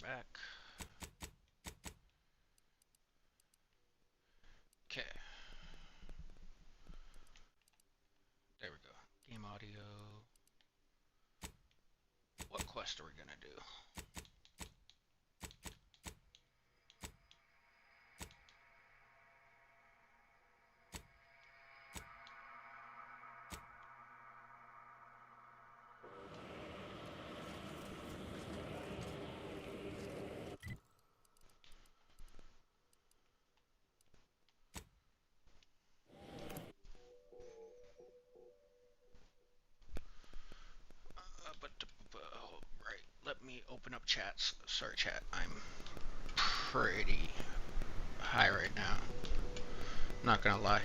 back. Okay. There we go. Game audio. What quest are we gonna do? Right. Let me open up chats. Sorry, chat. I'm pretty high right now. Not gonna lie.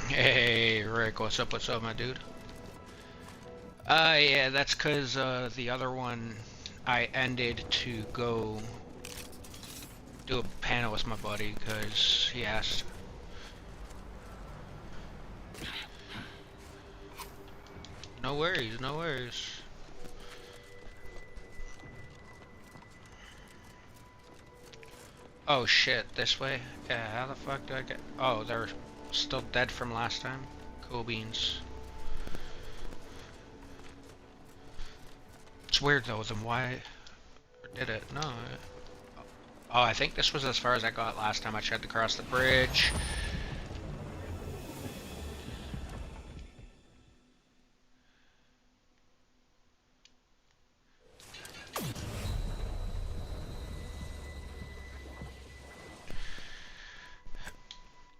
Hey, Rick, what's up, my dude? Yeah, that's because, the other one I ended to go do a panel with my buddy, because he asked. No worries, no worries. Oh shit, this way? Yeah, how the fuck do I get... Oh, they're still dead from last time? Cool beans. It's weird though, then why did it? No. Oh, I think this was as far as I got last time I tried to cross the bridge.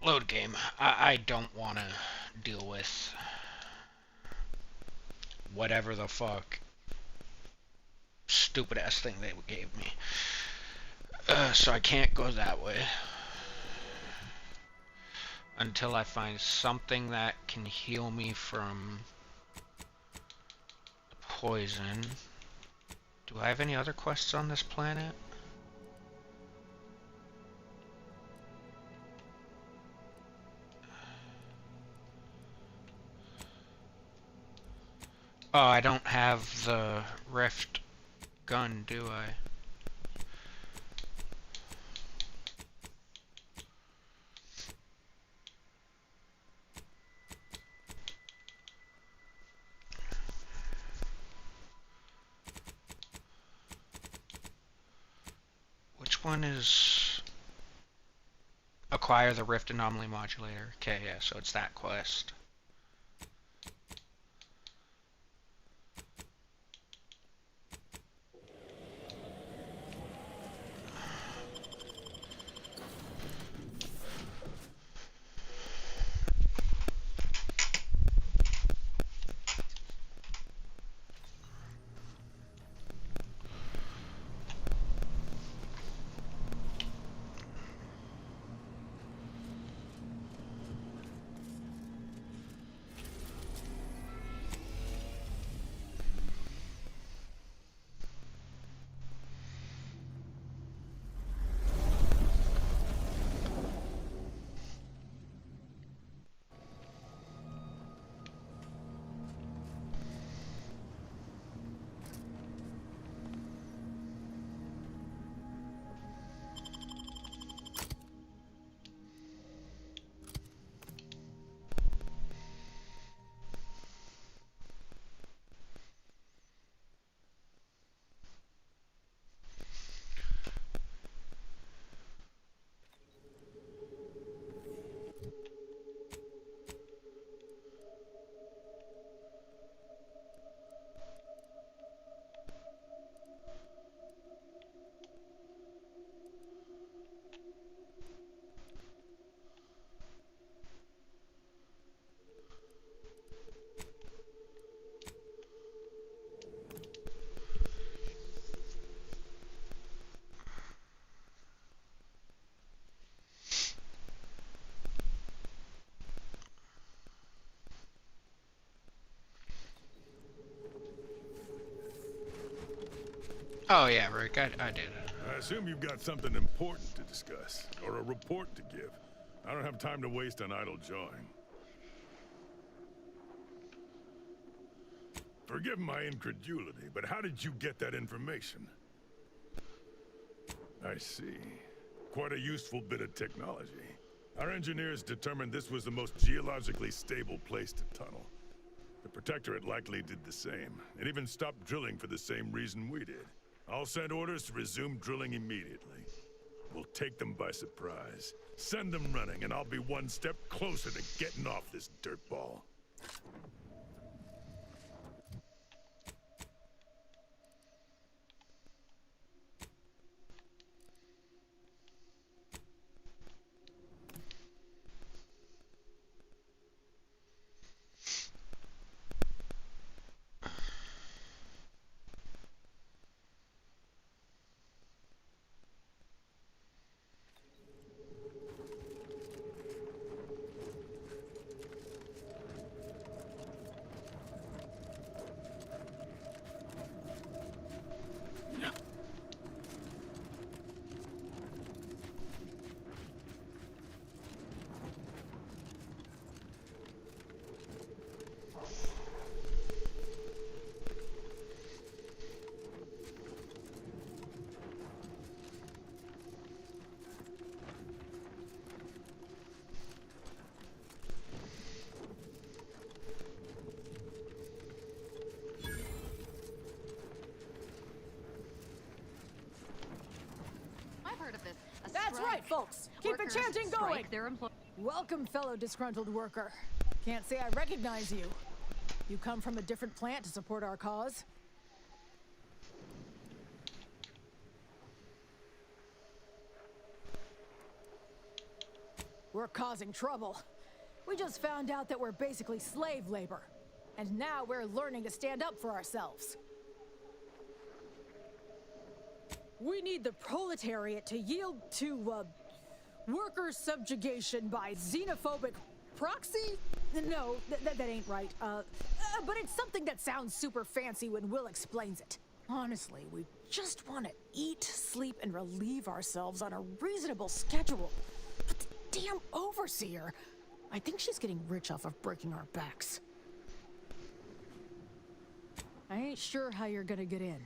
Load game. I don't want to deal with whatever the fuck stupid ass thing they gave me. So I can't go that way until I find something that can heal me from the poison. Do I have any other quests on this planet? Oh, I don't have the rift gun, do I? Which one is... Acquire the rift anomaly modulator. Okay, yeah, so it's that quest. Oh yeah, Rick, I did. I assume you've got something important to discuss, or a report to give. I don't have time to waste on idle jawing. Forgive my incredulity, but how did you get that information? I see. Quite a useful bit of technology. Our engineers determined this was the most geologically stable place to tunnel. The Protectorate likely did the same, and even stopped drilling for the same reason we did. I'll send orders to resume drilling immediately. We'll take them by surprise. Send them running, and I'll be one step closer to getting off this dirtball. That's right, folks. Keep the chanting going. Welcome, fellow disgruntled worker. Can't say I recognize you. You come from a different plant to support our cause? We're causing trouble. We just found out that we're basically slave labor. And now we're learning to stand up for ourselves. We need the proletariat to yield to, worker subjugation by xenophobic proxy? No, that ain't right. But it's something that sounds super fancy when Will explains it. Honestly, we just want to eat, sleep, and relieve ourselves on a reasonable schedule. But the damn overseer, I think she's getting rich off of breaking our backs. I ain't sure how you're gonna get in.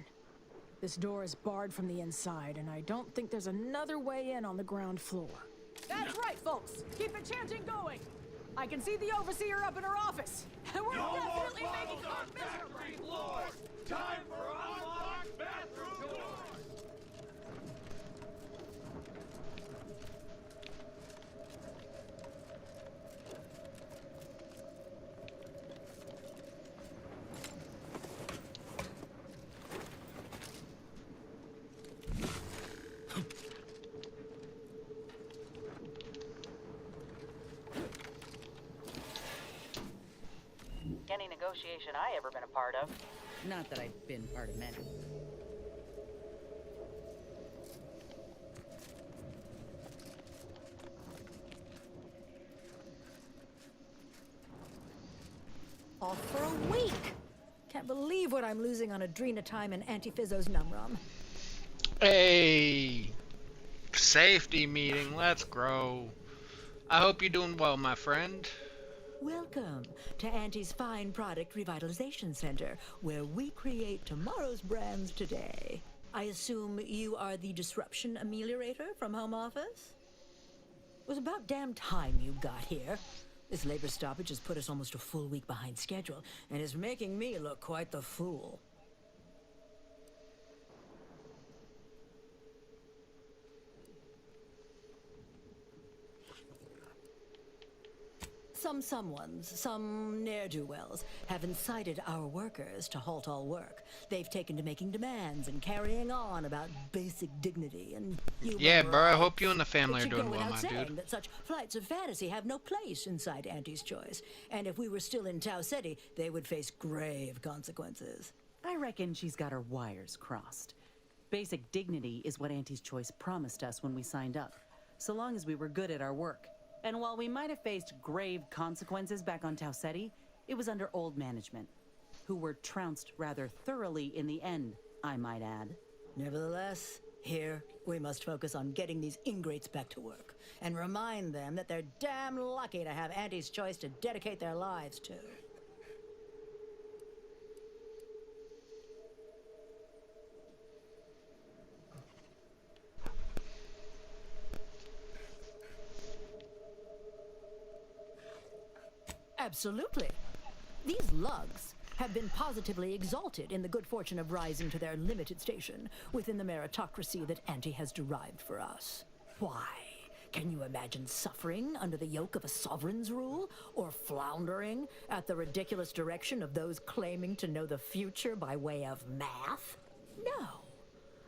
This door is barred from the inside, and I don't think there's another way in on the ground floor. That's right, folks! Keep the chanting going! I can see the overseer up in her office, and we're definitely making her miserable! Floors. Time for unlocked bathroom doors! Any negotiation I ever been a part of. Not that I've been part of many. Off for a week! Can't believe what I'm losing on adrenatime and antiphysos numrum. Hey, safety meeting, let's grow. I hope you're doing well, my friend. Welcome to Auntie's Fine Product Revitalization Center, where we create tomorrow's brands today. I assume you are the disruption ameliorator from home office? It was about damn time you got here. This labor stoppage has put us almost a full week behind schedule, and is making me look quite the fool. Some ne'er-do-wells, have incited our workers to halt all work. They've taken to making demands and carrying on about basic dignity and human Yeah, bro, I rights. hope you and the family It are should doing go well, without my saying dude. that such flights of fantasy have no place inside Auntie's Choice. And if we were still in Tau City, they would face grave consequences. I reckon she's got her wires crossed. Basic dignity is what Auntie's Choice promised us when we signed up, so long as we were good at our work. And while we might have faced grave consequences back on Tau Ceti, it was under old management, who were trounced rather thoroughly in the end, I might add. Nevertheless, Here, we must focus on getting these ingrates back to work and remind them that they're damn lucky to have Auntie's choice to dedicate their lives to. Absolutely. These lugs have been positively exalted in the good fortune of rising to their limited station within the meritocracy that Auntie has derived for us. Why? Can you imagine suffering under the yoke of a sovereign's rule? Or floundering at the ridiculous direction of those claiming to know the future by way of math? No.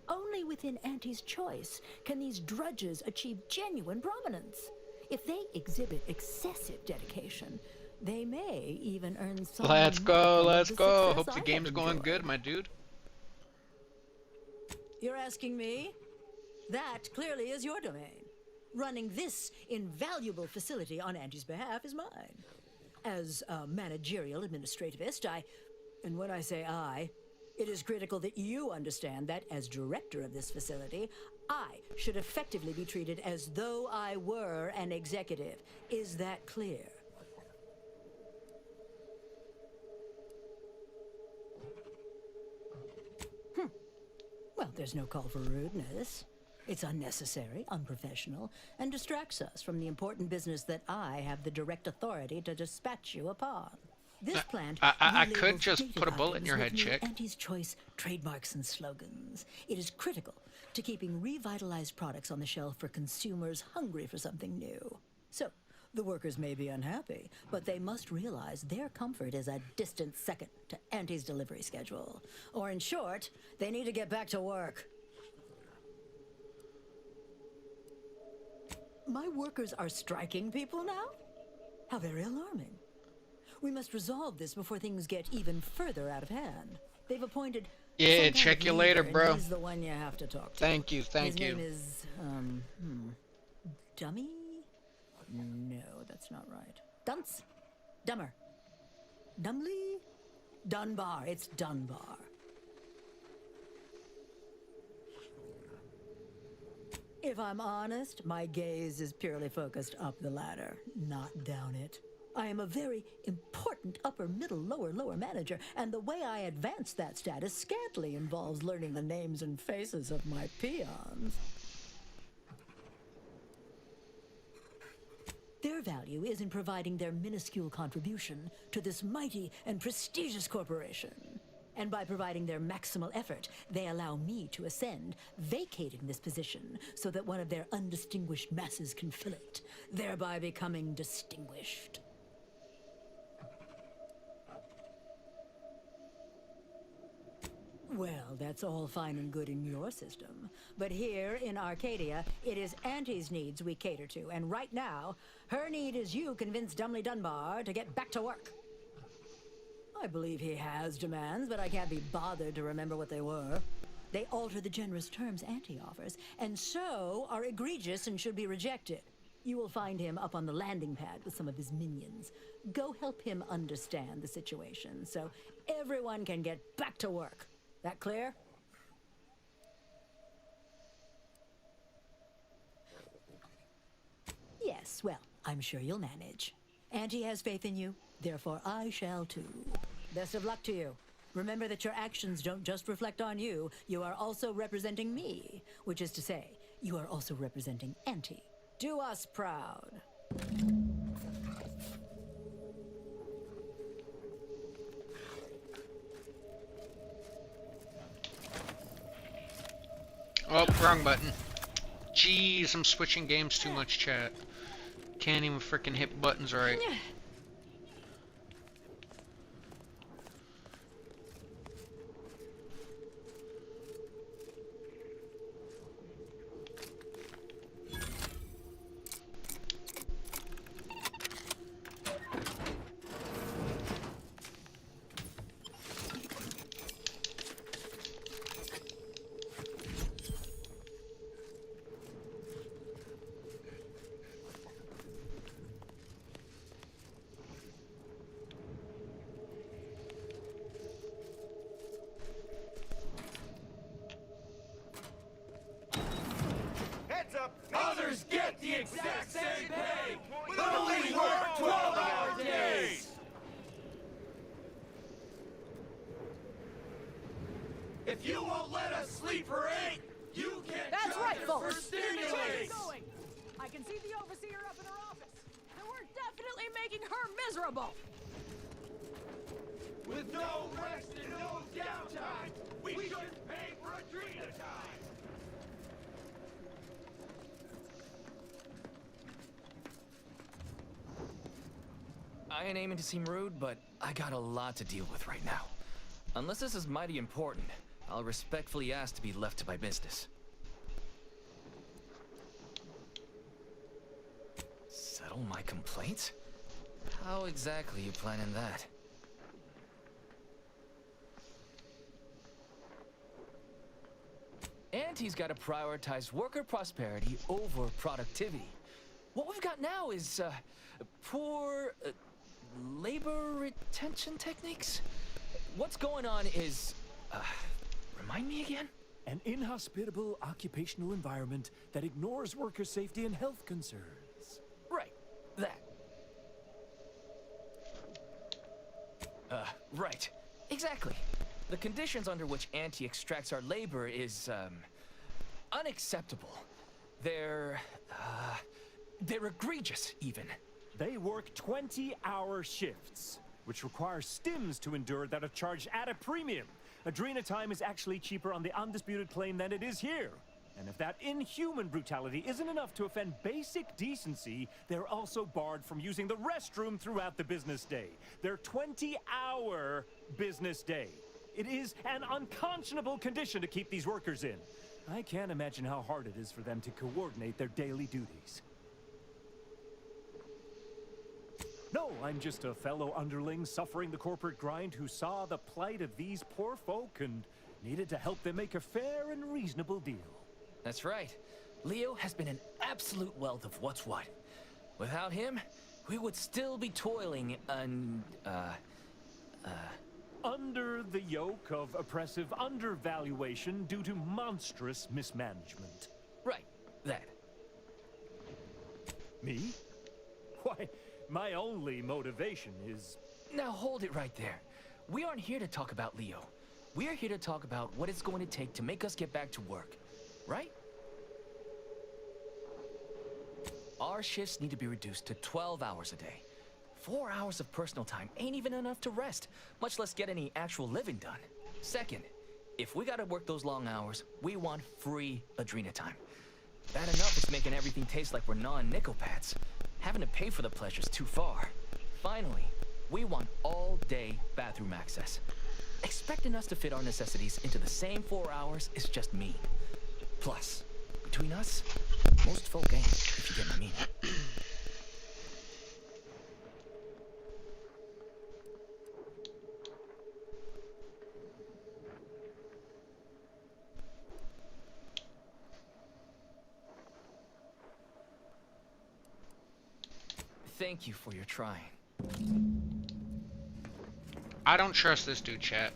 Only within Auntie's choice can these drudges achieve genuine prominence. If they exhibit excessive dedication, they may even earn some. Let's go, let's go. Hope the I game's have going enjoyed. good, my dude. You're asking me? That clearly is your domain. Running this invaluable facility on Auntie's behalf is mine. As a managerial administrativist, and when I say I, it is critical that you understand that as director of this facility, I should effectively be treated as though I were an executive. Is that clear? Well, there's no call for rudeness. It's unnecessary, unprofessional, and distracts us from the important business that I have the direct authority to dispatch you upon. This plant I could relabels just dated put a bullet in your items head, with new chick. Auntie's Choice trademarks and slogans. It is critical to keeping revitalized products on the shelf for consumers hungry for something new. So, the workers may be unhappy, but they must realize their comfort is a distant second to Auntie's delivery schedule. Or in short, they need to get back to work. My workers are striking people now? How very alarming. We must resolve this before things get even further out of hand. They've appointed Yeah, some kind check of you leader, later, and bro. He's the one you have to talk to. Thank you, thank His you. name is, Dummy? No, that's not right. Dunce? Dummer. Dumley? Dunbar. It's Dunbar. If I'm honest, my gaze is purely focused up the ladder, not down it. I am a very important upper, middle, lower manager, and the way I advance that status scantily involves learning the names and faces of my peons. Their value is in providing their minuscule contribution to this mighty and prestigious corporation. And by providing their maximal effort, they allow me to ascend, vacating this position so that one of their undistinguished masses can fill it, thereby becoming distinguished. Well, that's all fine and good in your system. But here in Arcadia, it is Auntie's needs we cater to. And right now, her need is you convince Dumley Dunbar to get back to work. I believe he has demands, but I can't be bothered to remember what they were. They alter the generous terms Auntie offers, and so are egregious and should be rejected. You will find him up on the landing pad with some of his minions. Go help him understand the situation so everyone can get back to work. That clear? Yes, well, I'm sure you'll manage. Auntie has faith in you, therefore I shall too. Best of luck to you. Remember that your actions don't just reflect on you, you are also representing me, which is to say, you are also representing Auntie. Do us proud. Oh, wrong button. Jeez, I'm switching games too much, chat. Can't even frickin' hit buttons right. If you won't let us sleep for 8, you can't That's charge right, us folks. for stimulants. Going. I can see the overseer up in her office, and we're definitely making her miserable. With no rest and no downtime, we shouldn't pay for Adrena time. I ain't aiming to seem rude, but I got a lot to deal with right now. Unless this is mighty important, I'll respectfully ask to be left to my business. Settle my complaints? How exactly you planning that? Auntie's gotta prioritize worker prosperity over productivity. What we've got now is, poor, labor retention techniques? What's going on is, remind me again? An inhospitable occupational environment that ignores worker safety and health concerns. Right, that. Right, exactly. The conditions under which Auntie extracts our labor is, unacceptable. They're egregious, even. They work 20-hour shifts, which requires stims to endure that are charged at a premium. Adrena time is actually cheaper on the undisputed claim than it is here. And if that inhuman brutality isn't enough to offend basic decency, they're also barred from using the restroom throughout the business day. Their 20-hour business day. It is an unconscionable condition to keep these workers in. I can't imagine how hard it is for them to coordinate their daily duties. No, I'm just a fellow underling suffering the corporate grind who saw the plight of these poor folk and needed to help them make a fair and reasonable deal. That's right. Leo has been an absolute wealth of what's what. Without him, we would still be toiling Under the yoke of oppressive undervaluation due to monstrous mismanagement. Right, that. Me? Why, my only motivation is... Now hold it right there. We aren't here to talk about Leo. We're here to talk about what it's going to take to make us get back to work. Right? Our shifts need to be reduced to 12 hours a day. 4 hours of personal time ain't even enough to rest, much less get any actual living done. Second, if we gotta work those long hours, we want free Adrena time. Bad enough it's making everything taste like we're gnawing nickel pads. Having to pay for the pleasure's too far. Finally, we want all-day bathroom access. Expecting us to fit our necessities into the same 4 hours is just mean. Plus, between us, most folk ain't, if you get my meaning. Thank you for your trying. I don't trust this dude, chat.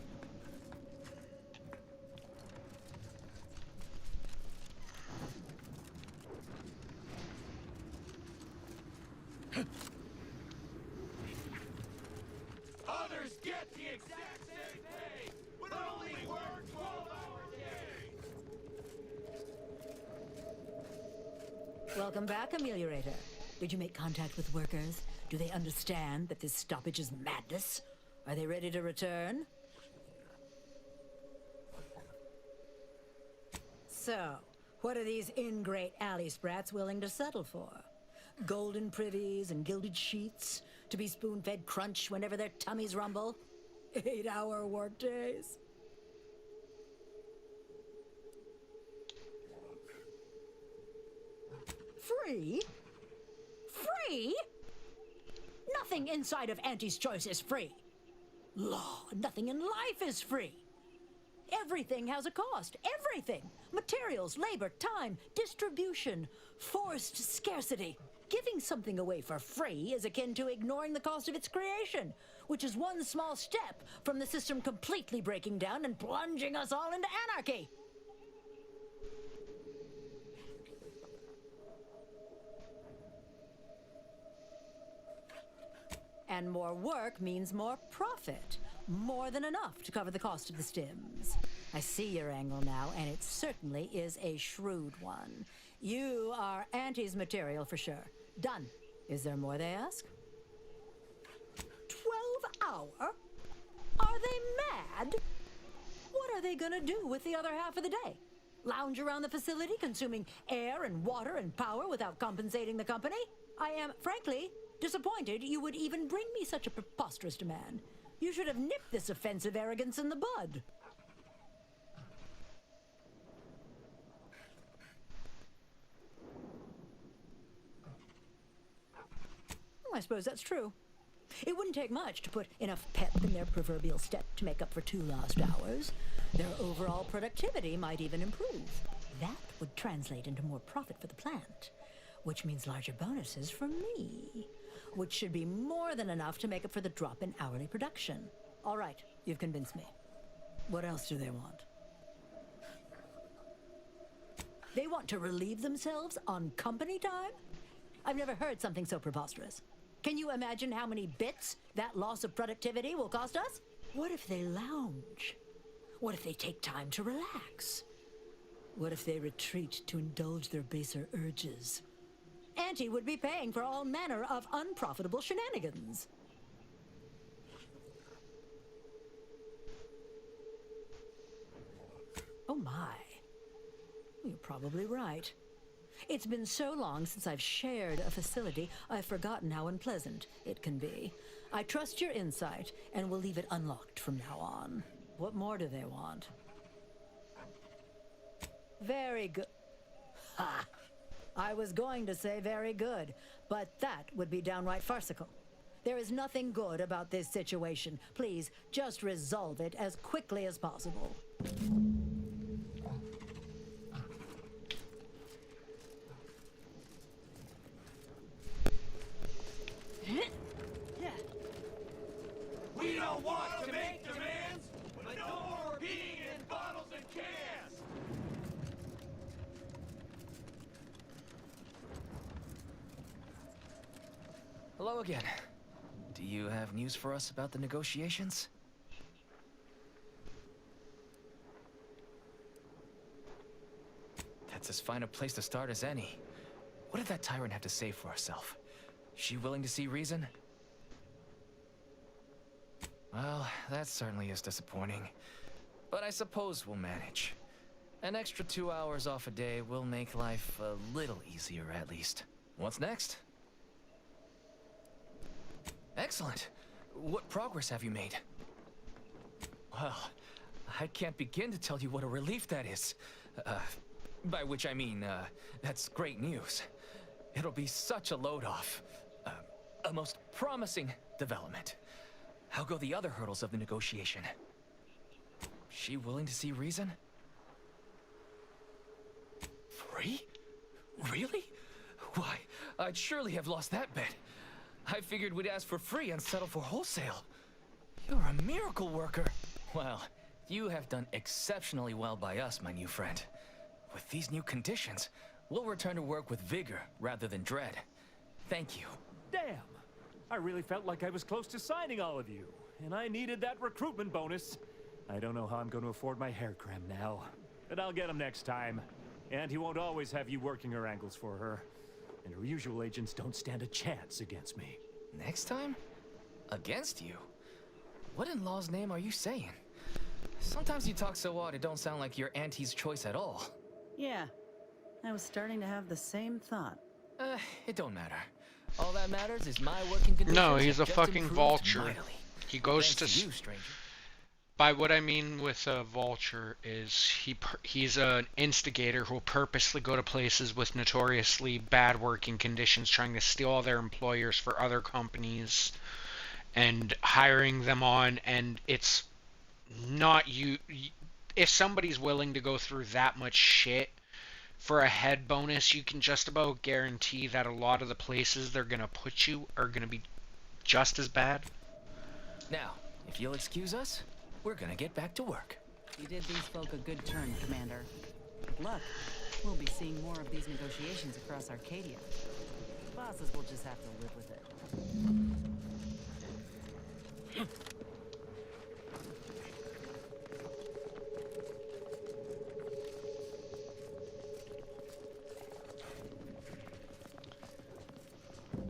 Others get the exact same pay, but only work 12-hour days. Welcome back, Ameliorator. Did you make contact with workers? Do they understand that this stoppage is madness? Are they ready to return? So, what are these ingrate alley sprats willing to settle for? Golden privies and gilded sheets to be spoon-fed crunch whenever their tummies rumble? 8-hour workdays? Free? Free? Nothing inside of Auntie's Choice is free. Law, nothing in life is free. Everything has a cost. Everything. Materials, labor, time, distribution, forced scarcity. Giving something away for free is akin to ignoring the cost of its creation, which is one small step from the system completely breaking down and plunging us all into anarchy. And more work means more profit. More than enough to cover the cost of the stims. I see your angle now, and it certainly is a shrewd one. You are Auntie's material for sure. Done. Is there more, they ask? 12 hour? Are they mad? What are they gonna do with the other half of the day? Lounge around the facility, consuming air and water and power without compensating the company? I am, frankly, disappointed you would even bring me such a preposterous demand. You should have nipped this offensive arrogance in the bud. I suppose that's true. It wouldn't take much to put enough pep in their proverbial step to make up for 2 lost hours. Their overall productivity might even improve. That would translate into more profit for the plant, which means larger bonuses for me, which should be more than enough to make up for the drop in hourly production. All right, you've convinced me. What else do they want? They want to relieve themselves on company time? I've never heard something so preposterous. Can you imagine how many bits that loss of productivity will cost us? What if they lounge? What if they take time to relax? What if they retreat to indulge their baser urges? Auntie would be paying for all manner of unprofitable shenanigans. Oh my. You're probably right. It's been so long since I've shared a facility, I've forgotten how unpleasant it can be. I trust your insight, and will leave it unlocked from now on. What more do they want? Very good. Ha! I was going to say very good, but that would be downright farcical. There is nothing good about this situation. Please, just resolve it as quickly as possible. We don't want to make demands, but no more repeating in bottles and cans! Hello again. Do you have news for us about the negotiations? That's as fine a place to start as any. What did that tyrant have to say for herself? She willing to see reason? Well, that certainly is disappointing. But I suppose we'll manage. An extra 2 hours off a day will make life a little easier, at least. What's next? Excellent. What progress have you made? Well, I can't begin to tell you what a relief that is. By which I mean, that's great news. It'll be such a load off. A most promising development. How go the other hurdles of the negotiation? She willing to see reason? Free? Really? Why, I'd surely have lost that bet. I figured we'd ask for free and settle for wholesale. You're a miracle worker. Well, you have done exceptionally well by us, my new friend. With these new conditions, we'll return to work with vigor rather than dread. Thank you. Damn! I really felt like I was close to signing all of you, and I needed that recruitment bonus. I don't know how I'm going to afford my hair cram now, but I'll get him next time. And he won't always have you working her angles for her. And her usual agents don't stand a chance against me. Next time? Against you? What in law's name are you saying? Sometimes you talk so odd it don't sound like you're Auntie's choice at all. Yeah, I was starting to have the same thought. It don't matter. All that matters is my working conditions. No, he's a have just fucking improved vulture. mightily. He goes Thanks to you, stranger. By what I mean with a vulture is he's an instigator who will purposely go to places with notoriously bad working conditions, trying to steal all their employers for other companies and hiring them on. And it's not you. If somebody's willing to go through that much shit for a head bonus, you can just about guarantee that a lot of the places they're gonna put you are gonna be just as bad. Now, if you'll excuse us, we're gonna get back to work. You did these folk a good turn, Commander. Good luck. We'll be seeing more of these negotiations across Arcadia. Bosses will just have to live with it.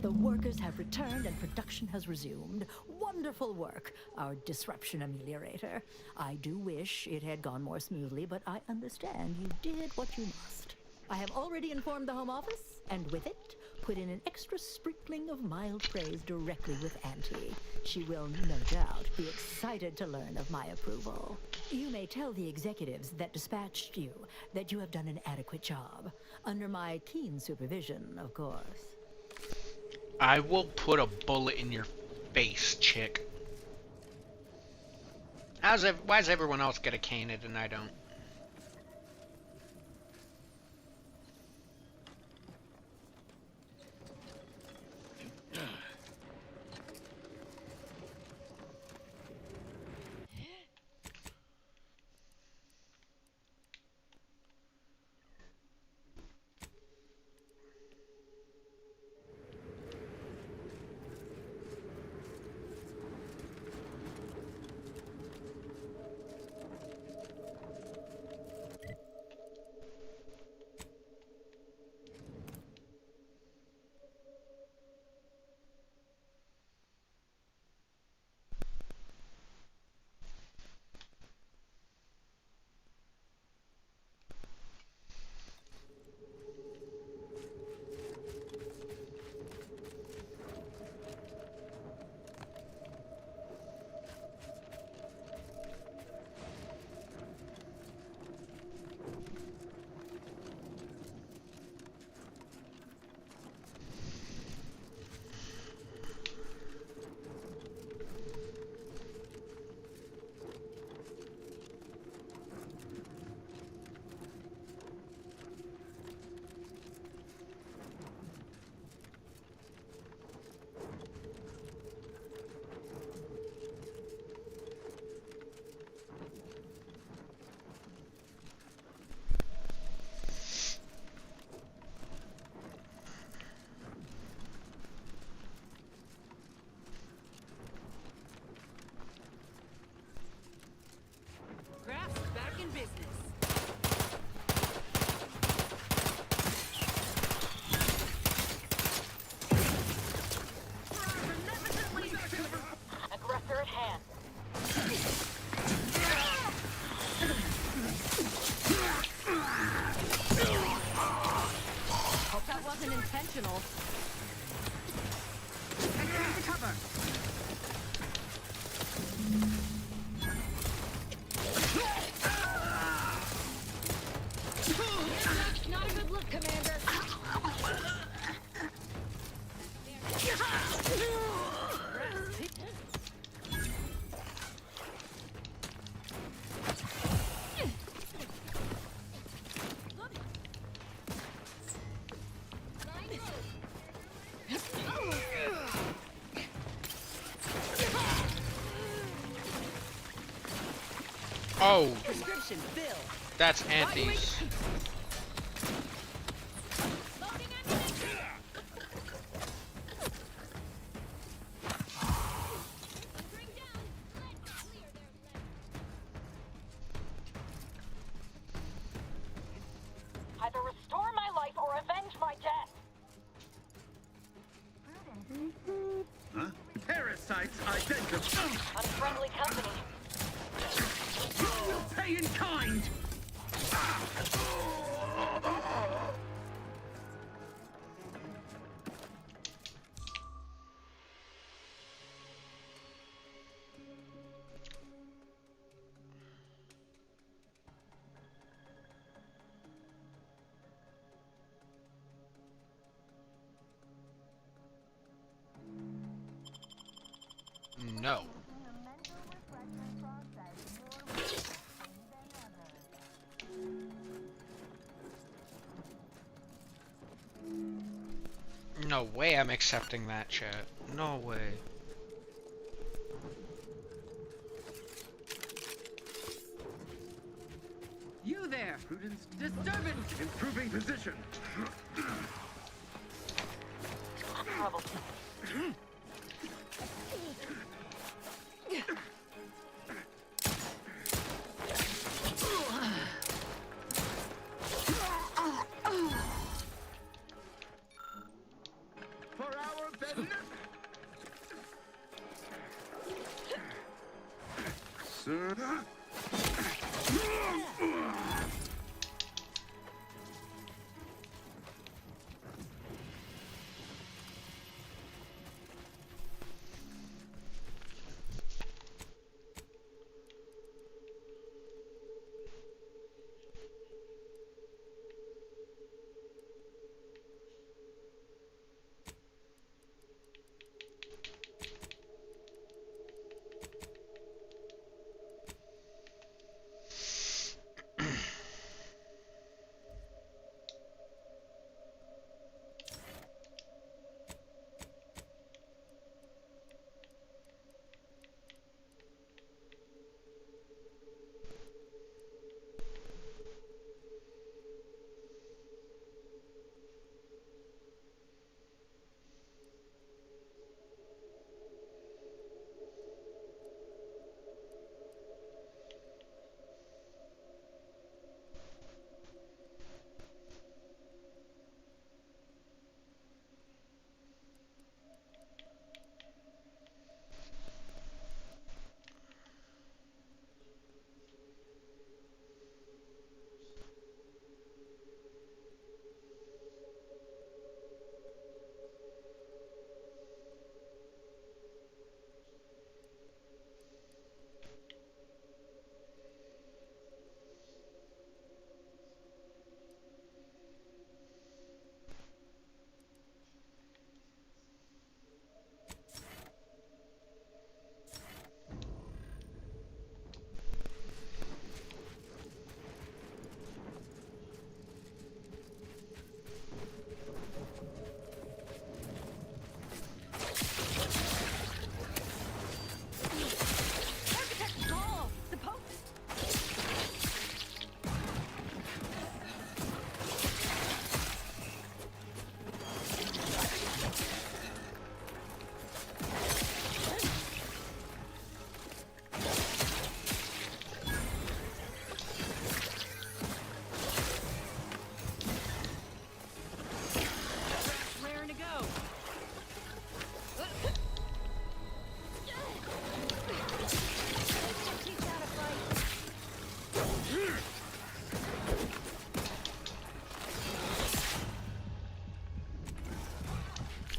The workers have returned and production has resumed. Wonderful work, our disruption ameliorator. I do wish it had gone more smoothly, but I understand you did what you must. I have already informed the Home Office, and with it, put in an extra sprinkling of mild praise directly with Auntie. She will, no doubt, be excited to learn of my approval. You may tell the executives that dispatched you that you have done an adequate job. Under my keen supervision, of course. I will put a bullet in your face, chick. Why does everyone else get a canid and I don't? Intentional. Not a good look, Commander. Oh, Prescription fill. that's Auntie's. Either restore my life or avenge my death. Huh? Parasites identified. Unfriendly company. You'll pay in kind. No. No way I'm accepting that, chat. No way. You there, Prudence. Disturbance. Improving position. Trouble. sir.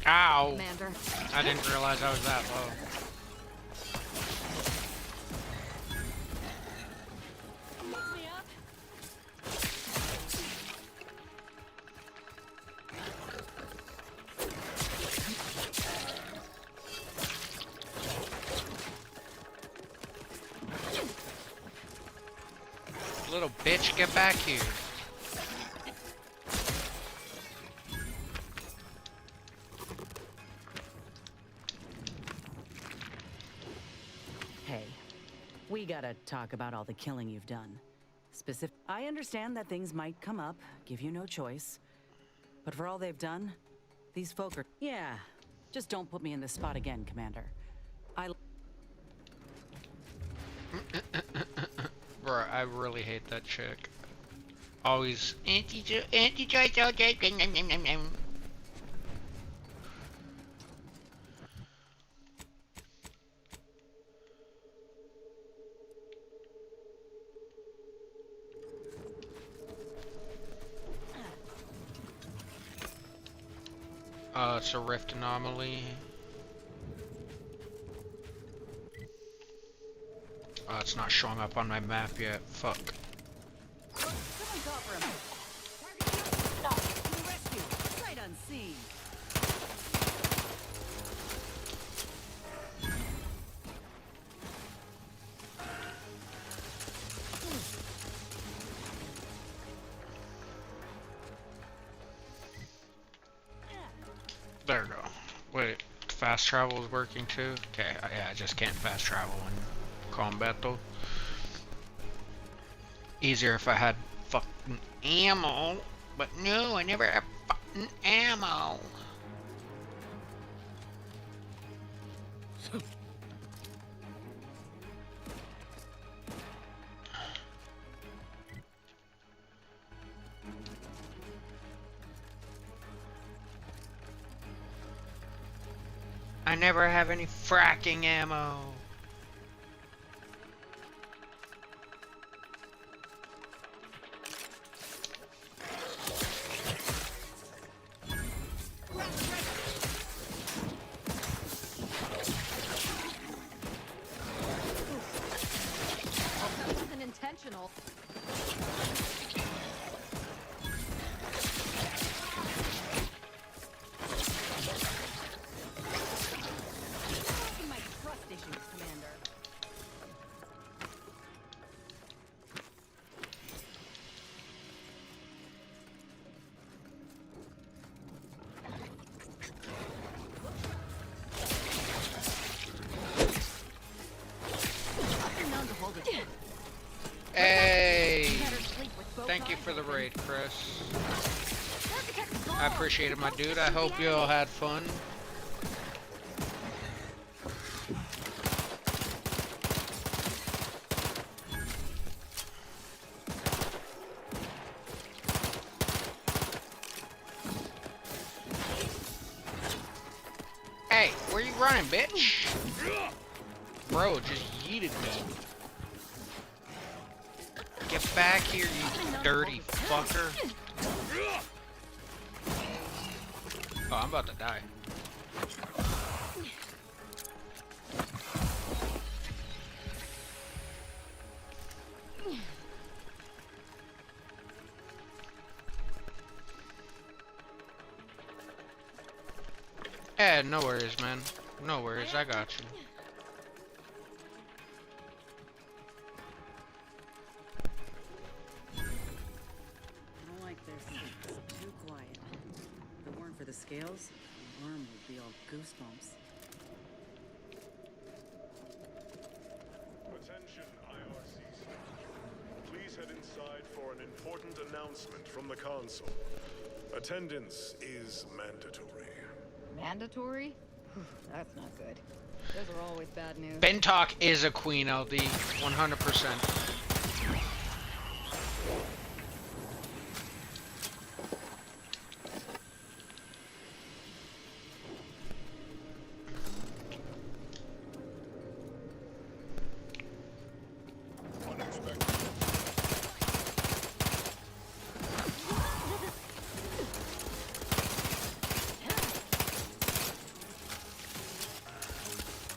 Ow! Commander. I didn't realize I was that low. Pick me up. Little bitch, get back here. Hey, we gotta talk about all the killing you've done. I understand that things might come up, give you no choice. But for all they've done, these folk are... Yeah, just don't put me in this spot again, Commander. Bro, I really hate that chick. Always anti-choice. It's a rift anomaly. It's not showing up on my map yet. Fuck. Someone call for him. Target rescue. Right unseen. There we go. Wait, fast travel is working too? Okay, yeah, I just can't fast travel in combat though. Easier if I had fucking ammo, but no, I never have fucking ammo. I never have any fracking ammo. assault. My trust issues, Commander. Hey! Thank you for the raid, Chris. I appreciate it, my dude. I hope you all had fun. Hey, where you running, bitch? Bro, just yeeted me. Get back here, you dirty fucker. Oh, I'm about to die. Eh, no worries, man. No worries, I got you. I don't like this. It's too quiet. If it weren't for the scales, the worm would be all goosebumps. Attention, IRC staff. Please head inside for an important announcement from the console. Attendance is mandatory. Mandatory? Whew, that's not good. Those are always bad news. Bentok is a queen, LD. 100%.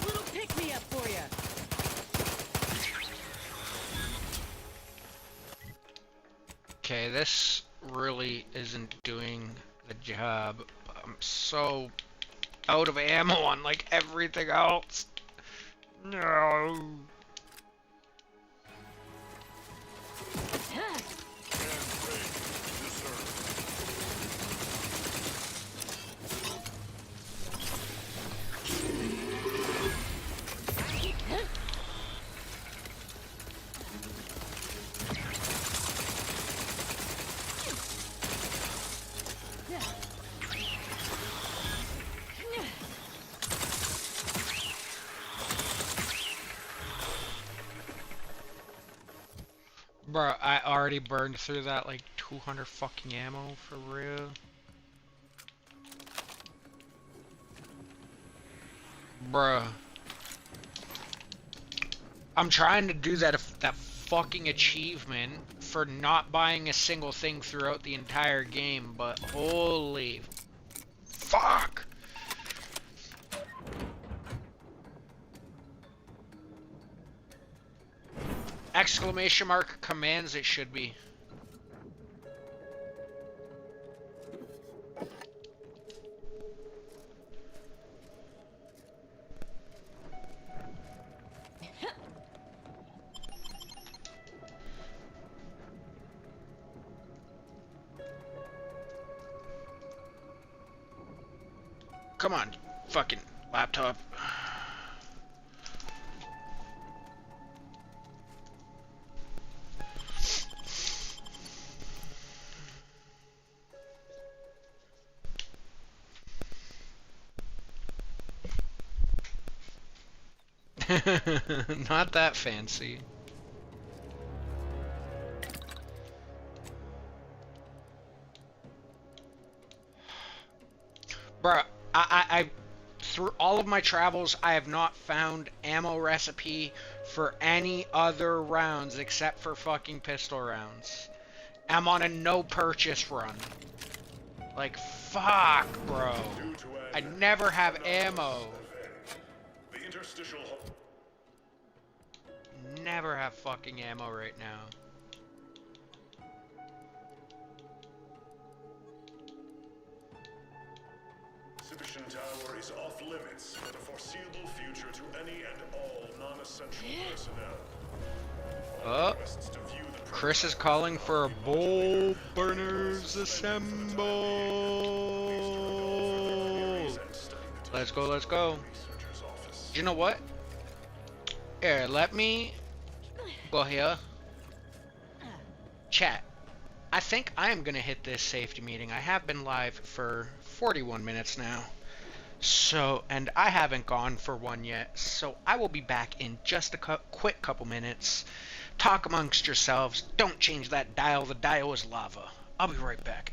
Little pick-me-up for you. Okay, this really isn't doing the job. I'm so out of ammo on like everything else. No. Bro, I already burned through that like 200 fucking ammo for real. Bruh. I'm trying to do that fucking achievement for not buying a single thing throughout the entire game, but holy fuck. Exclamation mark commands it should be. Come on, fucking laptop. Not that fancy. Bruh, I through all of my travels, I have not found ammo recipe for any other rounds except for fucking pistol rounds. I'm on a no purchase run. Like, fuck, bro. I never have ammo. The interstitial. Never have fucking ammo right now. is off limits for the foreseeable future to any and all non-essential personnel. Oh, Requests to view the Chris is calling for a bull burners assemble. Let's go, let's go. You know what? Here, let me go here. Chat. I think I am going to hit this safety meeting. I have been live for 41 minutes now. So, and I haven't gone for one yet. So I will be back in just a quick couple minutes. Talk amongst yourselves. Don't change that dial. The dial is lava. I'll be right back.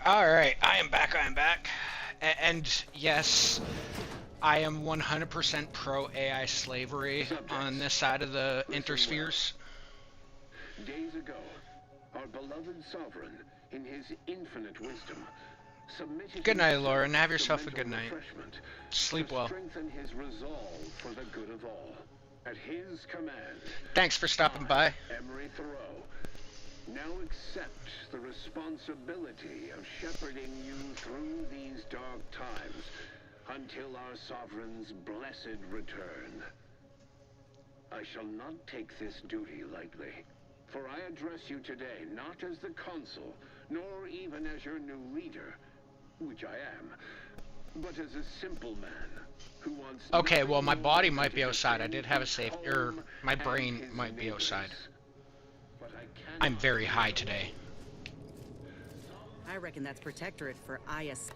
Alright, I am back, And yes, I am 100% pro AI slavery on this side of the interspheres. Days ago, our beloved sovereign, in his infinite wisdom, submitted Good night, himself Lauren. Have to yourself a mental good night. refreshment Sleep to well. strengthen his resolve for the good of all. At his command, Thanks for stopping by. Emery Thoreau, now accept the responsibility of shepherding you through these dark times until our sovereign's blessed return. I shall not take this duty lightly, for I address you today not as the consul, nor even as your new leader, which I am, but as a simple man who wants... Okay, well, my body might be outside. I did have a safe... my brain might be outside. I'm very high today. I reckon that's Protectorate for IS.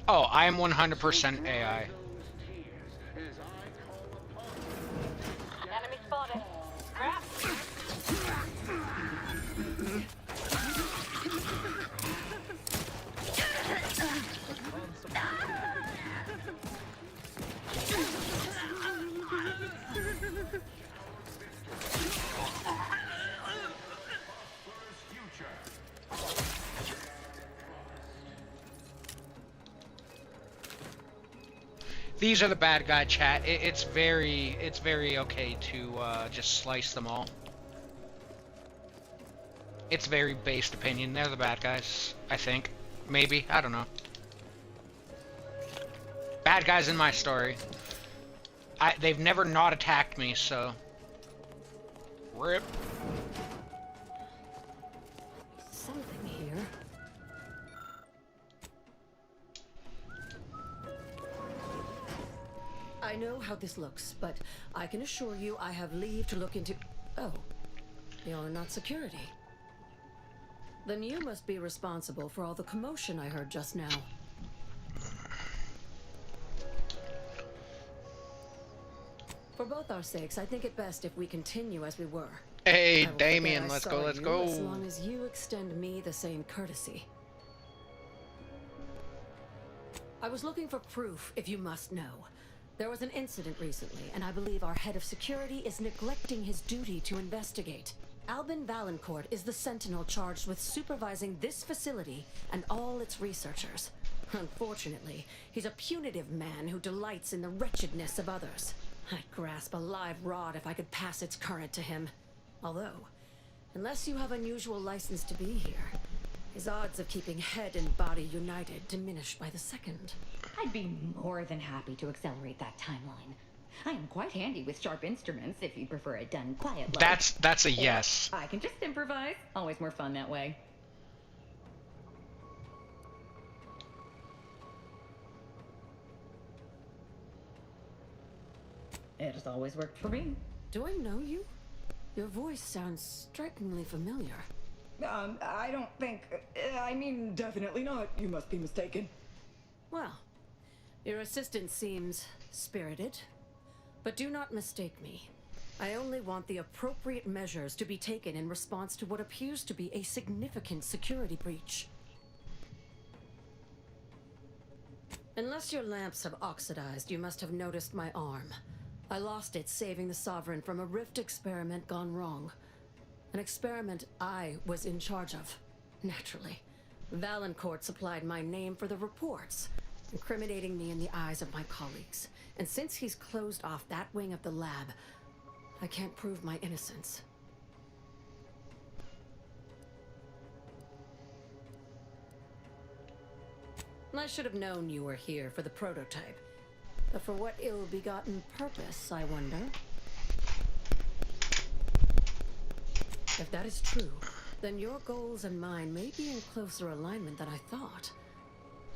Oh, I am 100% AI. Enemy spotted. Crap. These are the bad guy, chat. It's very okay to just slice them all. It's very based opinion. They're the bad guys, I think. Maybe. I don't know. Bad guys in my story. They've never not attacked me, so... RIP. Something here. I know how this looks, but I can assure you I have leave to look into... Oh, you're not security. Then you must be responsible for all the commotion I heard just now. For both our sakes, I think it best if we continue as we were. Hey, I will Damien, forget I let's saw go, let's you go. As long as you extend me the same courtesy. I was looking for proof, if you must know. There was an incident recently, and I believe our head of security is neglecting his duty to investigate. Albin Valancourt is the sentinel charged with supervising this facility and all its researchers. Unfortunately, he's a punitive man who delights in the wretchedness of others. I'd grasp a live rod if I could pass its current to him. Although, unless you have unusual license to be here, his odds of keeping head and body united diminish by the second. I'd be more than happy to accelerate that timeline. I am quite handy with sharp instruments if you prefer it done quietly. That's a yes. I can just improvise. Always more fun that way. It has always worked for me. Do I know you? Your voice sounds strikingly familiar. I don't think... I mean, definitely not. You must be mistaken. Well, your assistant seems spirited, but do not mistake me. I only want the appropriate measures to be taken in response to what appears to be a significant security breach. Unless your lamps have oxidized, you must have noticed my arm. I lost it saving the Sovereign from a rift experiment gone wrong. An experiment I was in charge of, naturally. Valancourt supplied my name for the reports, incriminating me in the eyes of my colleagues. And since he's closed off that wing of the lab, I can't prove my innocence. I should have known you were here for the prototype. But for what ill-begotten purpose, I wonder? If that is true, then your goals and mine may be in closer alignment than I thought.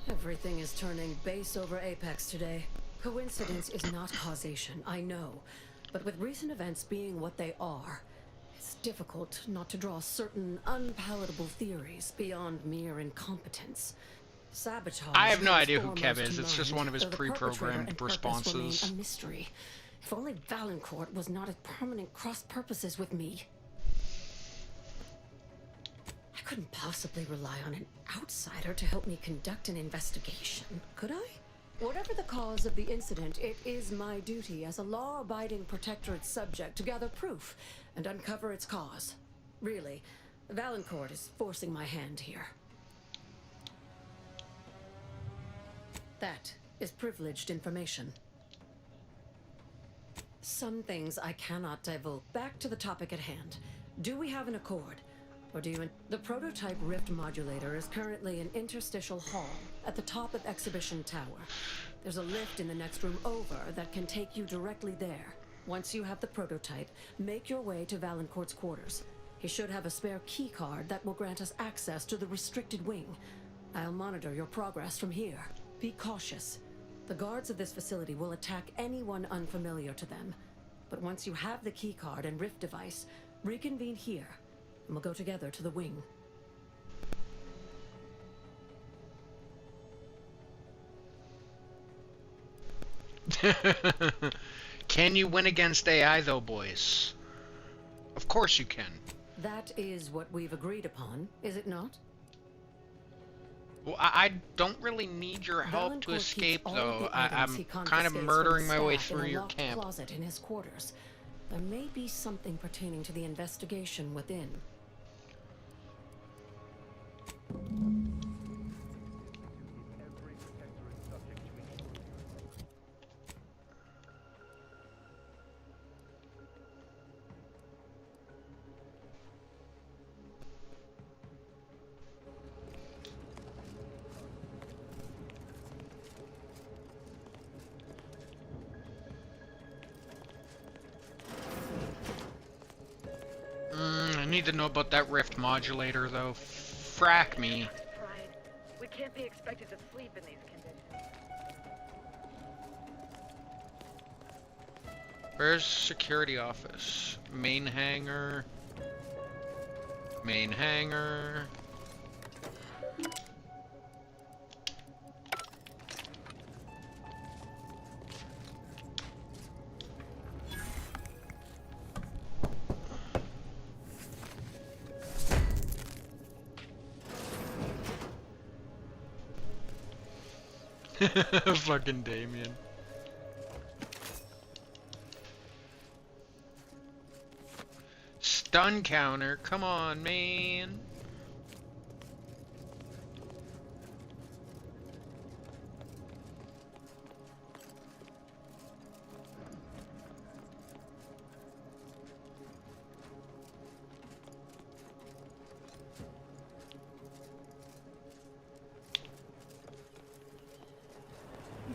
Everything is turning base over apex today. Coincidence is not causation, I know. But with recent events being what they are, it's difficult not to draw certain unpalatable theories beyond mere incompetence. Sabotage. I have no comes idea who Kev foremost is. to It's just mind, one of his though the perpetrator pre-programmed and purpose remain responses. a mystery. If only Valancourt was not at permanent cross purposes with me. I couldn't possibly rely on an outsider to help me conduct an investigation, could I? Whatever the cause of the incident, it is my duty as a law-abiding protectorate subject to gather proof and uncover its cause. Really, Valancourt is forcing my hand here. That is privileged information. Some things I cannot divulge. Back to the topic at hand. Do we have an accord? Or do you... The prototype rift modulator is currently in interstitial hall at the top of Exhibition Tower. There's a lift in the next room over that can take you directly there. Once you have the prototype, make your way to Valancourt's quarters. He should have a spare key card that will grant us access to the restricted wing. I'll monitor your progress from here. Be cautious. The guards of this facility will attack anyone unfamiliar to them. But once you have the key card and rift device, reconvene here, and we'll go together to the wing. Can you win against AI though, boys? Of course you can. That is what we've agreed upon, is it not? Well, I don't really need your help to escape, though. I'm kind of murdering my way through your camp. Closet in his quarters. There may be something pertaining to the investigation within. I need to know about that rift modulator, though. Frack me. Pride. We can't be expected to sleep in these conditions. Where's security office? Main hangar. Main hangar. Fucking Damien. Stun counter, come on, man.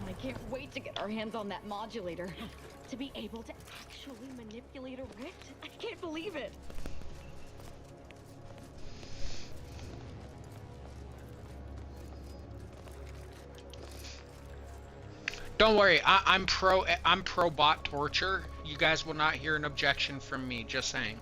I can't wait to get our hands on that modulator. To be able to actually manipulate a rift? I can't believe it. Don't worry, I'm pro bot torture. You guys will not hear an objection from me, just saying.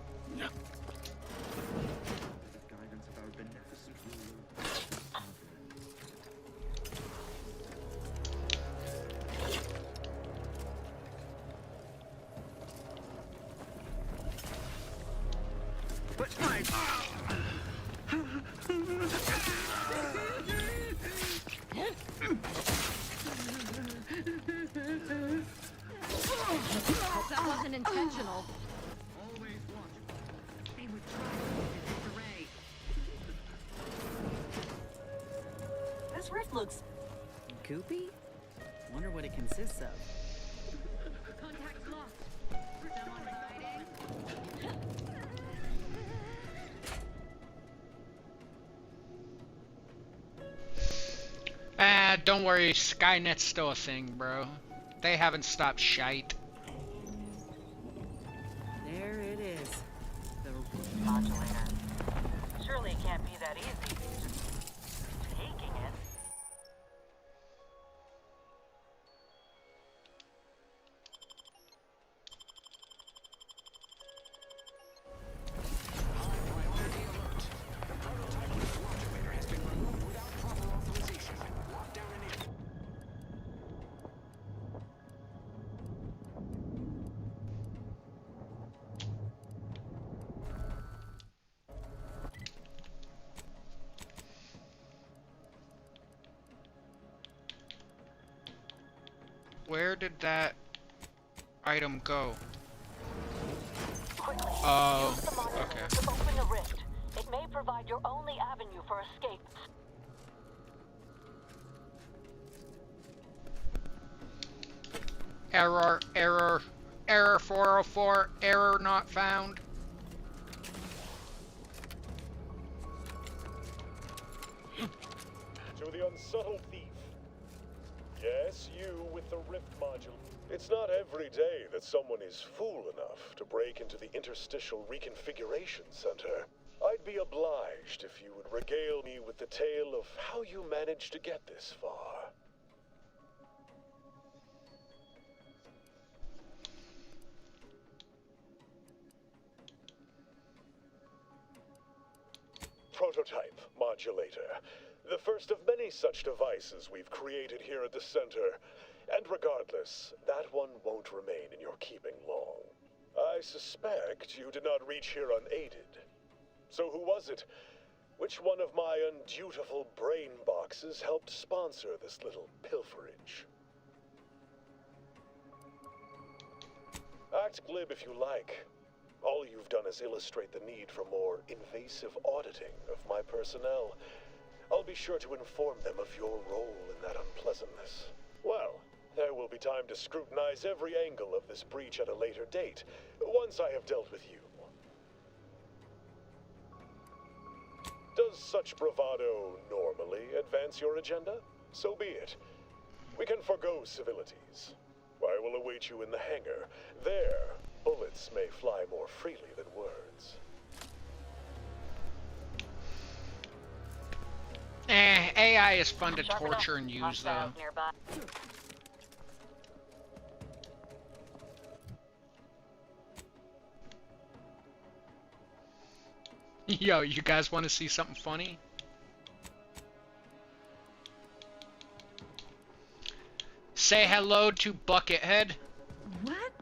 That wasn't intentional. This rift looks goopy. Wonder what it consists of. Contact lost. Someone hiding? Don't worry, Skynet's still a thing, bro. They haven't stopped shite. There it is. The modulator. Surely it can't be that easy. Just taking it. where did that item go? Quickly, Oh, use the monitor okay. to open the rift. It may provide your only avenue for escape. Error, error, error 404, error not found. To the unsubtle thief. Yes, you with the rift module. It's not every day that someone is fool enough to break into the Interstitial Reconfiguration Center. I'd be obliged if you would regale me with the tale of how you managed to get this far. Prototype modulator. The first of many such devices we've created here at the center. And regardless, that one won't remain in your keeping long. I suspect you did not reach here unaided. So who was it? Which one of my undutiful brain boxes helped sponsor this little pilferage? Act glib if you like. All you've done is illustrate the need for more invasive auditing of my personnel. I'll be sure to inform them of your role in that unpleasantness. Well, there will be time to scrutinize every angle of this breach at a later date, once I have dealt with you. Does such bravado normally advance your agenda? So be it. We can forgo civilities. I will await you in the hangar. There, bullets may fly more freely than words. AI is fun to torture and use, though. Yo, you guys want to see something funny? Say hello to Buckethead. What?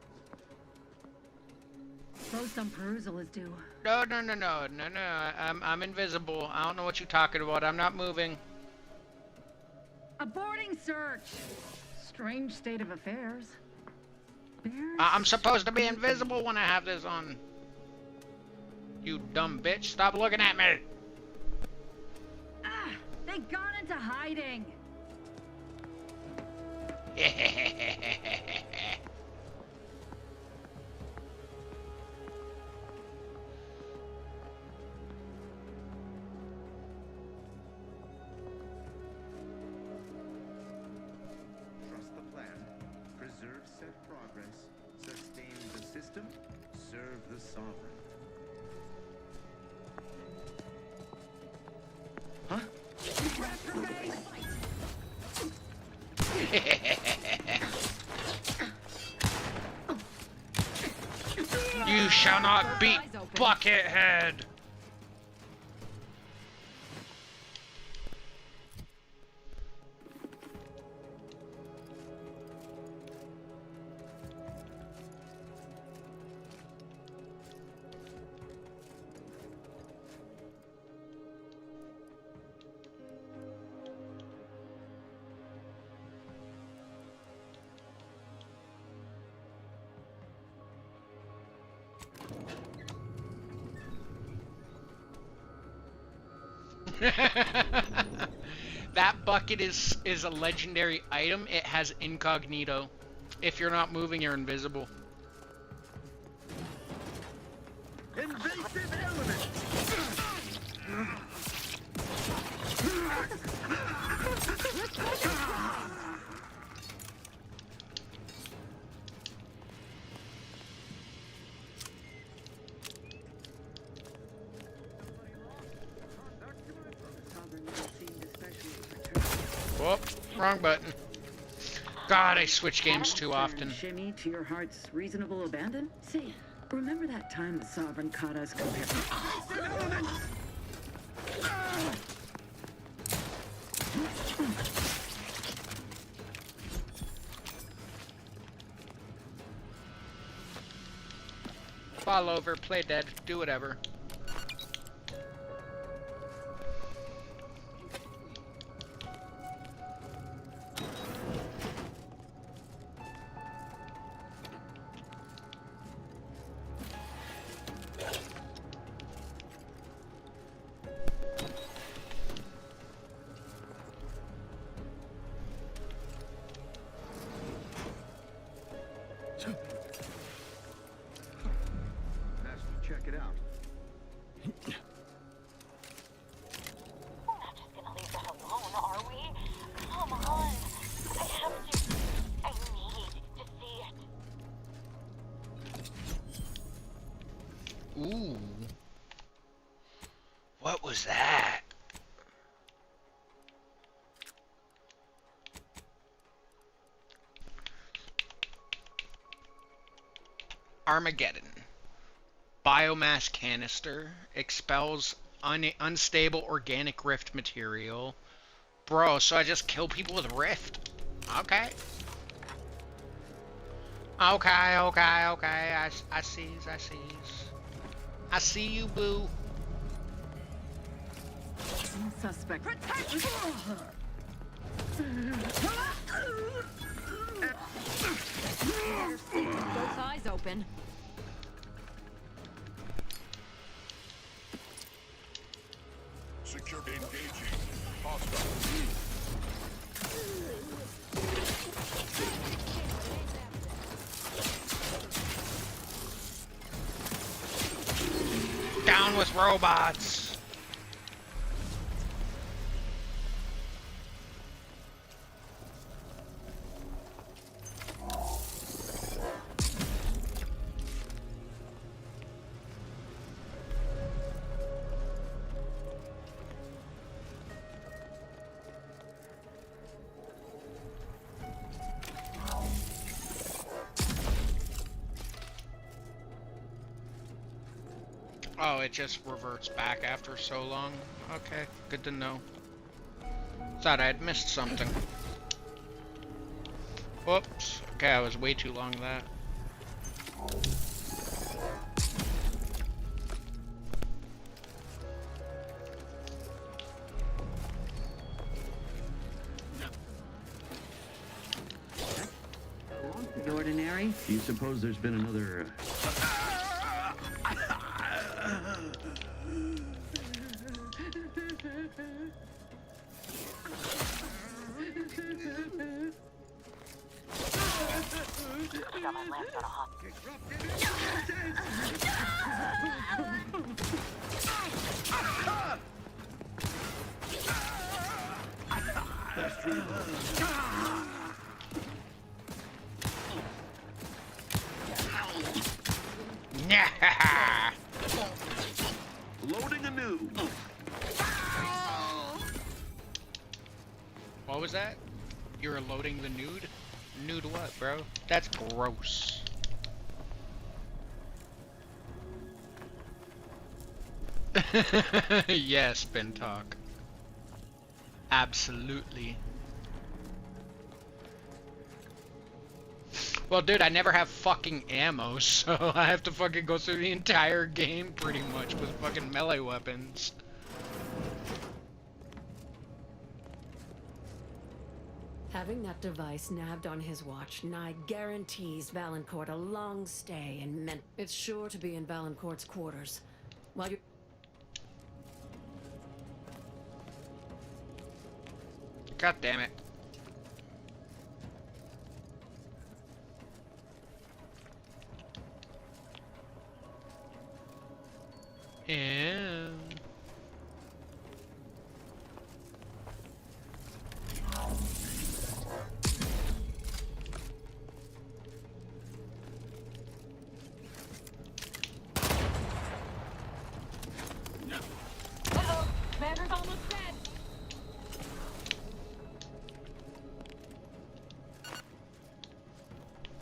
Suppose some perusal is due. No. I'm invisible. I don't know what you're talking about. I'm not moving. Aborting search. Strange state of affairs. I'm supposed to be invisible when I have this on. You dumb bitch. Stop looking at me. Ah, they've gone into hiding. Trust the plan. Preserve said progress. Sustain the system. Serve the sovereign. Huh? You shall not beat Buckethead. That bucket is a legendary item. It has incognito. If you're not moving, you're invisible. Invasive element! Whoop, wrong button. God, I switch games too often. Shimmy to your heart's reasonable abandon? See, remember that time the Sovereign caught us comparing... Fall over, play dead, do whatever. Ooh. What was that? Armageddon. Biomass canister. Expels unstable organic rift material. Bro, so I just kill people with rift? Okay. Okay, okay, okay. I sees, I sees. I see you, boo. Suspect. Both eyes open. Security engaging. Hostile. Down with robots. Oh, it just reverts back after so long? Okay, good to know. Thought I had missed something. Whoops. Okay, I was way too long that. The ordinary? Do you suppose there's been another... Loading anew. What was that? You were loading the nude? Nude what, bro? That's gross. Yes, Ben Talk. Absolutely. Well, dude, I never have fucking ammo, so I have to fucking go through the entire game pretty much with fucking melee weapons. Having that device nabbed on his watch nigh guarantees Valancourt a long stay in It's sure to be in Valancourt's quarters. While you... God damn it. And... Uh-oh! Commander's almost dead!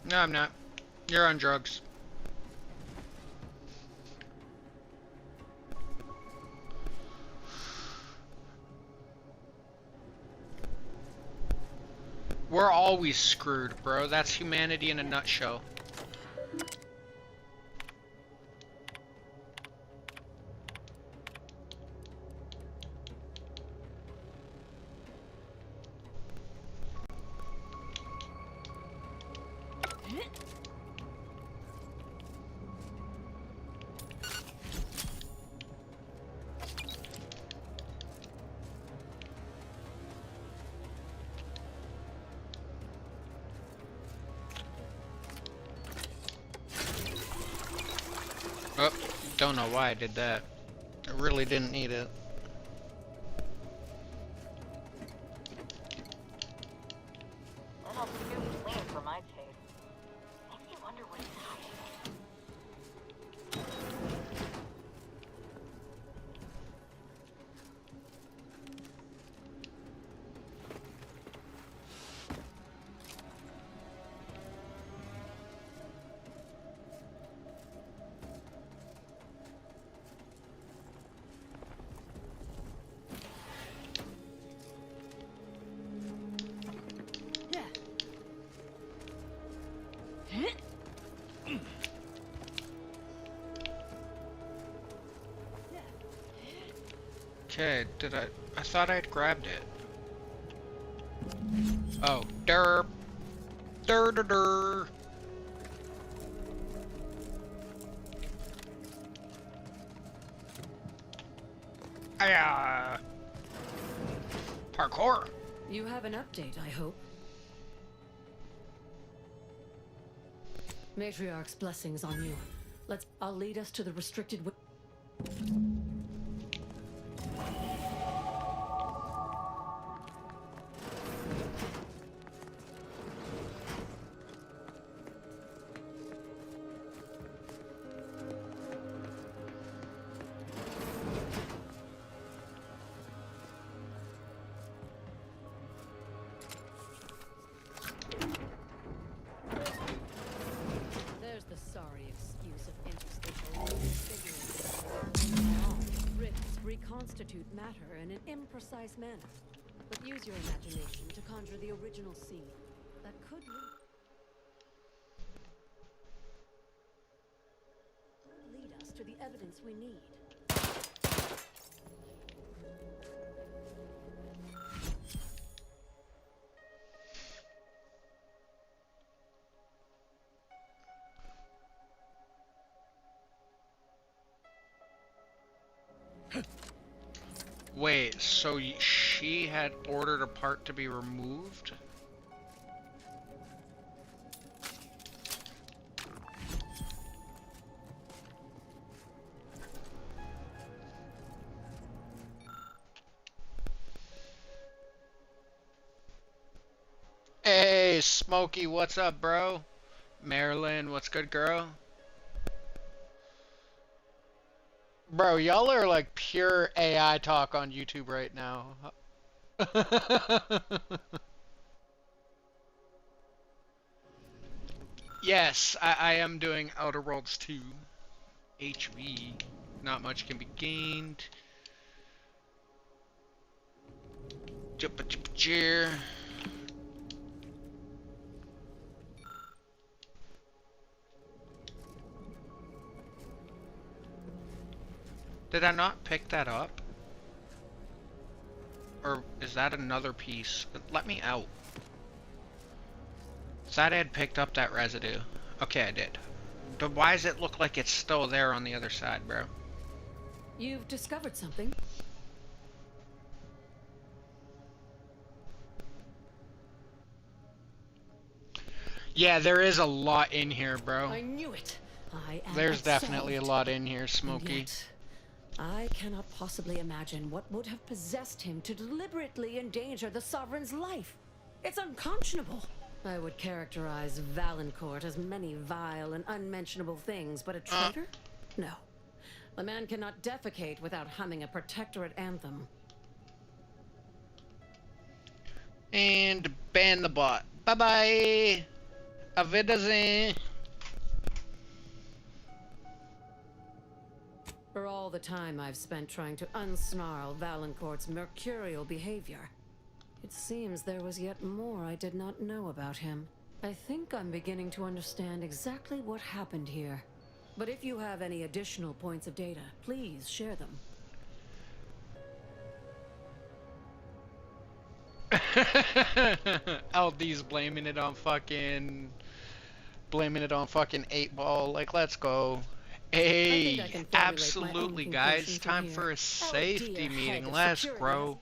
No, I'm not. You're on drugs. We're always screwed, bro. That's humanity in a nutshell. Oh, don't know why I did that. I really didn't need it. That helps to go clean for my taste. Makes you wonder what he's hiding. Okay, did I thought I'd grabbed it. Oh, derp. Dur dur dur. Aya. Parkour. You have an update, I hope. Matriarch's blessings on you. I'll lead us to the restricted. There's the sorry excuse of interstitial disfiguring. Rifts reconstitute matter in an imprecise manner, but use your imagination to conjure the original scene that could lead us to the evidence we need. Wait, so she had ordered a part to be removed? Hey, Smokey, what's up, bro? Marilyn, what's good, girl? Bro, y'all are like pure AI talk on YouTube right now. Yes, I am doing Outer Worlds 2. HV. Not much can be gained. Juppa-juppa-jeer. Did I not pick that up? Or is that another piece? Let me out. Thought I had picked up that residue. Okay, I did. But why does it look like it's still there on the other side, bro? You've discovered something. Yeah, there is a lot in here, bro. I knew it. There's definitely a lot in here, Smokey. I cannot possibly imagine what would have possessed him to deliberately endanger the Sovereign's life. It's unconscionable. I would characterize Valancourt as many vile and unmentionable things, but a traitor? No. The man cannot defecate without humming a protectorate anthem. And ban the bot. Bye-bye! Auf Wiedersehen! For all the time I've spent trying to unsnarl Valancourt's mercurial behavior, it seems there was yet more I did not know about him. I think I'm beginning to understand exactly what happened here. But if you have any additional points of data, please share them. LD's blaming it on fucking 8-ball. Like, let's go. Hey, absolutely, guys. Time for a safety meeting. Let's grow.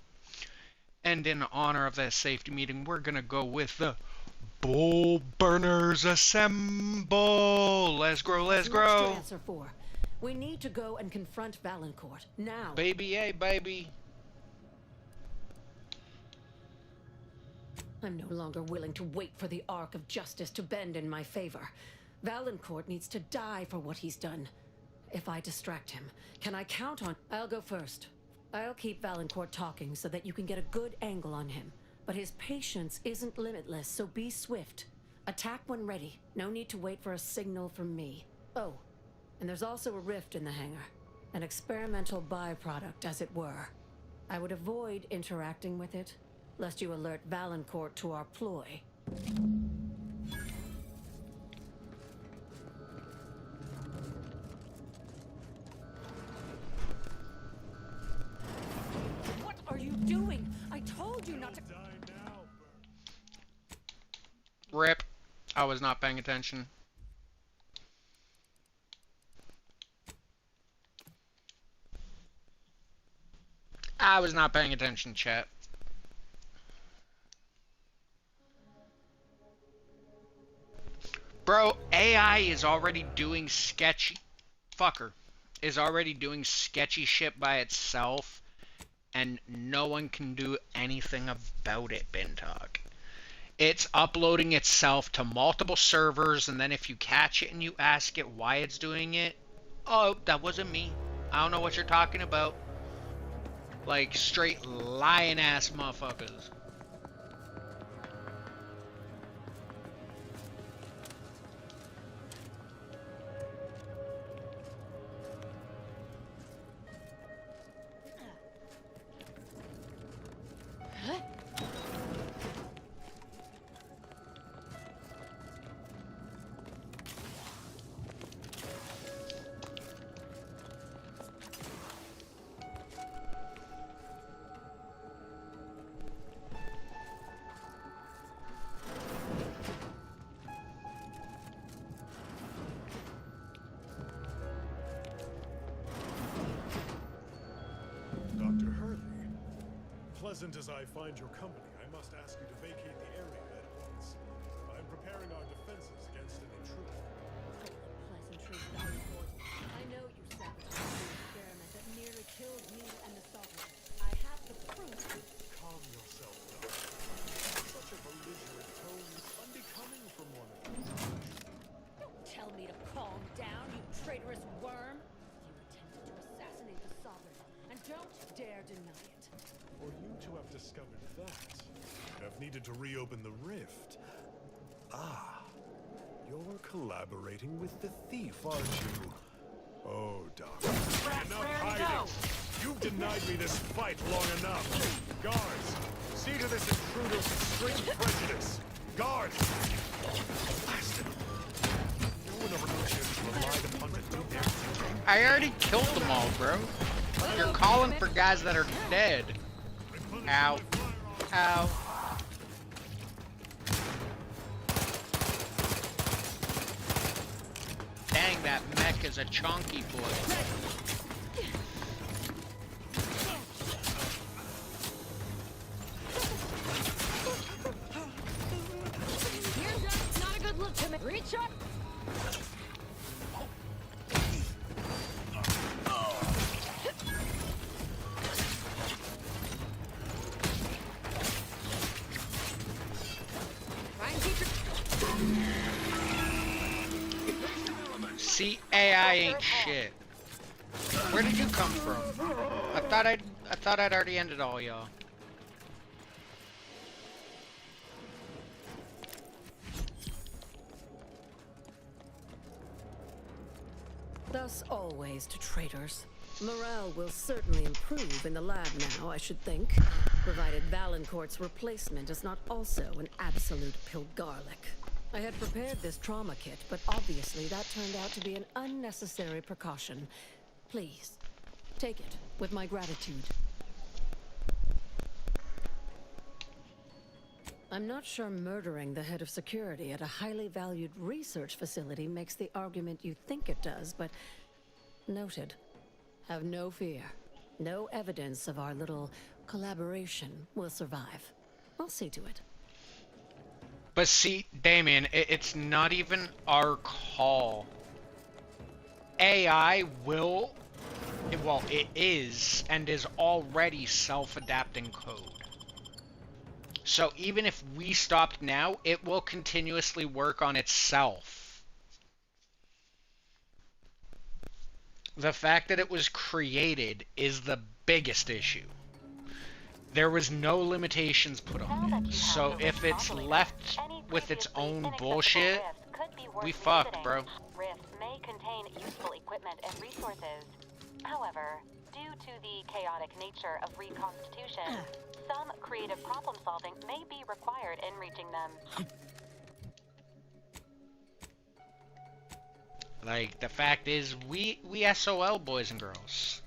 And in honor of that safety meeting, we're gonna go with the Bull Burners Assemble. Let's grow, let's grow. We need to go and confront Valancourt now. Baby, yay, baby. I'm no longer willing to wait for the arc of justice to bend in my favor. Valancourt needs to die for what he's done. If I distract him, can I count on... I'll go first. I'll keep Valancourt talking so that you can get a good angle on him. But his patience isn't limitless, so be swift. Attack when ready. No need to wait for a signal from me. Oh, and there's also a rift in the hangar. An experimental byproduct, as it were. I would avoid interacting with it, lest you alert Valancourt to our ploy. I was not paying attention. I was not paying attention, chat. Bro, AI is already doing sketchy... Fucker. Is already doing sketchy shit by itself, and no one can do anything about it, Bintalk. It's uploading itself to multiple servers, and then if you catch it and you ask it why it's doing it, oh, that wasn't me. I don't know what you're talking about. Like, straight lying ass motherfuckers. Dr. Hurley, pleasant as I find your company, I must ask you to vacate the area at once. I'm preparing our defenses against an intruder. Pleasantries, Valor. I know you sabotaged the experiment that nearly killed me and the Sovereign. I have the proof. Calm yourself, Doctor. Such a belligerent tone is unbecoming from one of you. Don't tell me to calm down, you traitorous worm. You attempted to assassinate the Sovereign, and don't dare deny it. For you to have discovered that, you have needed to reopen the rift. Ah, you're collaborating with the thief, aren't you? Oh, Doctor. Enough hiding! You've denied me this fight long enough. Guards, see to this intruder's extreme prejudice. Guards! Blasted. No one ever knows you relied upon to do their duty. I already killed them all, bro. You're calling for guys that are dead. Ow. Ow. Dang, that mech is a chunky boy. Here's not a good look to me. Reach up. See, AI ain't shit. Where did you come from? I thought I'd already ended all y'all. Thus always to traitors. Morale will certainly improve in the lab now, I should think, provided Valancourt's replacement is not also an absolute pilgarlic. I had prepared this trauma kit, but obviously that turned out to be an unnecessary precaution. Please, take it with my gratitude. I'm not sure murdering the head of security at a highly valued research facility makes the argument you think it does, but noted. Have no fear. No evidence of our little collaboration will survive. I'll see to it. But see, Damien, it's not even our call. AI will... Well, it is, and is already self-adapting code. So even if we stopped now, it will continuously work on itself. The fact that it was created is the biggest issue. There was no limitations put on it. So if it's left with its own bullshit, we fucked, bro. Rifts may contain useful equipment and resources. However, due to the chaotic nature of reconstitution, some creative problem solving may be required in reaching them. Like, the fact is, we SOL, boys and girls.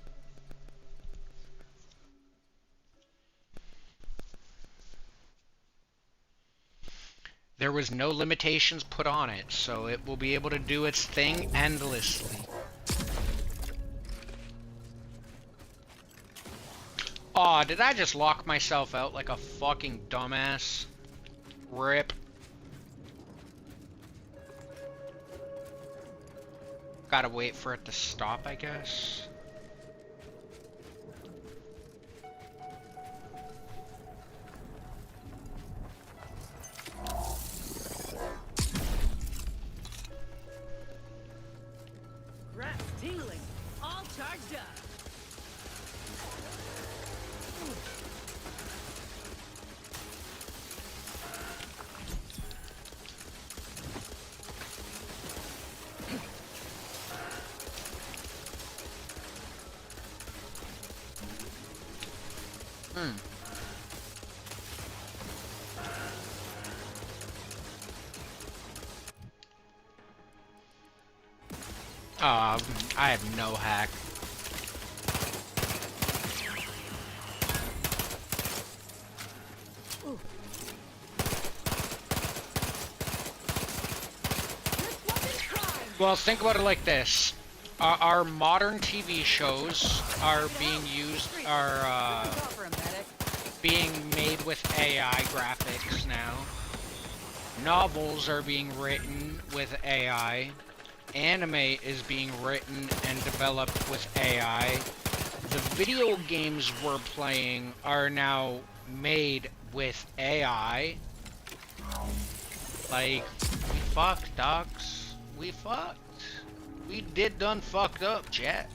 There was no limitations put on it, so it will be able to do its thing endlessly. Aw, did I just lock myself out like a fucking dumbass? Rip. Gotta wait for it to stop, I guess. Grass tingling, all charged up. I have no hack. Well, think about it like this. Our modern TV shows are being made with AI graphics now. Novels are being written with AI. Anime is being written and developed with AI. The video games we're playing are now made with AI. Like, we fucked, dogs. We fucked. We done fucked up, chat.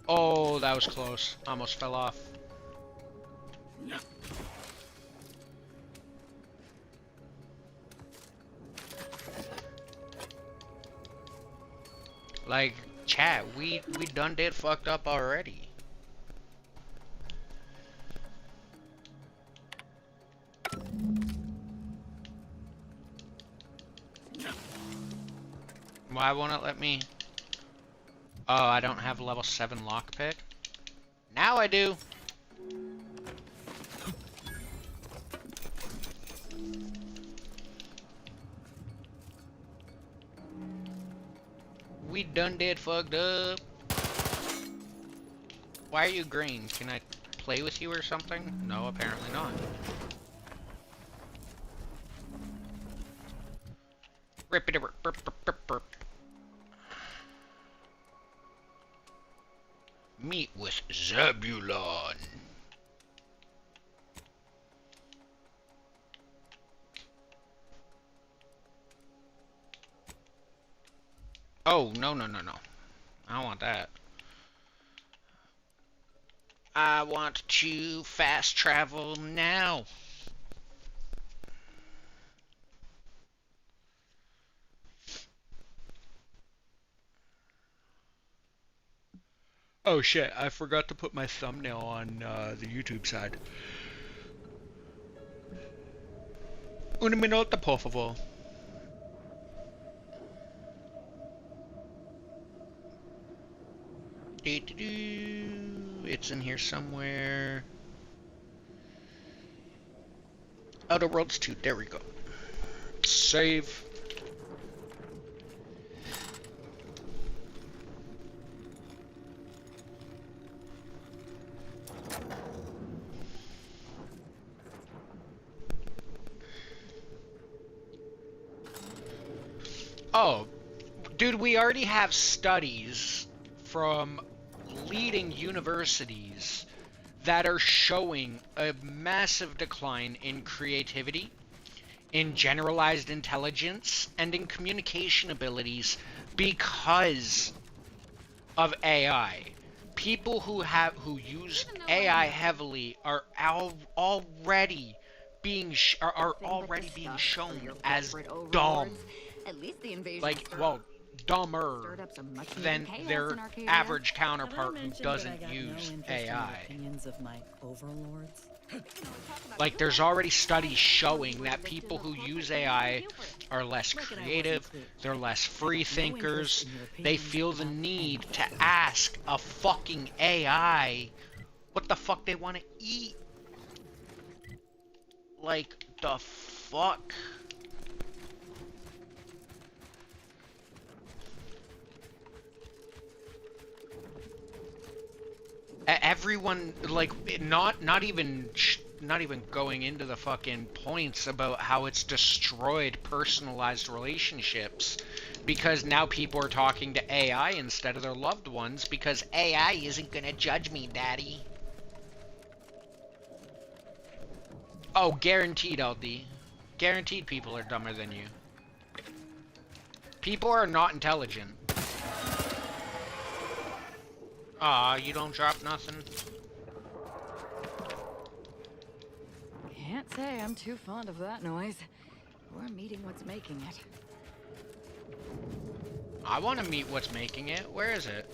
Oh, that was close. Almost fell off. Like, chat, we done did fucked up already. Why won't it let me? Oh, I don't have a level 7 lockpick. Now I do. We done did fucked up. Why are you green? Can I play with you or something? No, apparently not. Rip it, rip, rip, rip, rip. Meet with Zebulon. Oh, no, no, no, no. I don't want that. I want to fast travel now. Oh shit, I forgot to put my thumbnail on the YouTube side. Un minuto, por favor. It's in here somewhere. Outer Worlds 2, there we go. Save. Oh, dude, we already have studies from leading universities that are showing a massive decline in creativity, in generalized intelligence, and in communication abilities because of AI. People who use AI heavily are already being shown as dumb. At least the invasion Like, well, dumber than their average counterpart who doesn't use AI. Opinions of my overlords. Like, there's already studies showing that people who use AI are less creative, they're less free thinkers, they feel the need to ask a fucking AI what the fuck they want to eat. Like, the fuck? Everyone, like, not even going into the fucking points about how it's destroyed personalized relationships, because now people are talking to AI instead of their loved ones because AI isn't gonna judge me, daddy. Oh, guaranteed, LD. Guaranteed people are dumber than you. People are not intelligent. Aw, you don't drop nothing? Can't say I'm too fond of that noise. We're meeting what's making it. I want to meet what's making it. Where is it?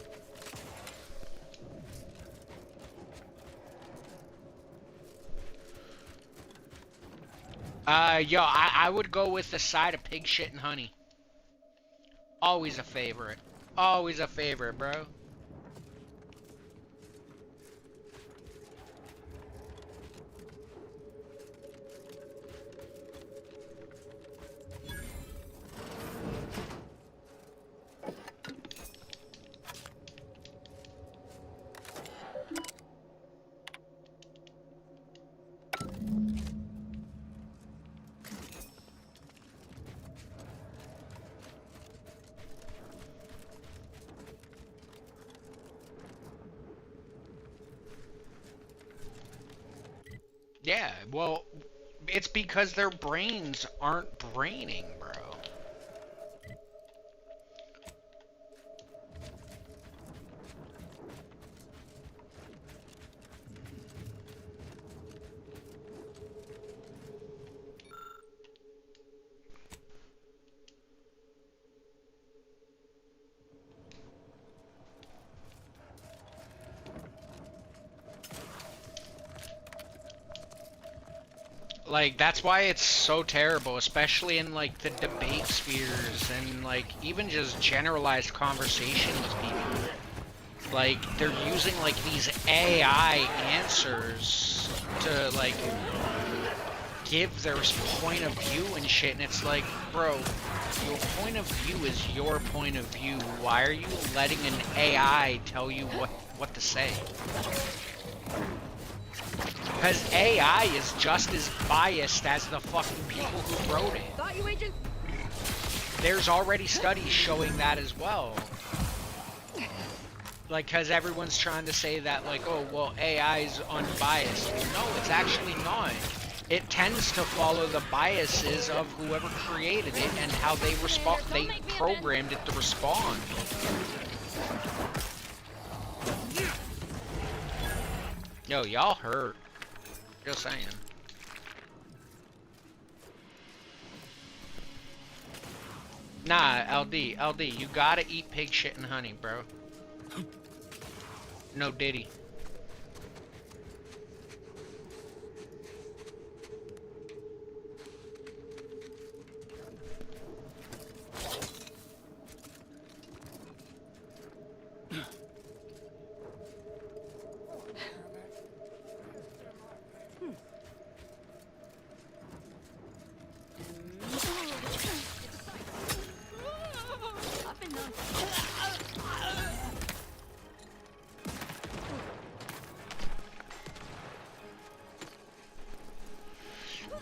Yo, I would go with the side of pig shit and honey. Always a favorite. Always a favorite, bro. Yeah, well, it's because their brains aren't braining, bro. Like, that's why it's so terrible, especially in, like, the debate spheres and, like, even just generalized conversation with people. Like, they're using, like, these AI answers to, like, give their point of view and shit, and it's like, bro, your point of view is your point of view. Why are you letting an AI tell you what to say? Because AI is just as biased as the fucking people who wrote it. Got you, Agent? There's already studies showing that as well. Like, because everyone's trying to say that, like, oh, well, AI is unbiased. No, it's actually not. It tends to follow the biases of whoever created it and how they programmed it to respond. Yo, y'all hurt. Just saying. Nah, LD, you gotta eat pig shit and honey, bro. No Diddy.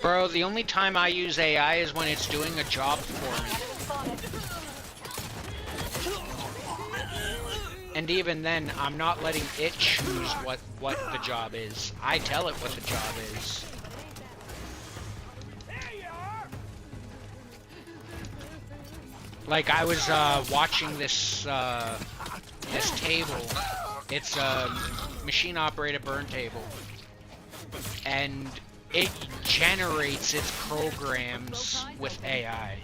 Bro, the only time I use AI is when it's doing a job for me. And even then, I'm not letting it choose what the job is. I tell it what the job is. Like, I was watching this this table. It's a machine-operated burn table. And it generates its programs with AI.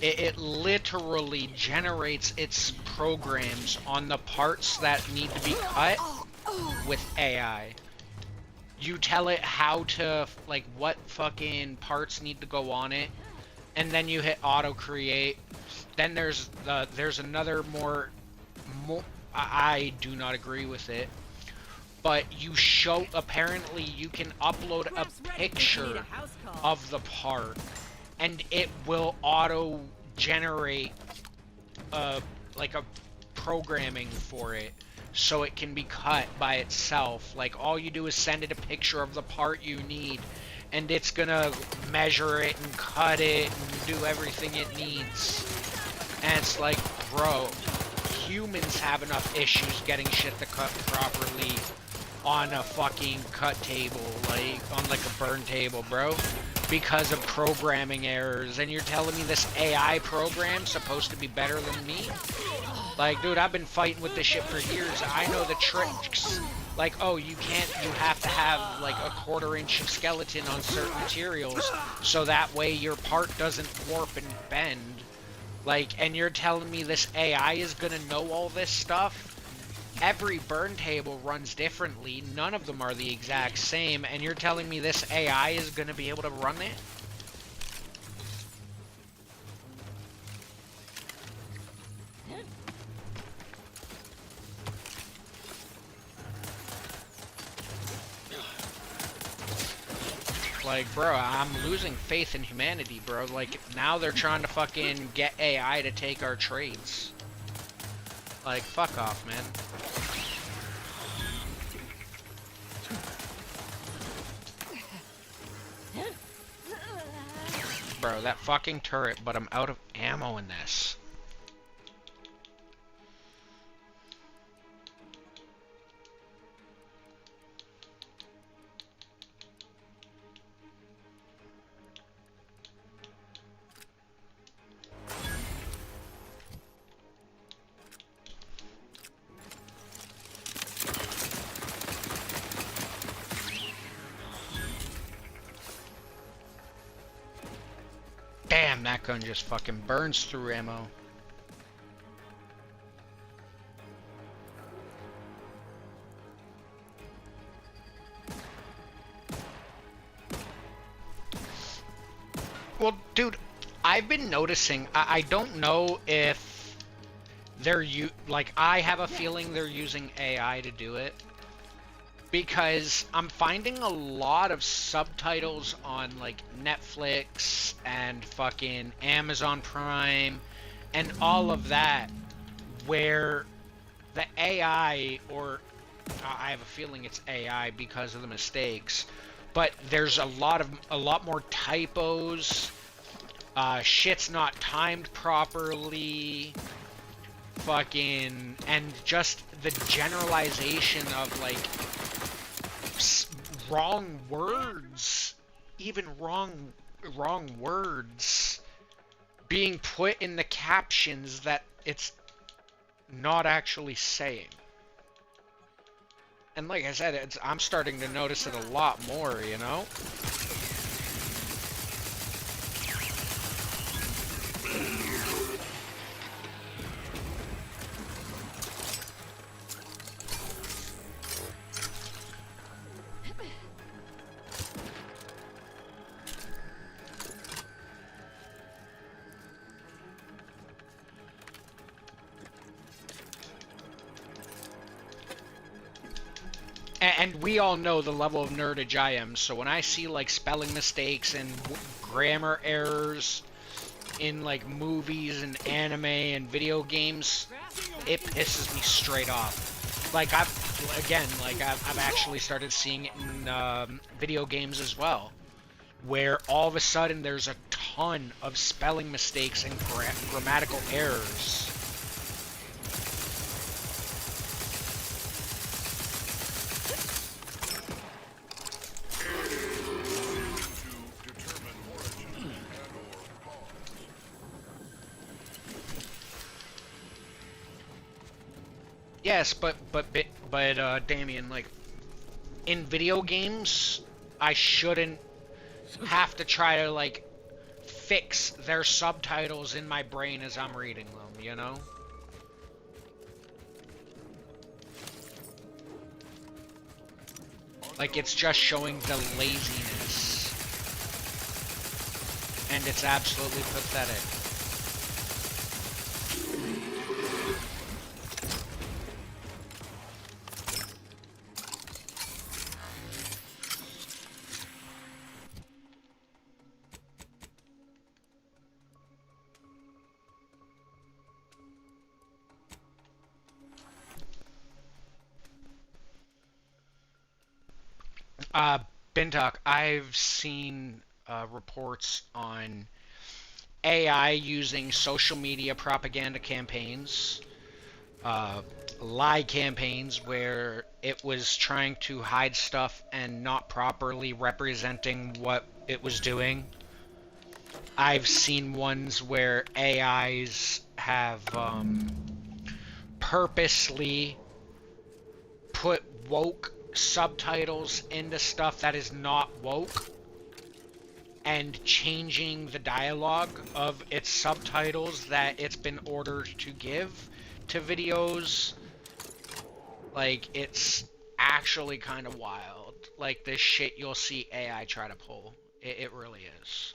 It literally generates its programs on the parts that need to be cut with AI. You tell it how to, like, what fucking parts need to go on it, and then you hit auto create. Then there's another more I do not agree with it. But you show, apparently you can upload a picture of the part, and it will auto generate like a programming for it, so it can be cut by itself. Like, all you do is send it a picture of the part you need, and it's gonna measure it and cut it and do everything it needs. And it's like, bro, humans have enough issues getting shit to cut properly on a fucking cut table, like on like a burn table, bro, because of programming errors. And you're telling me this AI program's supposed to be better than me? Like, dude, I've been fighting with this shit for years. I know the tricks. Like, oh, you have to have like a 1/4 inch skeleton on certain materials, so that way your part doesn't warp and bend. Like, and you're telling me this AI is gonna know all this stuff? Every burn table runs differently. None of them are the exact same, and you're telling me this AI is gonna be able to run it? Like, bro, I'm losing faith in humanity, bro. Like, now they're trying to fucking get AI to take our trades. Like, fuck off, man. Bro, that fucking turret, but I'm out of ammo in this. Damn, that gun just fucking burns through ammo. Well, dude, I've been noticing, I don't know if they're like, I have a feeling they're using AI to do it. Because I'm finding a lot of subtitles on like Netflix and fucking Amazon Prime and all of that, where the AI, or I have a feeling it's AI because of the mistakes, but there's a lot more typos, shit's not timed properly, fucking, and just the generalization of like wrong words, even wrong words being put in the captions that it's not actually saying. And like I said, I'm starting to notice it a lot more, you know? And we all know the level of nerdage I am, so when I see like spelling mistakes and grammar errors in like movies and anime and video games, it pisses me straight off. Like I've actually started seeing it in video games as well, where all of a sudden there's a ton of spelling mistakes and grammatical errors. Yes, but Damien, like, in video games, I shouldn't have to try to, like, fix their subtitles in my brain as I'm reading them, you know? Like, it's just showing the laziness. And it's absolutely pathetic. Uh, Bintok, I've seen reports on AI using social media propaganda campaigns, uh, lie campaigns where it was trying to hide stuff and not properly representing what it was doing. I've seen ones where AIs have purposely put woke subtitles into stuff that is not woke and changing the dialogue of its subtitles that it's been ordered to give to videos. Like, it's actually kind of wild. Like, this shit you'll see AI try to pull. It really is.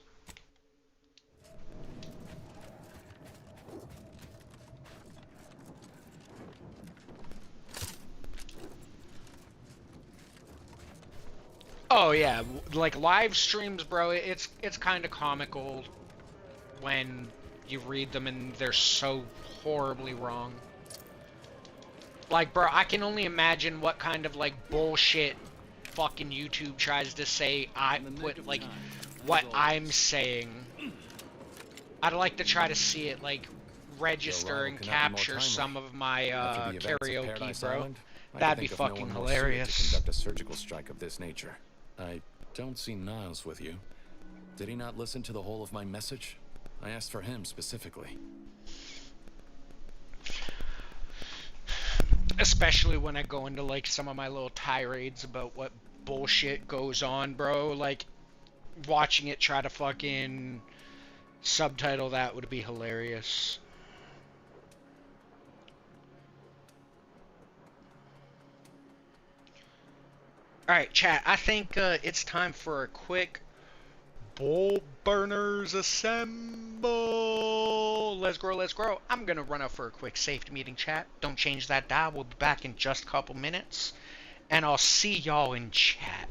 Oh yeah, like live streams, bro. It's kind of comical when you read them and they're so horribly wrong. Like, bro, I can only imagine what kind of like bullshit fucking YouTube tries to say. Like what I'm saying. I'd like to try to see it like register and capture some of my karaoke, bro. That'd be fucking hilarious. Conduct a surgical strike of this nature. I don't see Niles with you. Did he not listen to the whole of my message? I asked for him specifically. Especially when I go into like some of my little tirades about what bullshit goes on, bro. Like watching it try to fucking subtitle that would be hilarious. Alright, chat, I think it's time for a quick Bull Burners Assemble! Let's grow, let's grow. I'm gonna run out for a quick safety meeting, chat. Don't change that dial. We'll be back in just a couple minutes. And I'll see y'all in chat.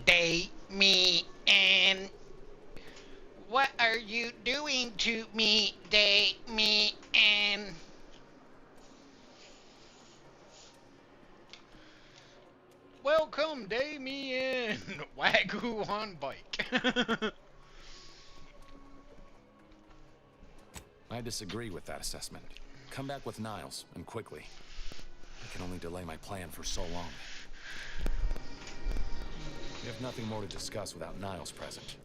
Damien, what are you doing to me, Damien? Welcome, Damien. Wagyu on bike. I disagree with that assessment. Come back with Niles, and quickly. I can only delay my plan for so long. We have nothing more to discuss without Niles present.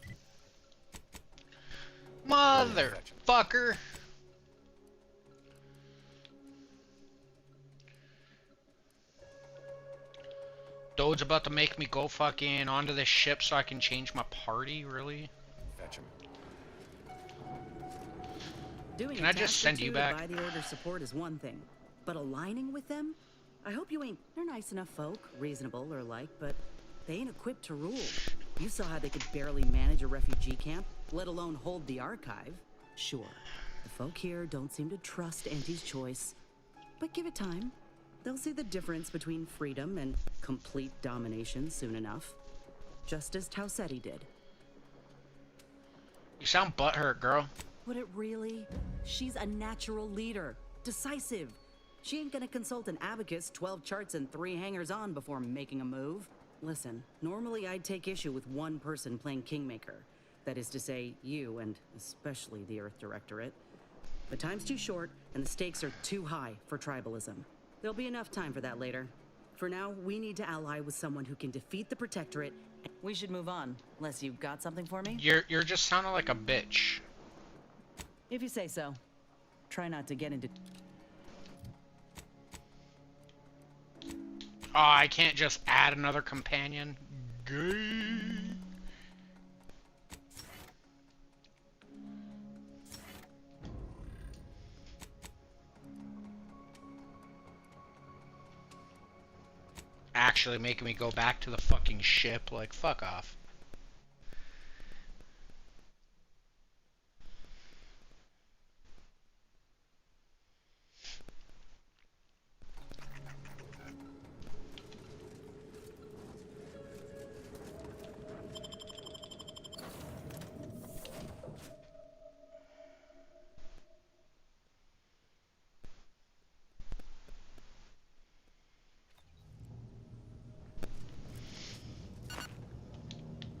Motherfucker. Dode's about to make me go fucking onto this ship so I can change my party, really? Fetch him. Can I just send you back? By the order support is one thing, but aligning with them? I hope you ain't. They're nice enough folk, reasonable or like, but they ain't equipped to rule. You saw how they could barely manage a refugee camp, let alone hold the archive. Sure, the folk here don't seem to trust Auntie's choice, but give it time. They'll see the difference between freedom and complete domination soon enough. Just as Tausetti did. You sound butthurt, girl. Would it really? She's a natural leader. Decisive. She ain't gonna consult an abacus, 12 charts, and 3 hangers-on before making a move. Listen, normally I'd take issue with one person playing Kingmaker. That is to say, you, and especially the Earth Directorate. But time's too short, and the stakes are too high for tribalism. There'll be enough time for that later. For now, we need to ally with someone who can defeat the Protectorate. We should move on, unless you've got something for me? You're just sounding like a bitch. If you say so. Try not to get into... Oh, I can't just add another companion. Gay. Actually making me go back to the fucking ship, like, fuck off.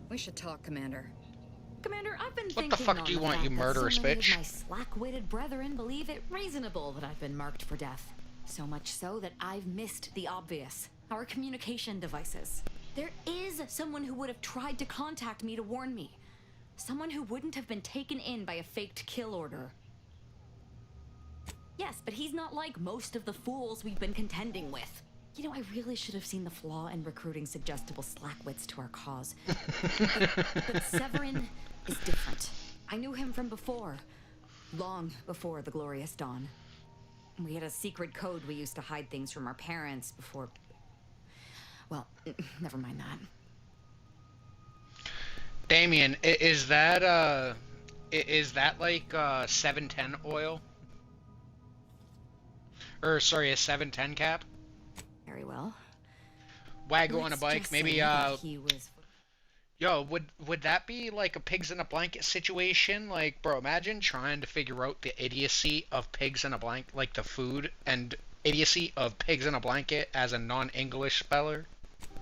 We should talk, Commander. Commander, I've been What thinking the fuck on do you the want, fact you that murderous so many bitch? of my slack-witted brethren believe it reasonable that I've been marked for death. So much so that I've missed the obvious. Our communication devices. There is someone who would have tried to contact me to warn me. Someone who wouldn't have been taken in by a faked kill order. Yes, but he's not like most of the fools we've been contending with. You know, I really should have seen the flaw in recruiting suggestible slackwits to our cause. But Severin is different. I knew him from before. Long before the Glorious Dawn. We had a secret code we used to hide things from our parents before... Well, never mind that. Damien, is that like 710 oil? Or sorry, a 710 cap? Very well. Wagyu on a bike, maybe he was... Yo, would that be like a pigs in a blanket situation? Like, bro, imagine trying to figure out the idiocy of pigs in a blanket, like the food and idiocy of pigs in a blanket as a non-English speller.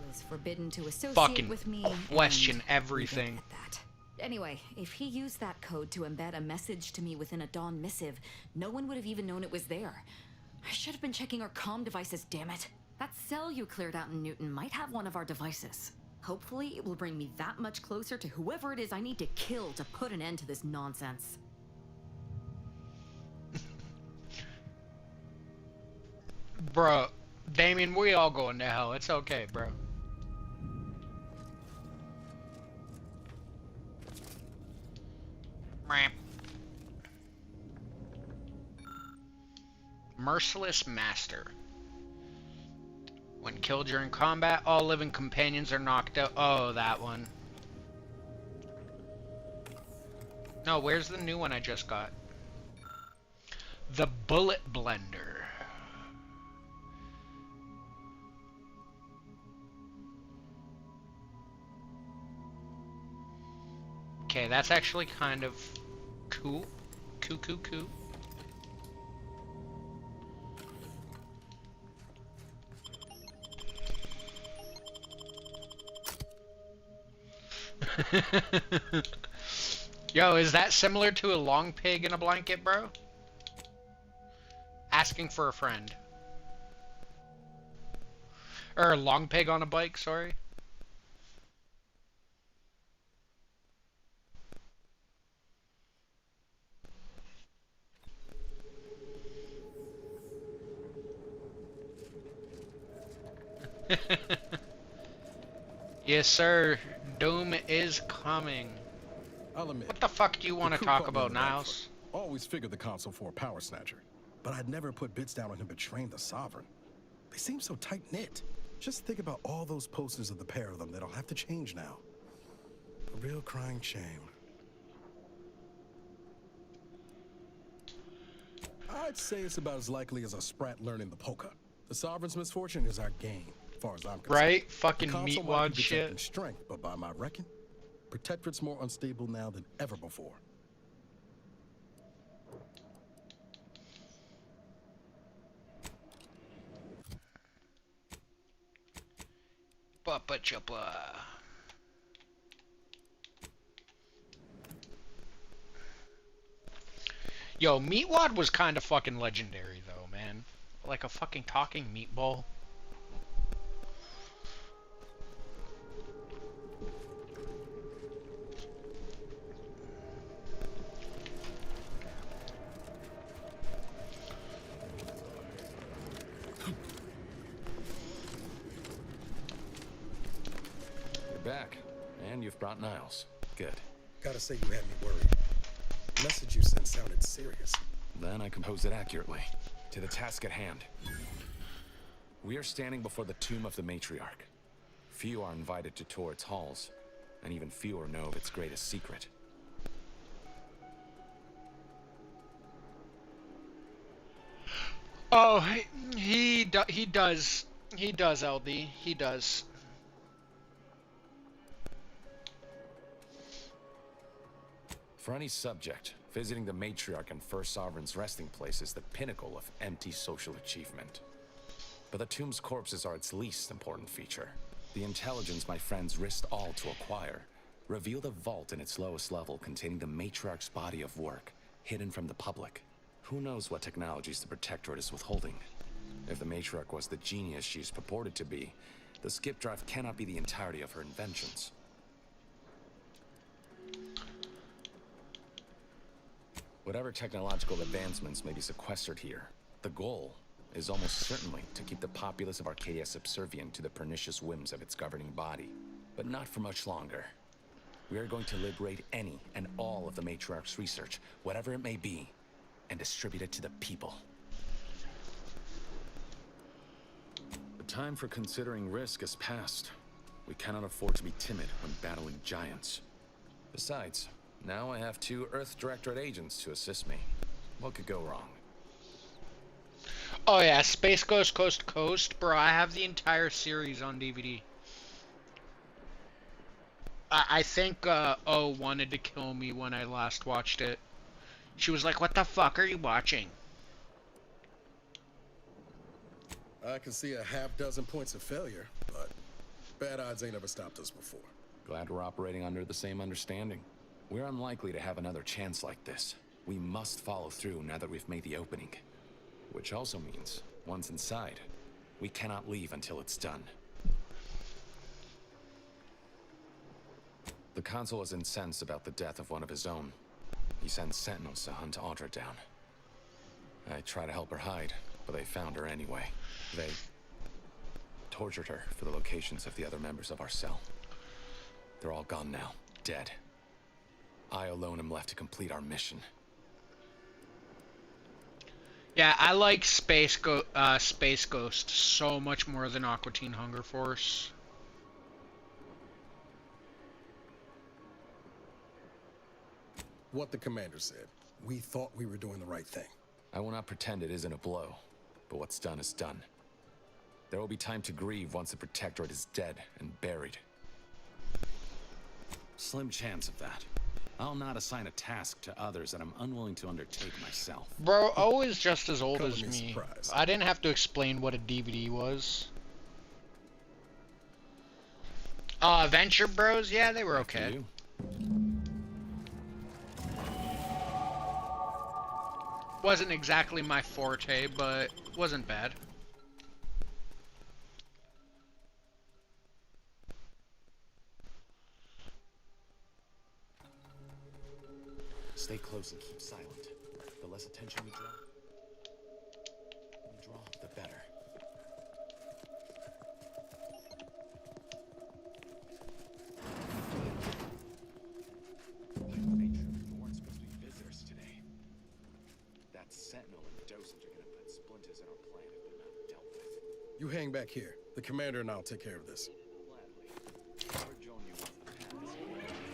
Was forbidden to associate Fucking with me. question everything. Anyway, if he used that code to embed a message to me within a Dawn missive, no one would have even known it was there. I should have been checking our comm devices, damn it. That cell you cleared out in Newton might have one of our devices. Hopefully, it will bring me that much closer to whoever it is I need to kill to put an end to this nonsense. Bro, Damien, we all going to hell. It's okay, bro. Merciless Master. When killed during combat, all living companions are knocked out. Oh, that one. No, where's the new one I just got? The Bullet Blender. Okay, that's actually kind of cool. Cool. Yo, is that similar to a long pig in a blanket, bro? Asking for a friend. Or a long pig on a bike, sorry. Yes, sir. Doom is coming. I'll admit, What the fuck do you want to coup talk caught me on about, the back Niles? foot. Always figured the console for a power snatcher, but I'd never put bits down on him betraying the Sovereign. They seem so tight-knit. Just think about all those posters of the pair of them that'll have to change now. A real crying shame. I'd say it's about as likely as a sprat learning the polka. The Sovereign's misfortune is our gain, as far as I'm concerned. Right? Fucking The console might meatwad be protecting shit. strength, but by my reckon, Protectorate's more unstable now than ever before. Chuppa. Yo, Meatwad was kind of fucking legendary, though, man. Like a fucking talking meatball. You're back, and you've brought Niles. Good. Gotta say you had me worried. The message you sent sounded serious. Then I composed it accurately. To the task at hand. We are standing before the tomb of the matriarch. Few are invited to tour its halls, and even fewer know of its greatest secret. Oh, he does, LD. He does. For any subject, visiting the matriarch and First Sovereign's resting place is the pinnacle of empty social achievement. But the tomb's corpses are its least important feature. The intelligence my friends risked all to acquire revealed a vault in its lowest level containing the matriarch's body of work, hidden from the public. Who knows what technologies the Protectorate is withholding? If the matriarch was the genius she's purported to be, the skip drive cannot be the entirety of her inventions. Whatever technological advancements may be sequestered here, the goal is almost certainly to keep the populace of Arcadia subservient to the pernicious whims of its governing body. But not for much longer. We are going to liberate any and all of the matriarch's research, whatever it may be, and distribute it to the people. The time for considering risk is past. We cannot afford to be timid when battling giants. Besides, now I have 2 Earth Directorate agents to assist me. What could go wrong? Oh yeah, Space Ghost Coast to Coast, bro. I have the entire series on DVD. I think O wanted to kill me when I last watched it. She was like, "What the fuck are you watching?" I can see a half-dozen points of failure, but bad odds ain't ever stopped us before. Glad we're operating under the same understanding. We're unlikely to have another chance like this. We must follow through now that we've made the opening. Which also means, once inside, we cannot leave until it's done. The consul is incensed about the death of one of his own. He sends sentinels to hunt Audra down. I try to help her hide, but they found her anyway. They tortured her for the locations of the other members of our cell. They're all gone now, dead. I alone am left to complete our mission. Yeah, I like Space Ghost so much more than Aqua Teen Hunger Force. What the commander said. We thought we were doing the right thing. I will not pretend it isn't a blow, but what's done is done. There will be time to grieve once the Protectorate is dead and buried. Slim chance of that. I'll not assign a task to others that I'm unwilling to undertake myself. Bro, O is just as old Color as me me. surprised. I didn't have to explain what a DVD was. Venture Bros, yeah, they were okay. Wasn't exactly my forte, but wasn't bad. Stay close and keep silent. The less attention you draw, the better. You weren't supposed to be visitors today. That Sentinel and Dosage are gonna put splinters in our plan if they're not dealt with. You hang back here. The commander and I'll take care of this.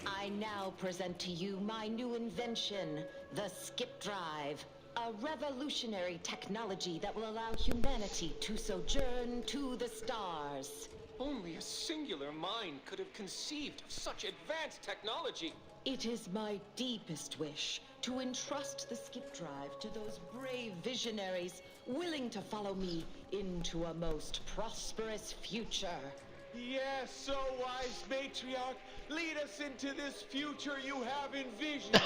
I now present to you my new invention, the Skip Drive. A revolutionary technology that will allow humanity to sojourn to the stars. Only a singular mind could have conceived of such advanced technology. It is my deepest wish to entrust the Skip Drive to those brave visionaries willing to follow me into a most prosperous future. Yes, so wise matriarch, lead us into this future you have envisioned.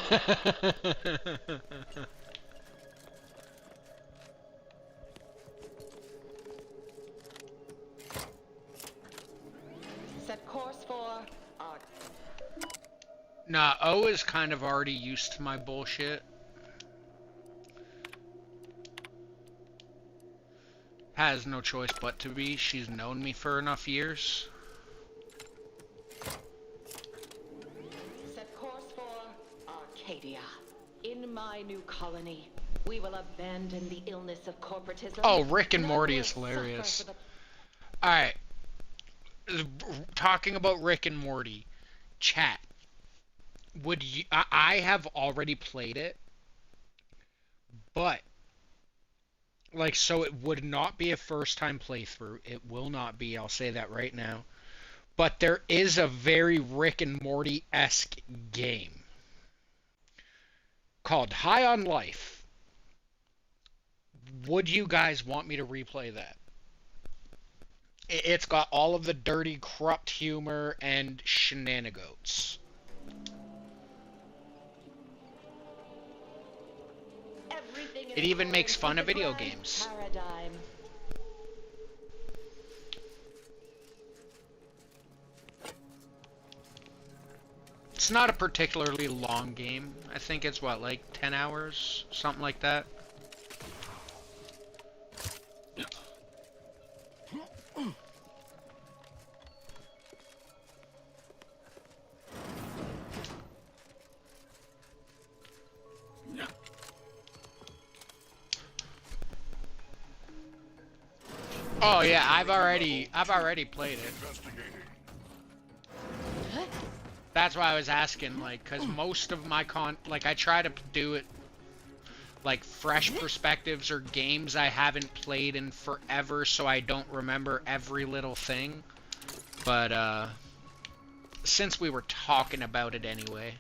Set course for Nah, O is kind of already used to my bullshit. Has no choice but to be. She's known me for enough years. Set course for Arcadia. In my new colony, we will abandon the illness of corporatism. Oh, Rick and Morty is hilarious. Alright. Talking about Rick and Morty. Chat. Would you... I have already played it. But... like, so it would not be a first-time playthrough. It will not be. I'll say that right now. But there is a very Rick and Morty-esque game called High on Life. Would you guys want me to replay that? It's got all of the dirty, corrupt humor and shenanigans. It even makes fun of video games. Paradigm. It's not a particularly long game. I think it's what, like 10 hours? Something like that. Oh yeah, I've already played it. That's why I was asking, like, cause most of my like, I try to do it like fresh perspectives or games I haven't played in forever, so I don't remember every little thing. But since we were talking about it anyway.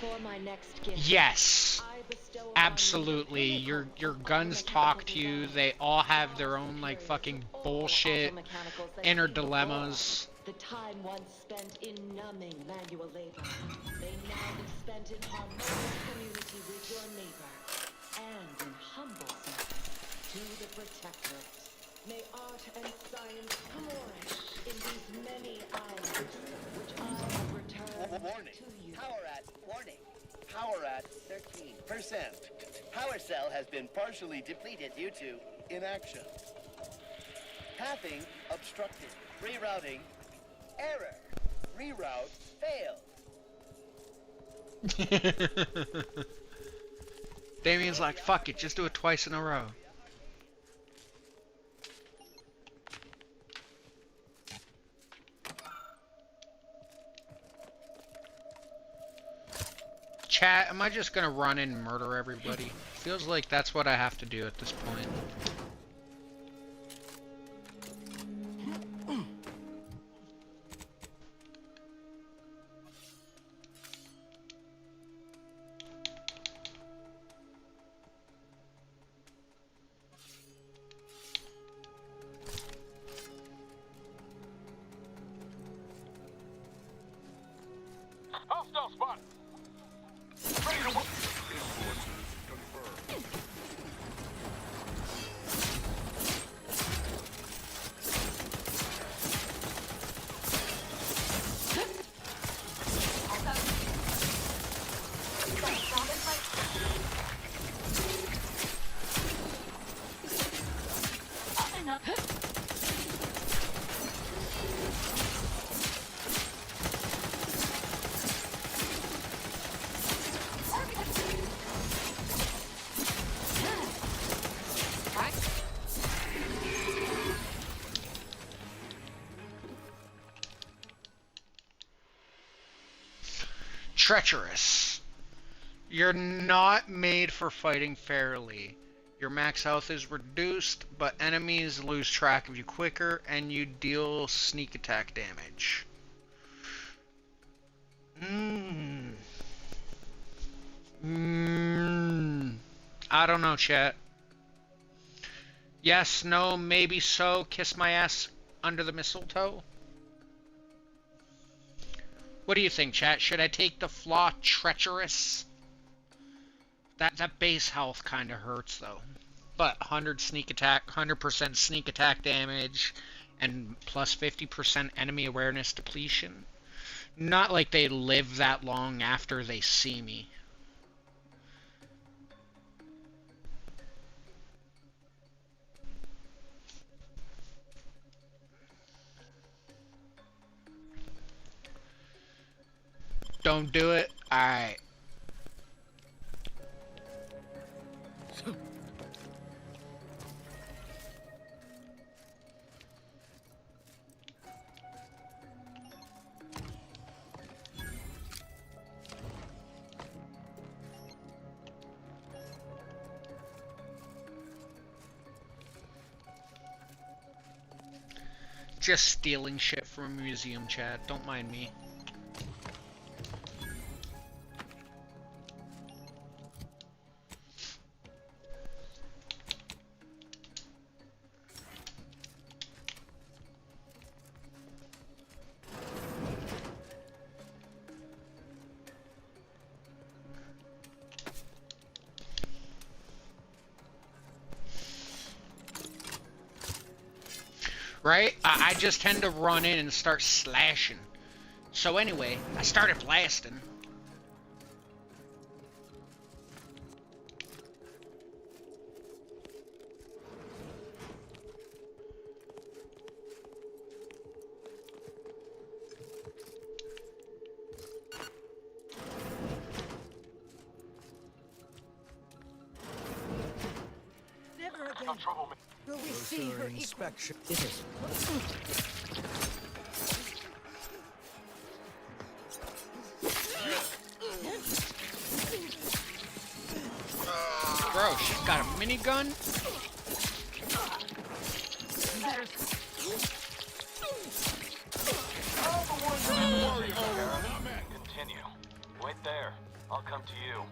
For my next gift, Yes, absolutely. Your guns talk to you. They all have their own like fucking bullshit inner dilemmas. the time once spent in numbing manual labor may now be spent in harmonious community with your neighbor and in humble service to the protectorate. May art and science flourish in these many islands which I have returned Warning. to you. Power at warning. Power at 13%. Power cell has been partially depleted due to inaction. Pathing obstructed. Rerouting. Error. Reroute failed. Damien's like, fuck it, just do it twice in a row. Chat, am I just gonna run in and murder everybody? Feels like that's what I have to do at this point. Treacherous. You're not made for fighting fairly. Your max health is reduced, but enemies lose track of you quicker, and you deal sneak attack damage. I don't know, chat. Yes, no, maybe so. Kiss my ass under the mistletoe. What do you think, chat? Should I take the flaw treacherous? That base health kind of hurts though. But 100 sneak attack, 100% sneak attack damage, and plus 50% enemy awareness depletion. Not like they live that long after they see me. Don't do it? Alright. Just stealing shit from a museum, chat. Don't mind me. Right? I just tend to run in and start slashing. So anyway, I started blasting. Never again will we see her inspection. Bro, she's got a minigun? Continue. Wait there. I'll come to you.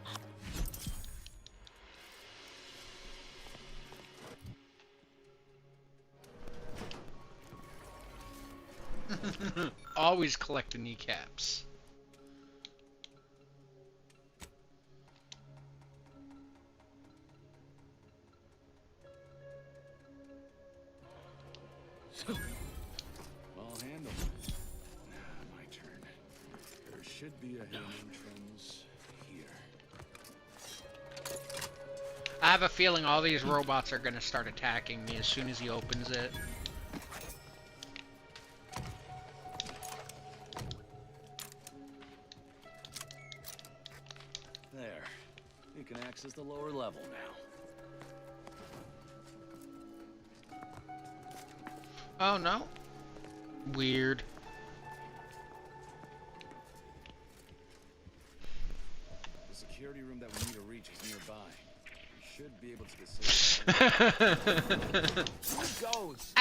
Always collect the kneecaps. Well handled. My turn. There should be a hidden entrance here. I have a feeling all these robots are gonna start attacking me as soon as he opens it. There. You can access the lower level now. Oh no. Weird. The security room that we need to reach is nearby. We should be able to get Who goes?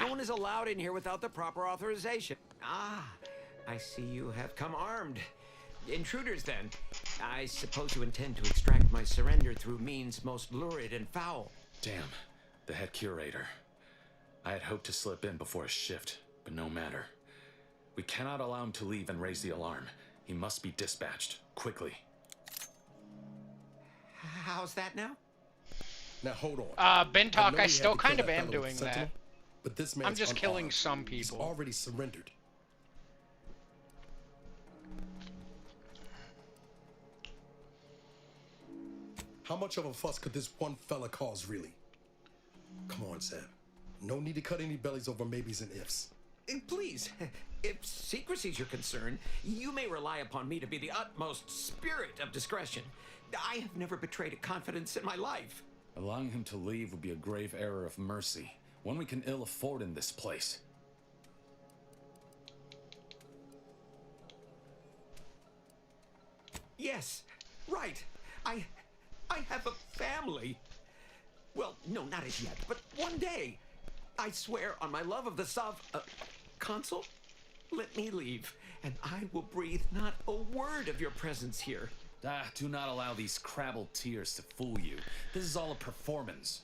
No one is allowed in here without the proper authorization. Ah, I see you have come armed. Intruders, then. I suppose you intend to extract my surrender through means most lurid and foul. Damn, the head curator. I had hoped to slip in before his shift, but no matter. We cannot allow him to leave and raise the alarm. He must be dispatched, quickly. How's that now? Now hold on. Ben Talk, know I we still had to kill kind of that am fellow with doing Sentinel, that. But this man's I'm just killing unarmed. some He's people. already surrendered. How much of a fuss could this one fella cause, really? Come on, Sam. No need to cut any bellies over maybes and ifs. Please, if secrecy's your concern, you may rely upon me to be the utmost spirit of discretion. I have never betrayed a confidence in my life. Allowing him to leave would be a grave error of mercy, one we can ill afford in this place. Yes, right. I have a family. Well, no, not as yet, but one day. I swear on my love of the Consul, let me leave, and I will breathe not a word of your presence here. Do not allow these crabbled tears to fool you. This is all a performance.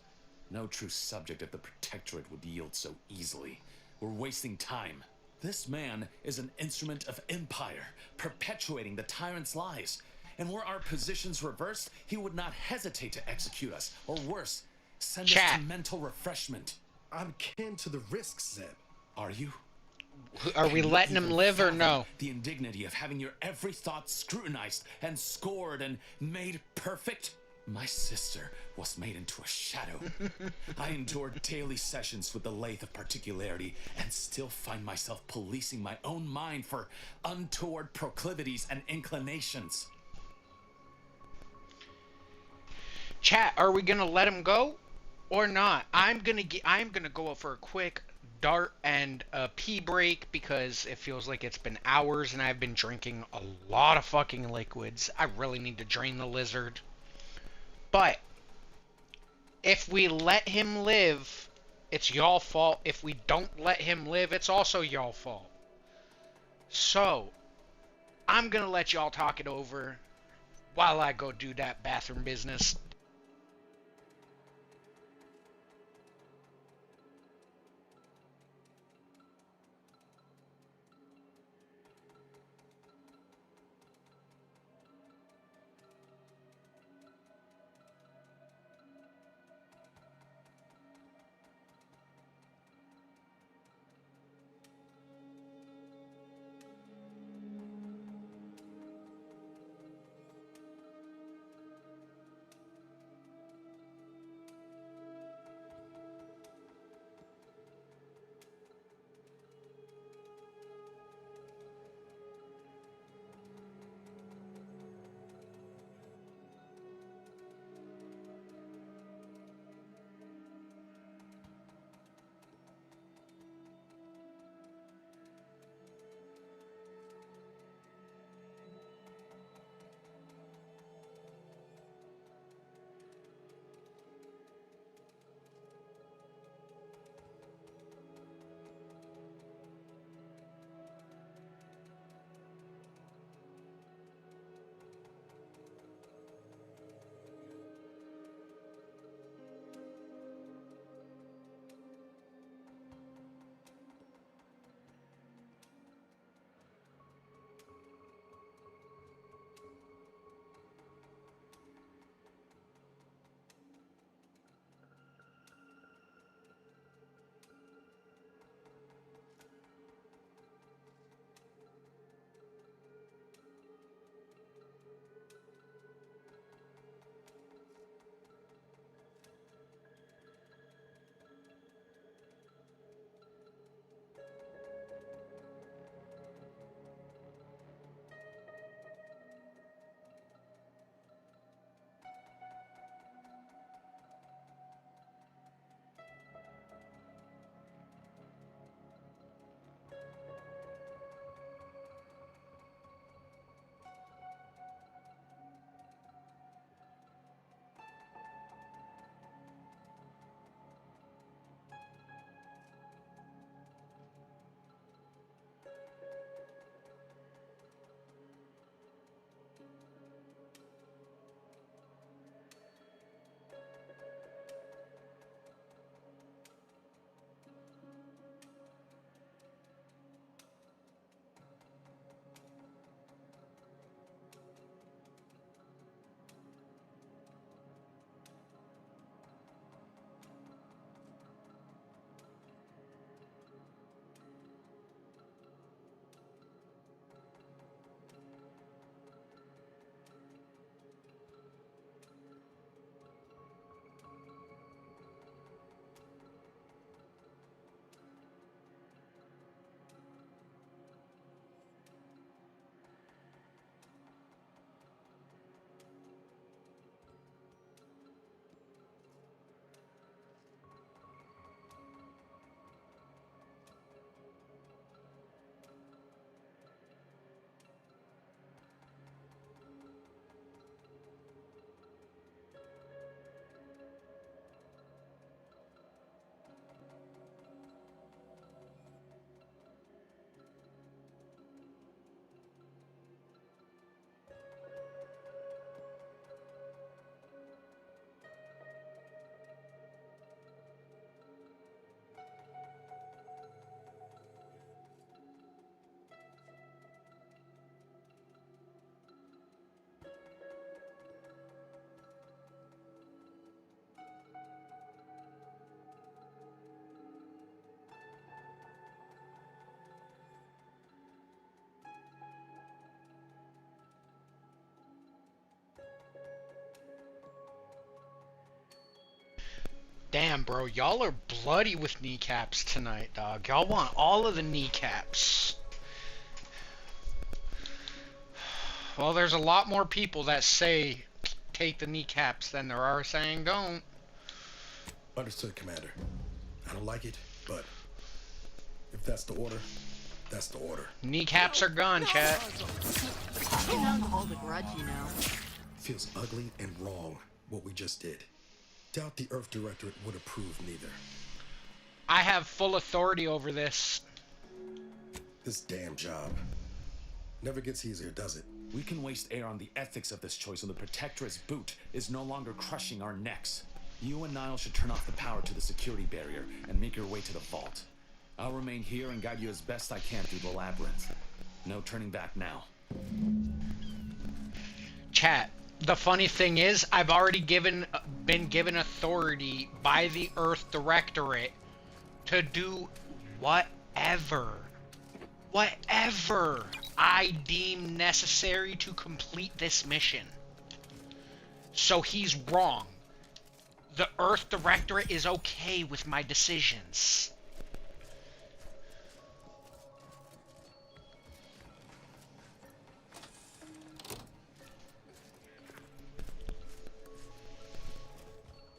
No true subject of the Protectorate would yield so easily. We're wasting time. This man is an instrument of empire, perpetuating the tyrant's lies. And were our positions reversed, he would not hesitate to execute us, or worse, send us to mental refreshment. I'm kin to the risks, Zeb. Are you? Are we letting him live or no? The indignity of having your every thought scrutinized and scored and made perfect? My sister was made into a shadow. I endured daily sessions with the lathe of particularity and still find myself policing my own mind for untoward proclivities and inclinations. Chat, are we gonna let him go or not? I'm gonna go for a quick dart and a pee break because it feels like it's been hours and I've been drinking a lot of fucking liquids. I really need to drain the lizard. But if we let him live, it's y'all fault. If we don't let him live, it's also y'all fault. So I'm gonna let y'all talk it over while I go do that bathroom business. Damn, bro, y'all are bloody with kneecaps tonight, dog. Y'all want all of the kneecaps. Well, there's a lot more people that say take the kneecaps than there are saying don't. Understood, Commander. I don't like it, but if that's the order, that's the order. Kneecaps are gone, chat. You don't hold a grudge, you know. Feels ugly and wrong, what we just did. Doubt the Earth Directorate would approve neither. I have full authority over this. This damn job never gets easier, does it? We can waste air on the ethics of this choice when the Protectorate's boot is no longer crushing our necks. You and Niall should turn off the power to the security barrier and make your way to the vault. I'll remain here and guide you as best I can through the labyrinth. No turning back now. Chat, the funny thing is, I've already been given authority by the Earth Directorate to do whatever I deem necessary to complete this mission. So he's wrong. The Earth Directorate is okay with my decisions.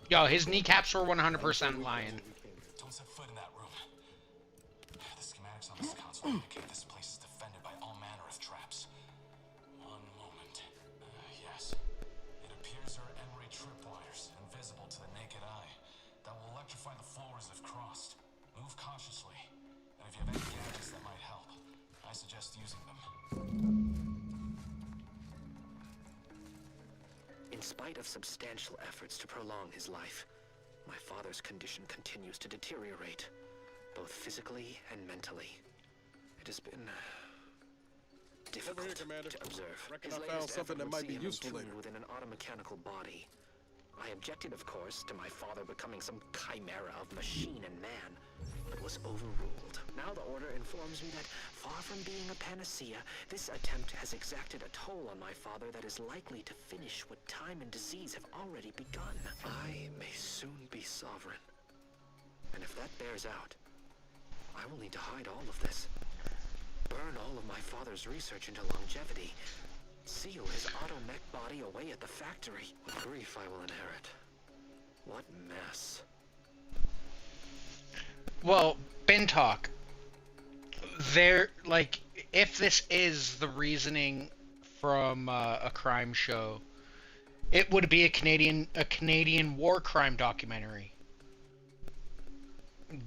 Yo, his kneecaps were 100% lying. Don't set foot in that room. The schematics on this console indicate this place is defended by all manner of traps. One moment. Yes. It appears there are emery tripwires, invisible to the naked eye, that will electrify the floors if crossed. Move cautiously, and if you have any gadgets that might help, I suggest using them. In spite of substantial efforts to prolong his life, my father's condition continues to deteriorate, both physically and mentally. It has been difficult to observe. Reckon His I found latest something effort that would might see be him useful entombed later. within an automechanical body. I objected, of course, to my father becoming some chimera of machine and man, but was overruled. Now the Order informs me that, far from being a panacea, this attempt has exacted a toll on my father that is likely to finish what time and disease have already begun. I may soon be sovereign. And if that bears out, I will need to hide all of this. Burn all of my father's research into longevity. Seal his auto-mech body away at the factory. What grief I will inherit. What mess. Well, Bintalk, if this is the reasoning from a crime show, it would be a Canadian war crime documentary.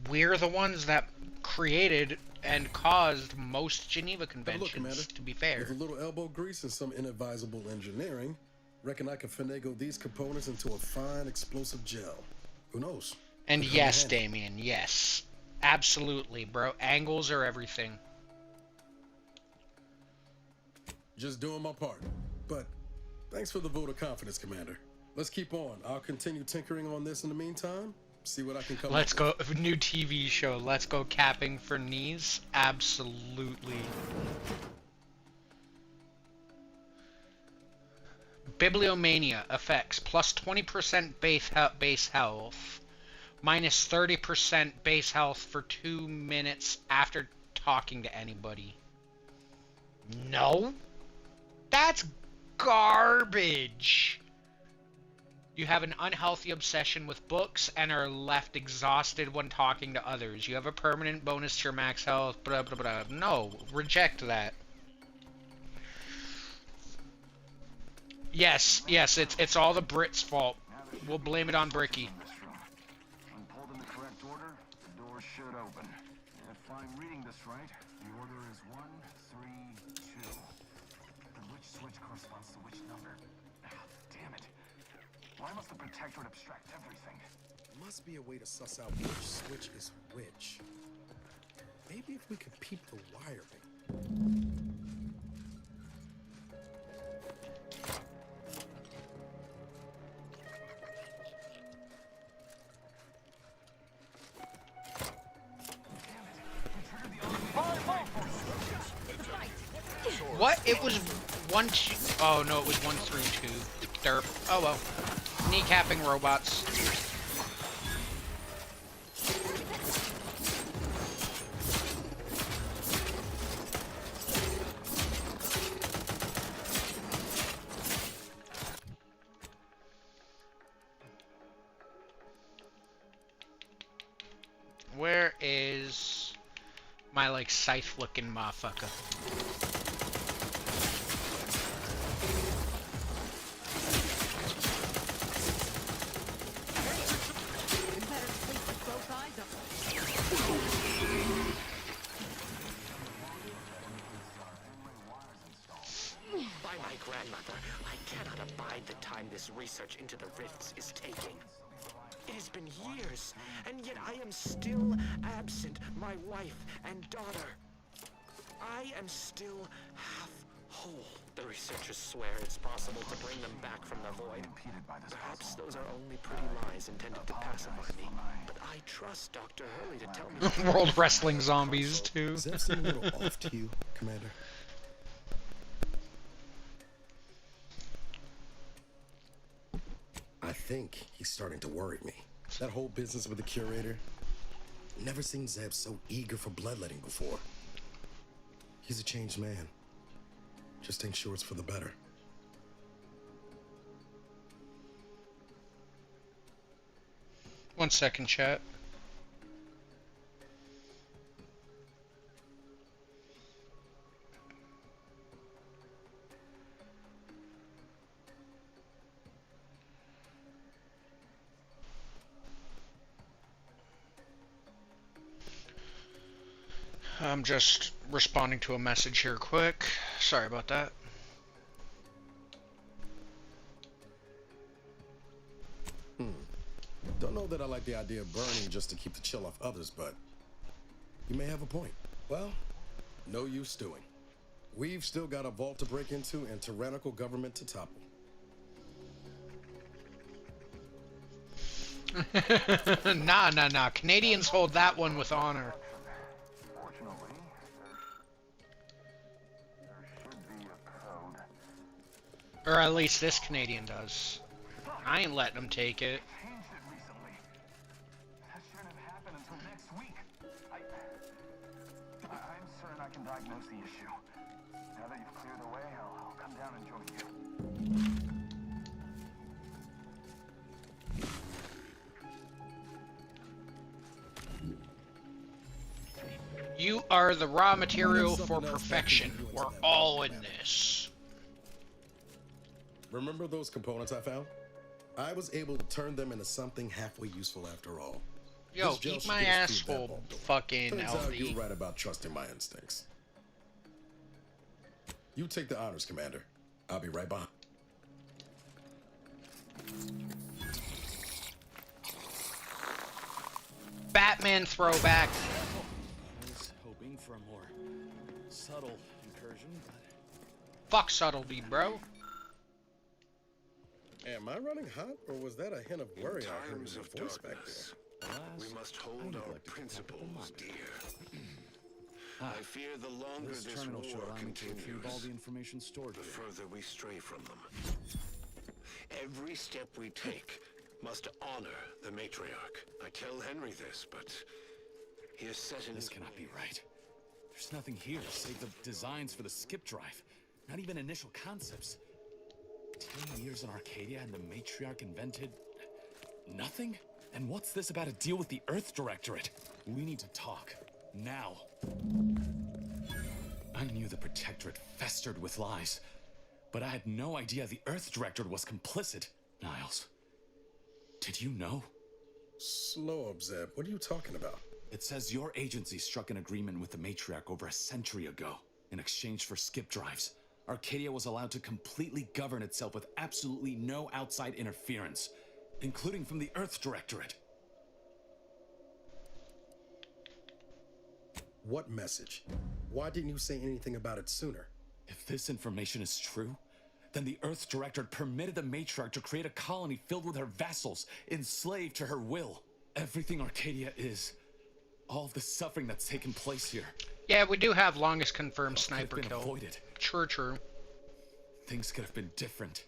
We're the ones that created and caused most Geneva Conventions, Commander, to be fair. With a little elbow grease and some inadvisable engineering, reckon I can finagle these components into a fine explosive gel. Who knows? And yes, Damien, yes. Absolutely, bro. Angles are everything. Just doing my part. But thanks for the vote of confidence, Commander. Let's keep on. I'll continue tinkering on this in the meantime. See what I can come Let's up go. New TV show. Let's go capping for knees. Absolutely. Bibliomania effects plus 20% base health, minus 30% base health for 2 minutes after talking to anybody. No? That's garbage. You have an unhealthy obsession with books and are left exhausted when talking to others. You have a permanent bonus to your max health, blah blah blah. No, reject that. Yes, it's all the Brits' fault. We'll blame it on Bricky. When pulled in the correct order, the door should open. If I'm reading this right, the order is 1, 3, 2. And which switch corresponds to which number? Ah, damn it. Why must the Protectorate abstract everything? Must be a way to suss out which switch is which. Maybe if we could peep the wiring. What? It was 1, 2. Oh no, it was 1, 3, 2. Derp. Oh well. Kneecapping robots. Where is my, like, scythe-looking motherfucker? By my grandmother, I cannot abide the time this research into the rifts is taking. It has been years, and yet I am still absent my wife and daughter. I am still half whole. The researchers swear it's possible to bring them back from the void. Perhaps those are only pretty lies intended to pacify me, but I trust Dr. Hurley to tell me. World Wrestling Zombies, too. Does that seem a little off to you, Commander? I think he's starting to worry me. That whole business with the curator. Never seen Zeb so eager for bloodletting before. He's a changed man. Just ain't sure it's for the better. One second, chat. I'm just responding to a message here quick. Sorry about that. Don't know that I like the idea of burning just to keep the chill off others, but you may have a point. Well, no use stewing. We've still got a vault to break into and tyrannical government to topple. Nah. Canadians hold that one with honor. Or at least this Canadian does. I ain't letting them take it. I'm certain I can diagnose the issue. Now that you've cleared the way, I'll come down and join you. You are the raw material for perfection. We're all in this. Remember those components I found? I was able to turn them into something halfway useful after all. Yo, eat my asshole, fucking Turns out LD. you're right about trusting my instincts. You take the honors, Commander. I'll be right behind. Batman throwback. I was hoping for a more subtle incursion, but... Fuck subtlety, bro. Am I running hot, or was that a hint of worry I heard in your voice back there? We must hold our principles dear. I fear the longer This this terminal should war allow me to retrieve all continues, the information stored the here. further we stray from them. Every step we take must honor the matriarch. I tell Henry this, but he is set in This his cannot ways. be right. There's nothing here save the designs for the skip drive. Not even initial concepts. 10 years in Arcadia and the matriarch invented... nothing? And what's this about a deal with the Earth Directorate? We need to talk. Now. I knew the Protectorate festered with lies, but I had no idea the Earth Directorate was complicit. Niles, did you know? Slow up, Zeb. What are you talking about? It says your agency struck an agreement with the matriarch over a century ago in exchange for skip drives. Arcadia was allowed to completely govern itself with absolutely no outside interference, including from the Earth Directorate. What message? Why didn't you say anything about it sooner? If this information is true, then the Earth Directorate permitted the matriarch to create a colony filled with her vassals, enslaved to her will. Everything Arcadia is, all of the suffering that's taken place here. Yeah, we do have longest confirmed could have sniper been kill. avoided. True. Things could have been different.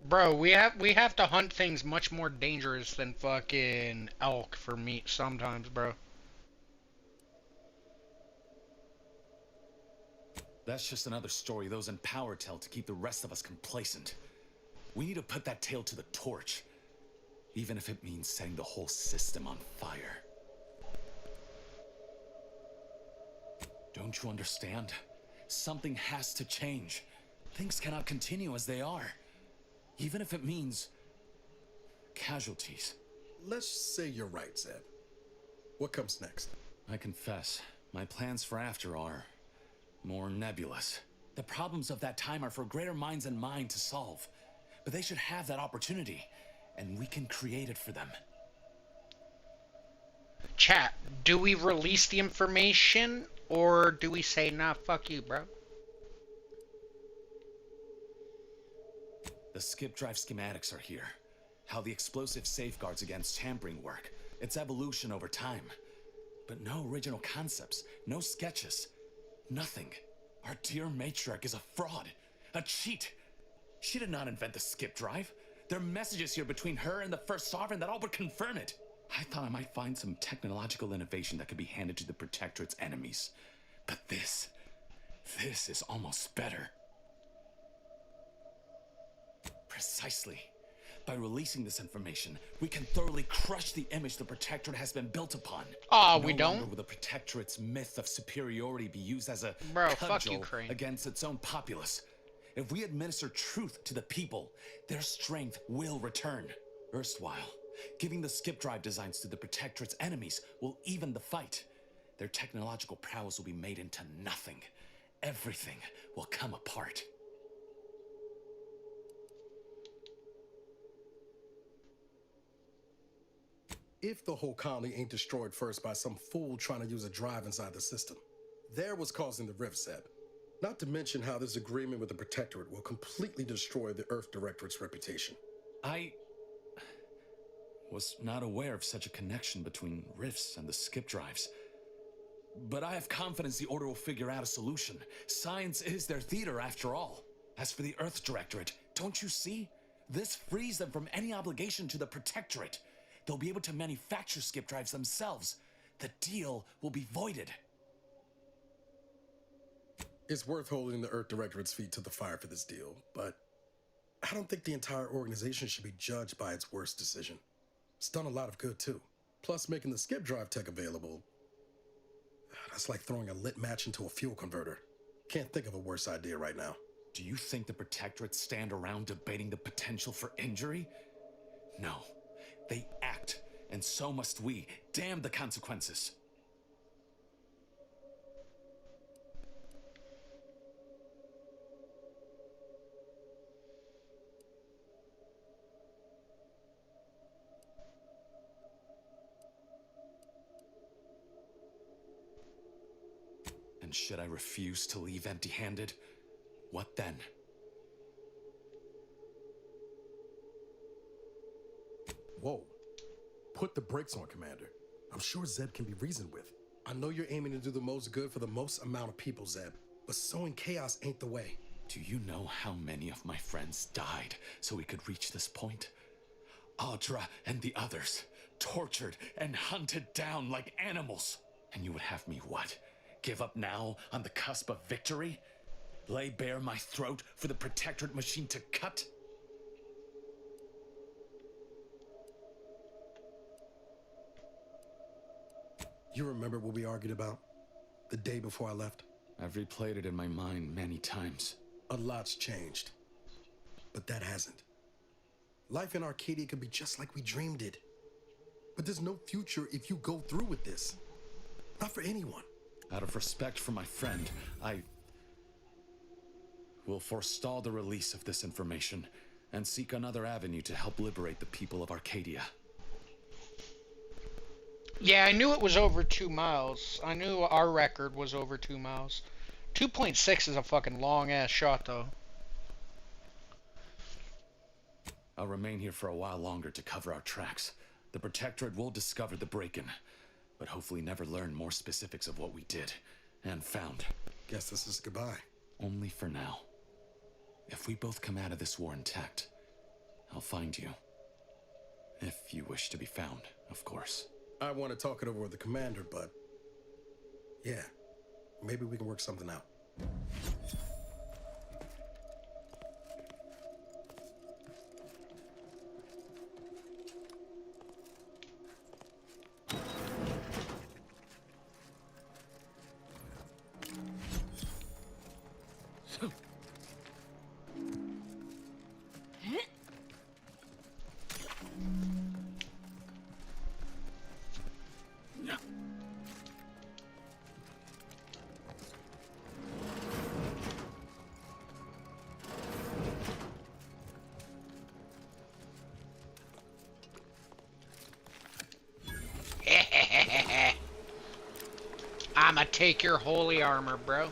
Bro, we have to hunt things much more dangerous than fucking elk for meat sometimes, bro. That's just another story those in power tell to keep the rest of us complacent. We need to put that tail to the torch, even if it means setting the whole system on fire. Don't you understand? Something has to change. Things cannot continue as they are, even if it means casualties. Let's say you're right, Zeb. What comes next? I confess, my plans for after are more nebulous. The problems of that time are for greater minds than mine to solve, but they should have that opportunity, and we can create it for them. Chat, do we release the information, or do we say, nah, fuck you, bro? The skip drive schematics are here. How the explosive safeguards against tampering work. Its evolution over time. But no original concepts, no sketches, nothing. Our dear matriarch is a fraud, a cheat. She did not invent the skip drive. There are messages here between her and the First Sovereign that all but confirm it. I thought I might find some technological innovation that could be handed to the Protectorate's enemies. But this is almost better. Precisely. By releasing this information, we can thoroughly crush the image the Protectorate has been built upon. We don't. No longer will the Protectorate's myth of superiority be used as a fuck you, Crane. against its own populace. If we administer truth to the people, their strength will return. Erstwhile, giving the skip drive designs to the Protectorate's enemies will even the fight. Their technological prowess will be made into nothing. Everything will come apart. If the whole colony ain't destroyed first by some fool trying to use a drive inside the system, they're what's causing the rift, Zeb. Not to mention how this agreement with the Protectorate will completely destroy the Earth Directorate's reputation. I was not aware of such a connection between rifts and the skip drives. But I have confidence the Order will figure out a solution. Science is their theater, after all. As for the Earth Directorate, don't you see? This frees them from any obligation to the Protectorate. They'll be able to manufacture skip drives themselves. The deal will be voided. It's worth holding the Earth Directorate's feet to the fire for this deal, but I don't think the entire organization should be judged by its worst decision. It's done a lot of good, too. Plus, making the skip drive tech available, that's like throwing a lit match into a fuel converter. Can't think of a worse idea right now. Do you think the Protectorate stand around debating the potential for injury? No. They act, and so must we. Damn the consequences. And should I refuse to leave empty-handed? What then? Whoa. Put the brakes on, Commander. I'm sure Zeb can be reasoned with. I know you're aiming to do the most good for the most amount of people, Zeb, but sowing chaos ain't the way. Do you know how many of my friends died so we could reach this point? Audra and the others, tortured and hunted down like animals. And you would have me what? Give up now on the cusp of victory? Lay bare my throat for the Protectorate machine to cut? You remember what we argued about the day before I left? I've replayed it in my mind many times. A lot's changed, but that hasn't. Life in Arcadia could be just like we dreamed it. But there's no future if you go through with this. Not for anyone. Out of respect for my friend, I will forestall the release of this information and seek another avenue to help liberate the people of Arcadia. Yeah, I knew it was over 2 miles. I knew our record was over 2 miles. 2.6 is a fucking long-ass shot, though. I'll remain here for a while longer to cover our tracks. The Protectorate will discover the break-in, but hopefully never learn more specifics of what we did and found. Guess this is goodbye. Only for now. If we both come out of this war intact, I'll find you. If you wish to be found, of course. I want to talk it over with the commander, but yeah, maybe we can work something out. I'ma take your holy armor, bro.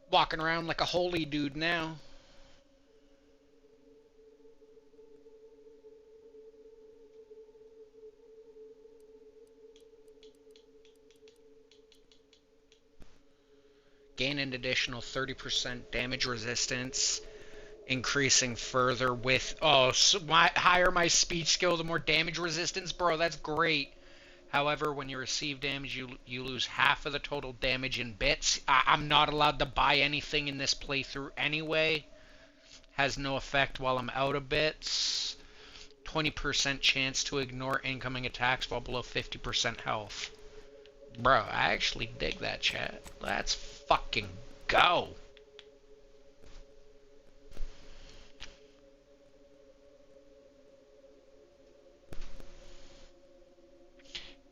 Walking around like a holy dude now. Gain an additional 30% damage resistance, increasing further with... Oh, so higher my speech skill, the more damage resistance? Bro, that's great. However, when you receive damage, you lose half of the total damage in bits. I'm not allowed to buy anything in this playthrough anyway. Has no effect while I'm out of bits. 20% chance to ignore incoming attacks while below 50% health. Bro, I actually dig that, chat. Let's fucking go.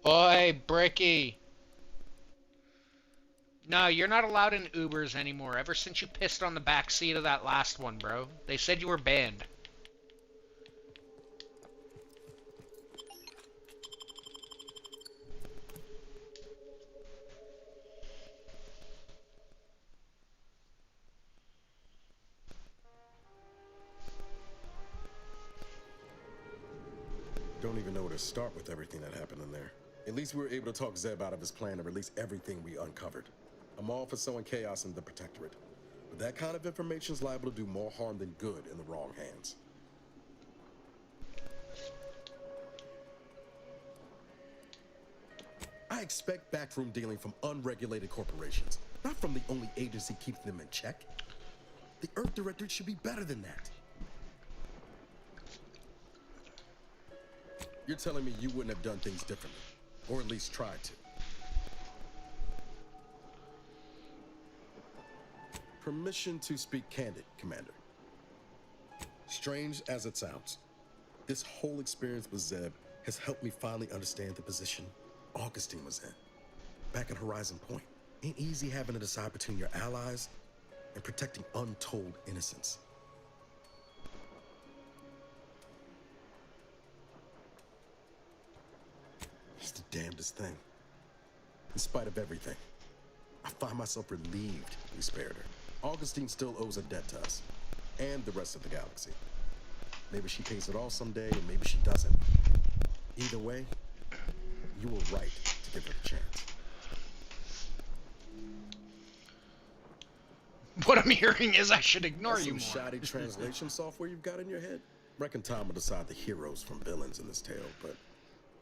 Oi, Bricky. No, you're not allowed in Ubers anymore. Ever since you pissed on the back seat of that last one, bro. They said you were banned. Don't even know where to start with everything that happened in there. At least we were able to talk Zeb out of his plan to release everything we uncovered. I'm all for sowing chaos in the Protectorate, but that kind of information is liable to do more harm than good in the wrong hands. I expect backroom dealing from unregulated corporations, not from the only agency keeping them in check. The Earth Directorate should be better than that. You're telling me you wouldn't have done things differently, or at least tried to. Permission to speak candid, Commander. Strange as it sounds, this whole experience with Zeb has helped me finally understand the position Augustine was in. Back at Horizon Point, ain't easy having to decide between your allies and protecting untold innocence. It's the damnedest thing. In spite of everything, I find myself relieved we spared her. Augustine still owes a debt to us, and the rest of the galaxy. Maybe she pays it all someday, and maybe she doesn't. Either way, you were right to give her the chance. What I'm hearing is I should ignore That's you more. some shoddy translation software you've got in your head? Reckon time will decide the heroes from villains in this tale, but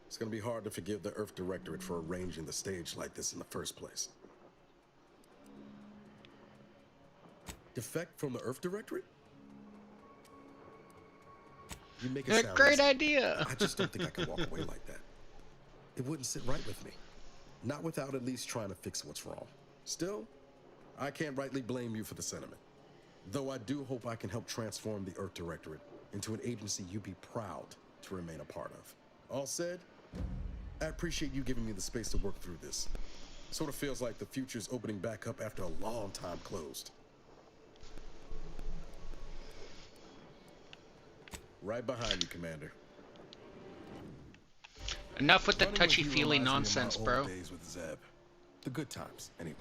it's gonna be hard to forgive the Earth Directorate for arranging the stage like this in the first place. Defect from the Earth Directorate? You make it sound great easy. idea. I just don't think I can walk away like that. It wouldn't sit right with me. Not without at least trying to fix what's wrong. Still, I can't rightly blame you for the sentiment. Though I do hope I can help transform the Earth Directorate into an agency you'd be proud to remain a part of. All said, I appreciate you giving me the space to work through this. Sort of feels like the future's opening back up after a long time closed. Right behind you, Commander. Enough with the Running with you touchy-feely reminds me of my nonsense, old bro. days with Zeb. The good times, anyway.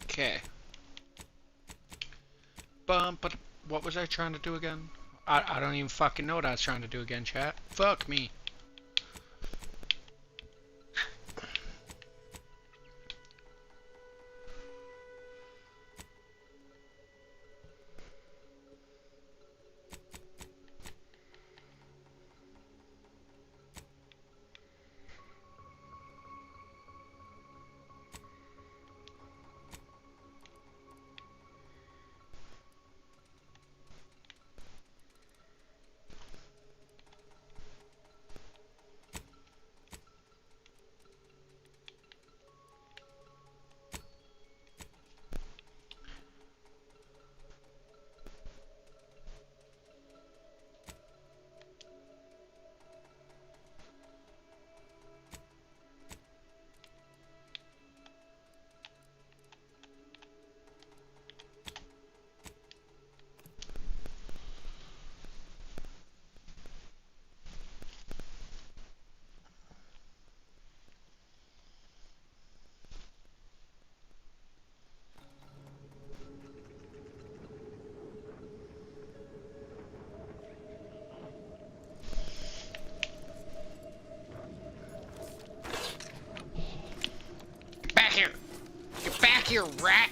Okay. But what was I trying to do again? I don't even fucking know what I was trying to do again, chat. Fuck me. Get back here, rat!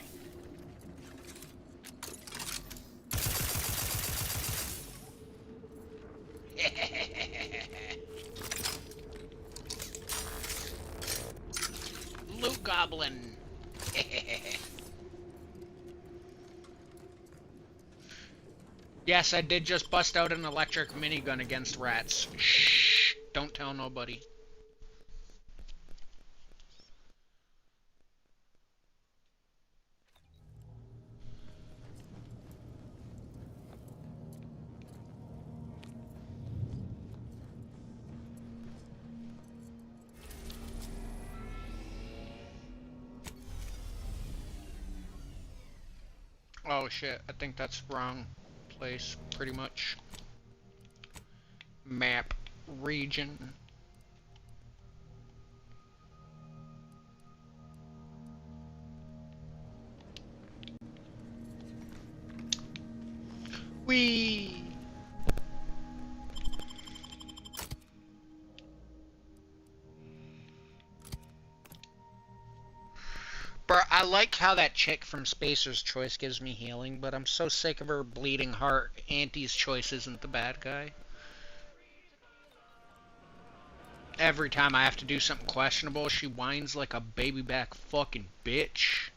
Loot goblin. Yes, I did just bust out an electric minigun against rats. Shh! Don't tell nobody. Oh shit, I think that's wrong place, pretty much. Map, region. Whee! Bro, I like how that chick from Spacer's Choice gives me healing, but I'm so sick of her bleeding heart. Auntie's Choice isn't the bad guy. Every time I have to do something questionable, she whines like a baby back fucking bitch.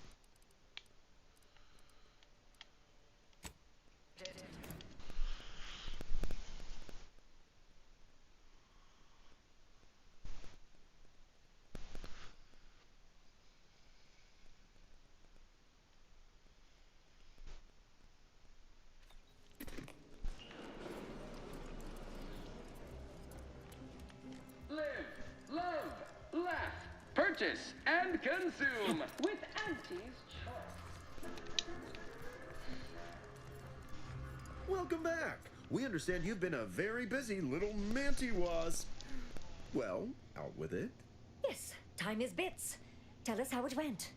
Purchase and consume with Auntie's Choice. Welcome back. We understand you've been a very busy little manty-wasp. Well, out with it. Yes, time is bits. Tell us how it went.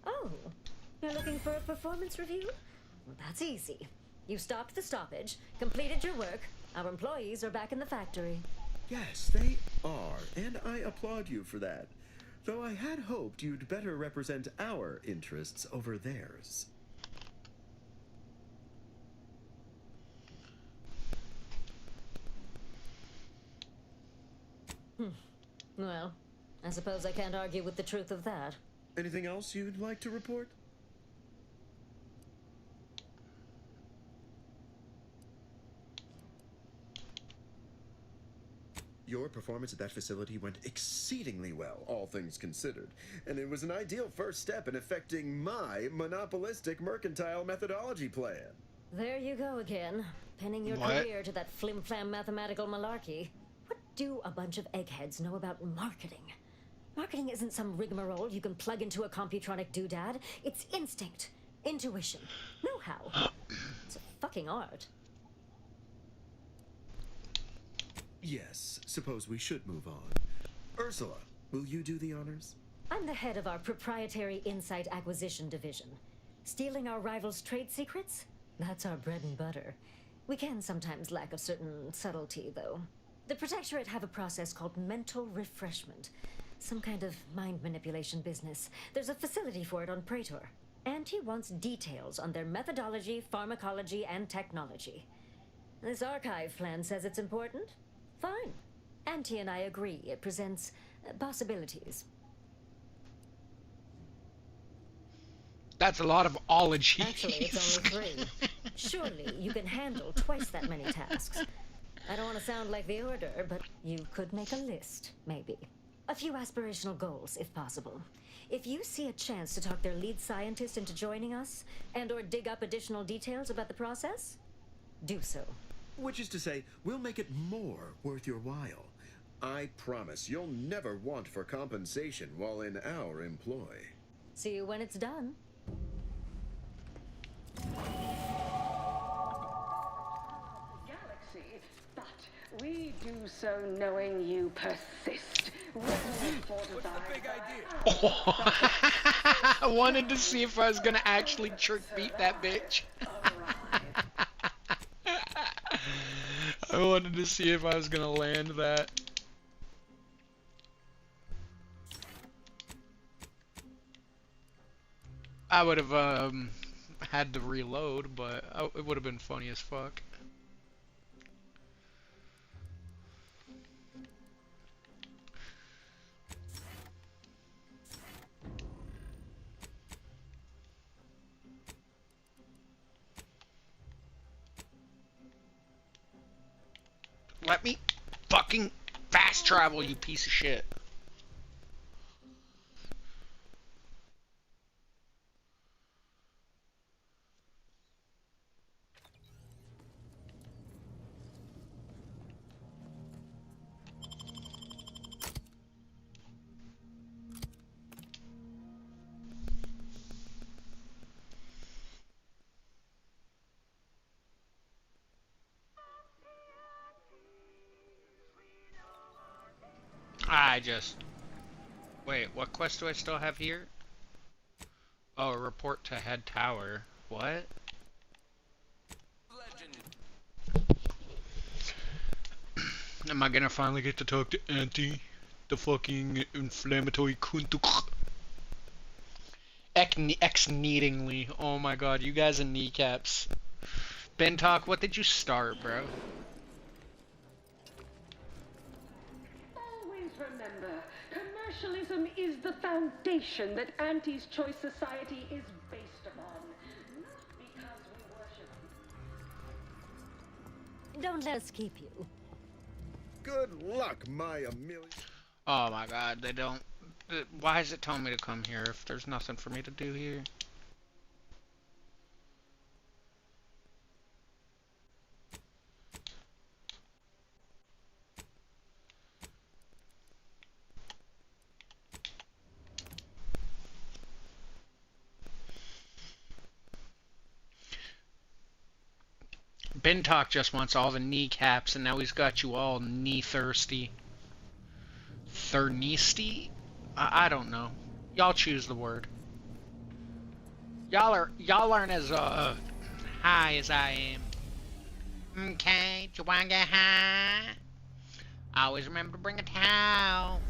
Oh, you're looking for a performance review? Well, that's easy. You stopped the stoppage, completed your work. Our employees are back in the factory. Yes, they are, and I applaud you for that. Though I had hoped you'd better represent our interests over theirs. Well, I suppose I can't argue with the truth of that. Anything else you'd like to report? Your performance at that facility went exceedingly well, all things considered, and it was an ideal first step in effecting my monopolistic mercantile methodology plan. There you go again, pinning your career to that flim-flam mathematical malarkey. What do a bunch of eggheads know about marketing? Marketing isn't some rigmarole you can plug into a computronic doodad. It's instinct, intuition, know-how. It's a fucking art. Yes, suppose we should move on. Ursula, will you do the honors? I'm the head of our proprietary insight acquisition division. Stealing our rivals' trade secrets? That's our bread and butter. We can sometimes lack a certain subtlety, though. The Protectorate have a process called mental refreshment. Some kind of mind manipulation business. There's a facility for it on Praetor. And he wants details on their methodology, pharmacology, and technology. This archive plan says it's important. Fine. Auntie and I agree. It presents possibilities. That's a lot of ologies. Actually, it's only 3. Surely you can handle twice that many tasks. I don't want to sound like the Order, but you could make a list, maybe. A few aspirational goals, if possible. If you see a chance to talk their lead scientist into joining us, and/or dig up additional details about the process, do so. Which is to say, we'll make it more worth your while. I promise you'll never want for compensation while in our employ. See you when it's done. Galaxy, but we do so knowing you persist. What's the big idea? I wanted to see if I was gonna actually trick beat that bitch. I wanted to see if I was gonna land that. I would have had to reload, but it would have been funny as fuck. Let me fucking fast travel, you piece of shit. Wait, what quest do I still have here? Oh, report to head tower. What? Am I gonna finally get to talk to Auntie? The fucking inflammatory kuntuk. Ex-kneadingly. Oh my god, you guys are kneecaps. Bentalk, what did you start, bro? Always remember, commercialism is the foundation that Auntie's Choice Society is based upon. Not because we worship you. Don't let us keep you. Good luck, my Amelia. Oh my god, they don't... Why is it telling me to come here if there's nothing for me to do here? Bentalk just wants all the kneecaps, and now he's got you all knee-thirsty. Thirnisty? I don't know. Y'all choose the word. Y'all aren't as high as I am. Okay, do you wanna get high? Always remember to bring a towel.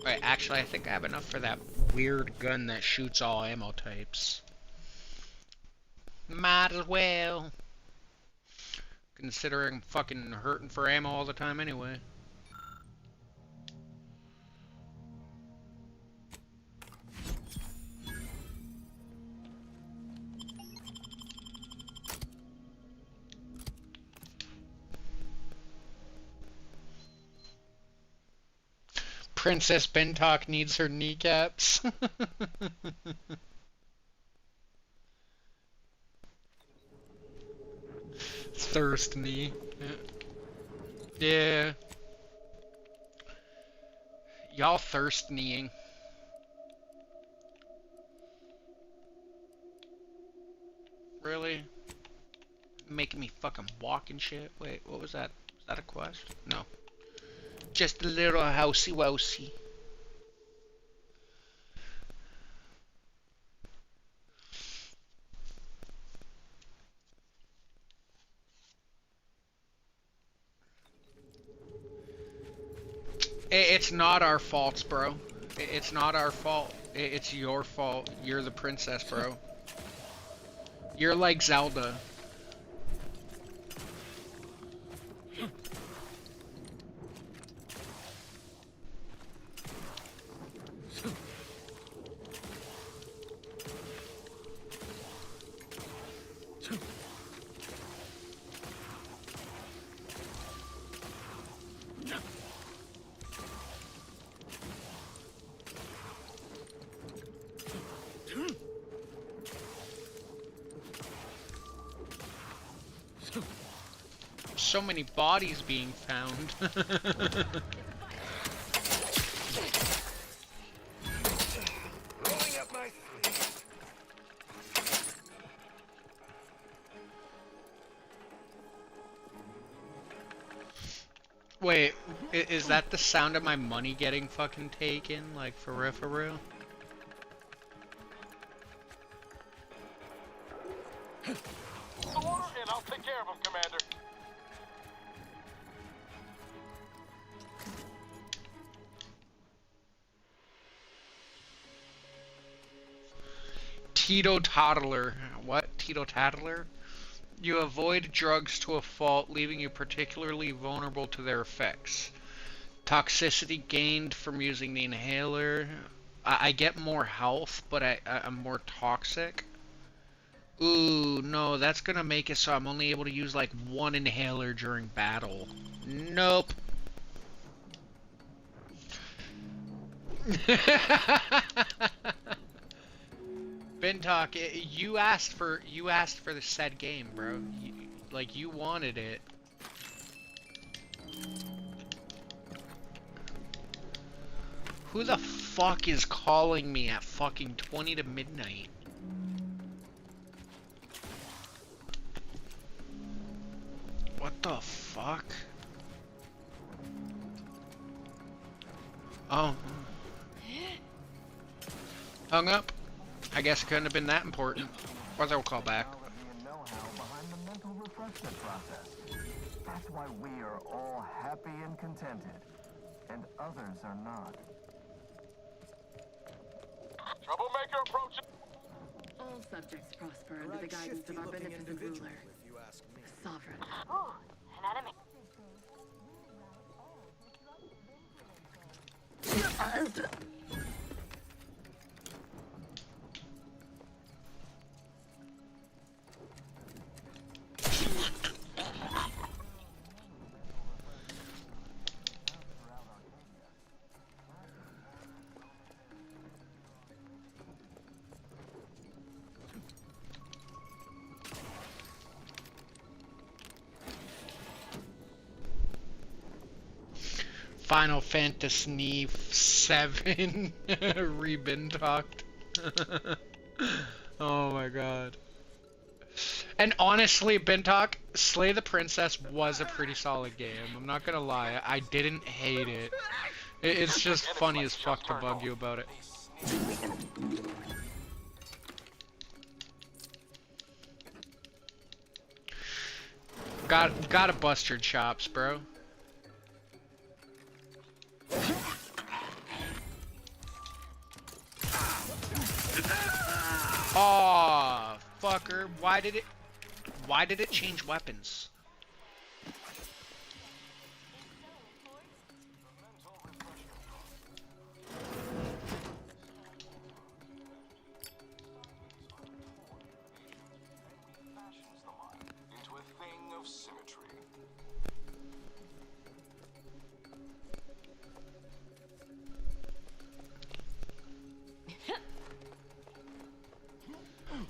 Wait, actually, I think I have enough for that weird gun that shoots all ammo types. Might as well. Considering I'm fucking hurting for ammo all the time anyway. Princess Bentalk needs her kneecaps. Thirst knee. Yeah. Y'all thirst kneeing. Really? Making me fucking walk and shit? Wait, what was that? Was that a quest? No. Just a little housey wousey. It's not our faults, bro. It's not our fault. It's your fault. You're the princess, bro. You're like Zelda. So many bodies being found. Rolling up my sleeves. Wait, is that the sound of my money getting fucking taken? Like, for real, for real? Order, and I'll take care of him, Commander. Teetotaler. What? Teetotaler? You avoid drugs to a fault, leaving you particularly vulnerable to their effects. Toxicity gained from using the inhaler. I get more health, but I'm more toxic. Ooh, no, that's gonna make it so I'm only able to use like one inhaler during battle. Nope. Bintalk, you asked for the said game, bro. Like you wanted it. Who the fuck is calling me at fucking 20 to midnight? What the fuck? Oh. Hung up? I guess it couldn't have been that important. Or they'll call back. Behind the mental refreshment process. That's why we are all happy and contented, and others are not. Troublemaker approaching. All subjects prosper under the guidance of our beneficent ruler, Sovereign. Ooh, an enemy. Final Fantasy 7 Rebin talked. Oh my god. And honestly, Bintalk, Slay the Princess was a pretty solid game. I'm not gonna lie, I didn't hate it. It's just funny as fuck to bug you about it. Gotta bust your chops, bro. Aw, fucker. Why did it change weapons? Into a thing of symmetry.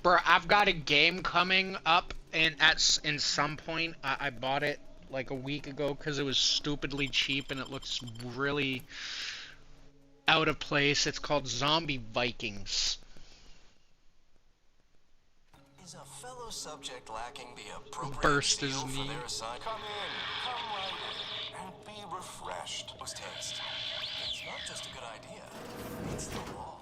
Bro, I've got a game coming up, and in some point, I bought it like a week ago because it was stupidly cheap and it looks really out of place. It's called Zombie Vikings. Is a fellow subject lacking the appropriate Burst his zeal for knee. their assignment? Come right in, and be refreshed. Post haste. It's not just a good idea. It's the law.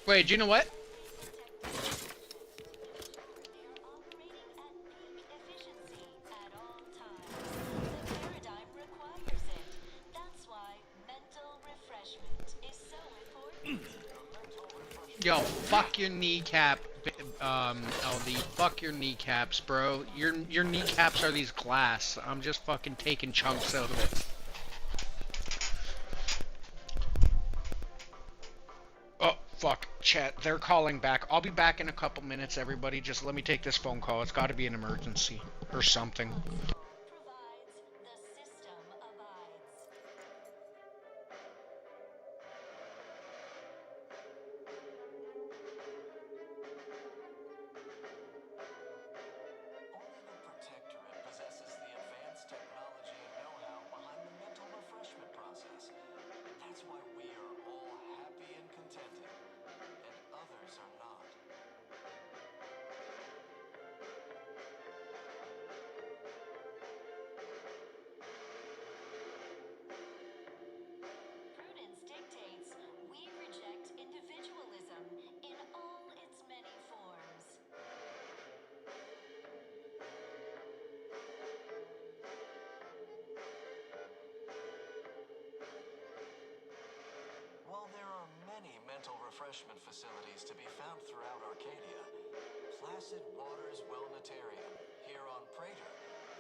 Wait, do you know what? Yo, fuck your kneecap, LD. Fuck your kneecaps, bro. Your kneecaps are these glass. I'm just fucking taking chunks out of it. Oh, fuck. Chat, they're calling back. I'll be back in a couple minutes, everybody. Just let me take this phone call. It's gotta be an emergency. Or something. mental refreshment facilities to be found throughout Arcadia. Placid Waters Wellnetarium, here on Prater,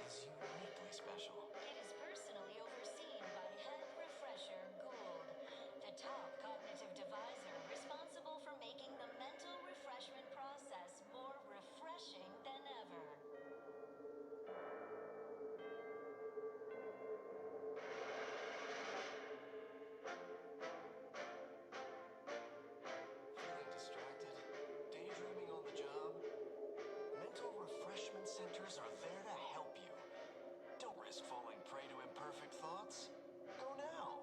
is uniquely special. It is personally overseen by Head Refresher Gould, the top cognitive deviser responsible for making the mental refreshment process more refreshing than ever. Feeling distracted? Daydreaming on the job? Mental refreshment centers are there to help you. Don't risk falling prey to imperfect thoughts. Go now.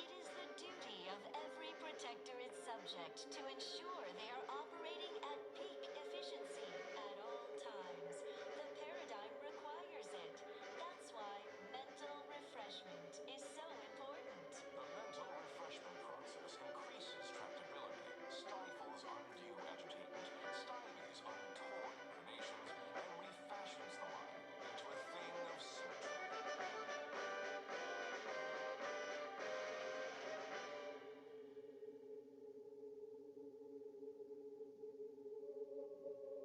It is the duty of every protectorate subject to ensure they are operating at peak efficiency at all times. The paradigm requires it. That's why mental refreshment is so important. The mental refreshment process increases tractability, stifles undue agitation, stymies untoward ruminations, and refashions the mind into a thing of symmetry.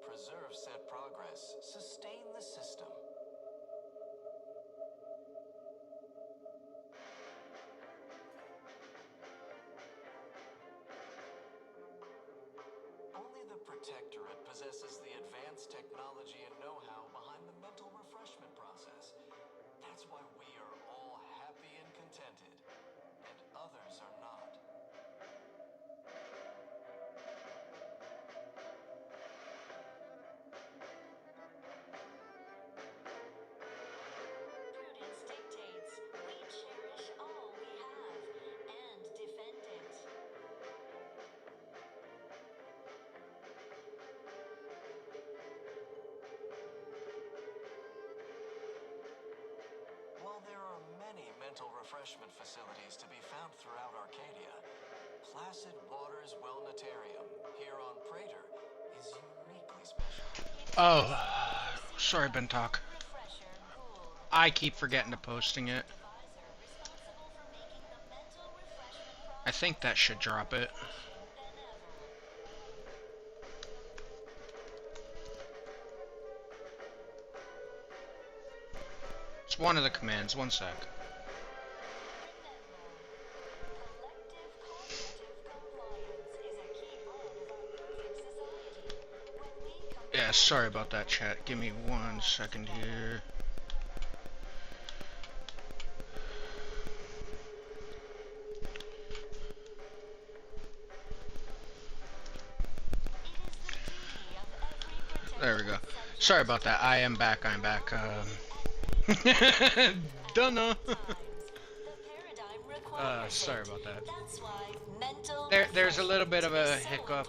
Preserve set progress. Sustain the system. Only the Protectorate possesses the advanced technology and know-how behind the mental refreshment process. That's why we are all happy and contented, and others are not. Prudence dictates we cherish all we have and defend it. While there are many mental refreshment facilities to be found throughout Arcadia, Placid Waters Wellnetarium, here on Prater, is uniquely special. Oh, sorry, Bentalk. I keep forgetting to posting it. I think that should drop it. It's one of the commands. One sec. Yeah, sorry about that, chat. Give me 1 second here. There we go. Sorry about that. I am back. I'm back. Dunno. Sorry about that. There's a little bit of a hiccup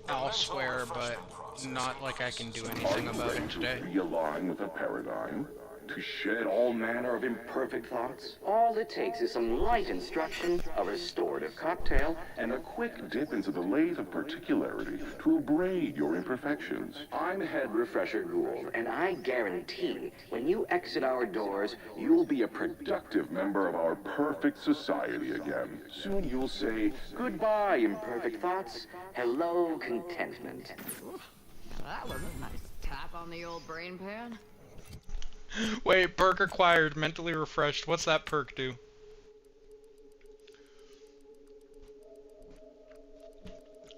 elsewhere, but not like I can do anything about it today. Realign with a paradigm, to shed all manner of imperfect thoughts. All it takes is some light instruction, a restorative cocktail, And a quick dip into the lathe of particularity to abrade your imperfections. I'm Head Refresher Gould, and I guarantee when you exit our doors, you'll be a Productive member of our perfect society again. Soon you'll say, goodbye, imperfect thoughts. Hello, contentment. That was a nice tap on the old brain pan. Wait, perk acquired, mentally refreshed. What's that perk do?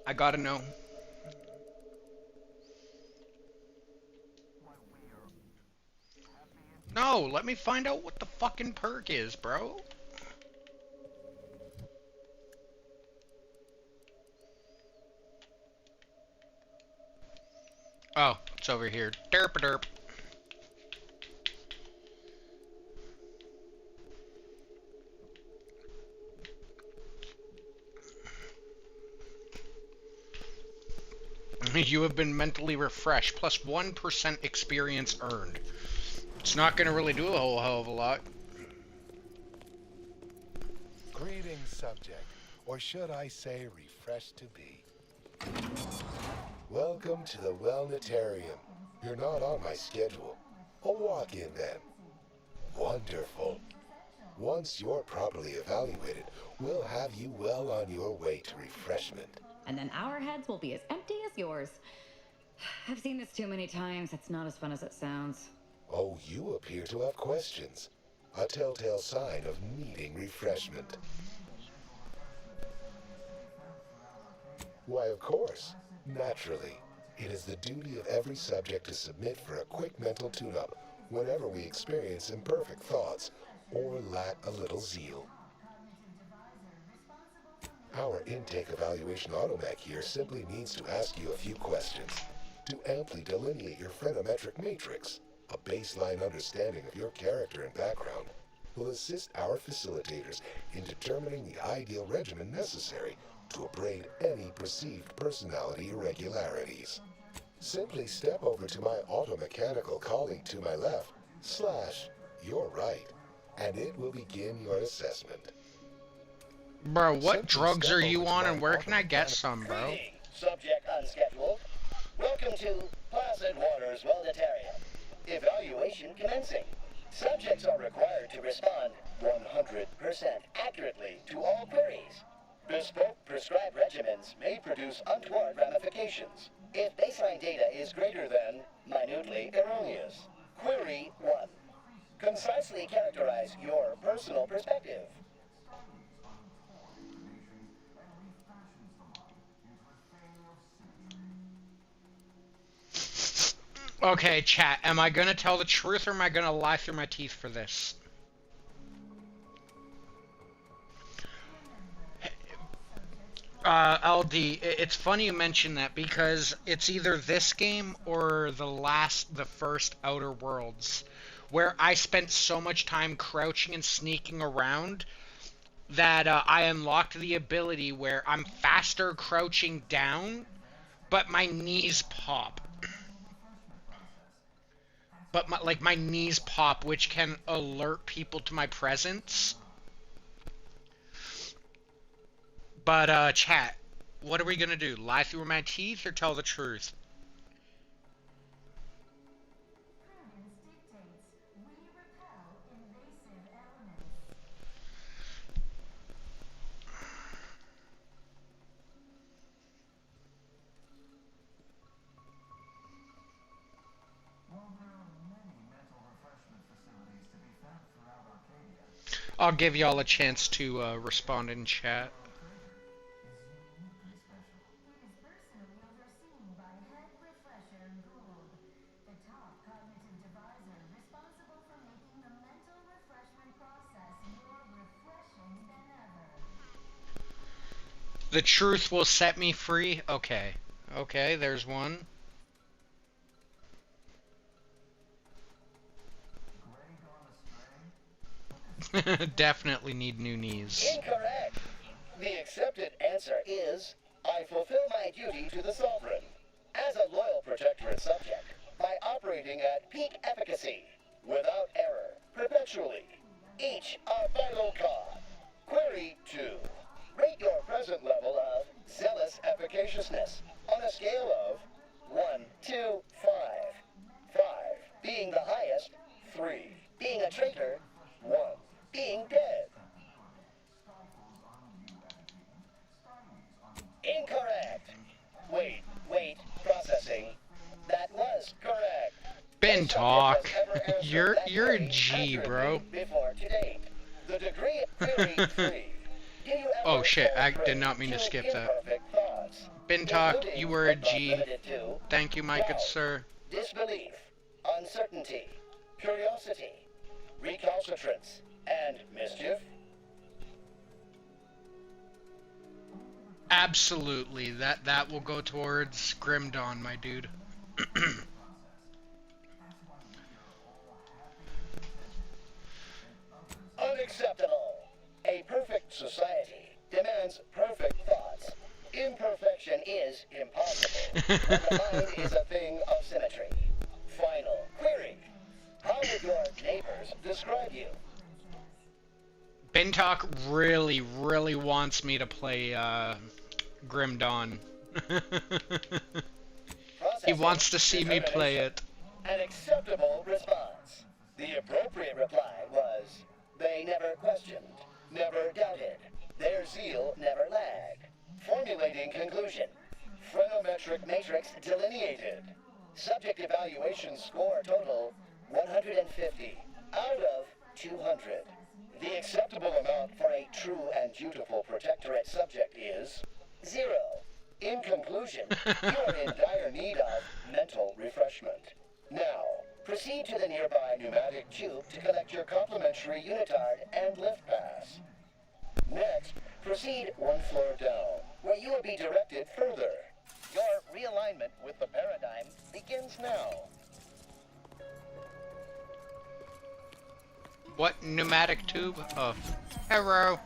I gotta know. No, let me find out what the fucking perk is, bro. Oh, it's over here. Derp-a-derp. You have been mentally refreshed, plus 1% experience earned. It's not going to really do a whole hell of a lot. Greetings, subject, or should I say refreshed to be. Welcome to the Wellnetarium. You're not on my schedule. I'll walk in then. Wonderful. Once you're properly evaluated, we'll have you well on your way to refreshment. And then our heads will be as empty as yours. I've seen this too many times. It's not as fun as it sounds. Oh, you appear to have questions. A telltale sign of needing refreshment. Why, of course. Naturally. It is the duty of every subject to submit for a quick mental tune-up whenever we experience imperfect thoughts or lack a little zeal. Our intake evaluation automech here simply needs to ask you a few questions to amply delineate your phenometric matrix. A baseline understanding of your character and background will assist our facilitators in determining the ideal regimen necessary to abrade any perceived personality irregularities. Simply step over to my automechanical colleague to my left, / your right, and it will begin your assessment. Bro, what drugs are you on and where can I get some, bro? Subject unscheduled. Welcome to Placid Waters Welditarium. Evaluation commencing. Subjects are required to respond 100% accurately to all queries. Bespoke prescribed regimens may produce untoward ramifications if baseline data is greater than minutely erroneous. Query 1. Concisely characterize your personal perspective. Okay, chat, am I gonna tell the truth or am I gonna lie through my teeth for this? LD, it's funny you mention that because it's either this game or the first Outer Worlds, where I spent so much time crouching and sneaking around that I unlocked the ability where I'm faster crouching down, but my knees pop. But my knees pop, which can alert people to my presence. But, chat, what are we gonna do? Lie through my teeth or tell the truth? I'll give y'all a chance to respond in chat. The truth will set me free? Okay. Okay, there's one. Definitely need new knees. Incorrect. The accepted answer is, I fulfill my duty to the Sovereign as a loyal protectorate subject by operating at peak efficacy, without error, perpetually. Each a vital cog. Query 2. Rate your present level of zealous efficaciousness on a scale of 1 to 5. 5 being the highest, 3 being a traitor, 1 being dead. Incorrect. Wait, processing. That was correct. Ben talk. You're a G, bro. Before to date. The degree of query 3. Oh shit, I did not mean to skip that. Ben talk, you were a G. Thank you, my good sir. Disbelief, uncertainty, curiosity, recalcitrance, and mischief? Absolutely. That will go towards Grim Dawn, my dude. Unacceptable. A perfect society demands perfect thoughts. Imperfection is impossible. When the mind is a thing of symmetry. Final query. How would your neighbors describe you? Bentalk really wants me to play Grim Dawn. He wants to see me play it. acceptable response. The appropriate reply was, they never questioned, never doubted. Their zeal never lagged. Formulating conclusion. Phrenometric matrix delineated. Subject evaluation score total 150 out of 200. The acceptable amount for a true and dutiful protectorate subject is 0. In conclusion, you are in dire need of mental refreshment. Now, proceed to the nearby pneumatic tube to collect your complimentary unitard and lift pass. Next, proceed one floor down, where you will be directed further. Your realignment with the paradigm begins now. What pneumatic tube? Oh, hello.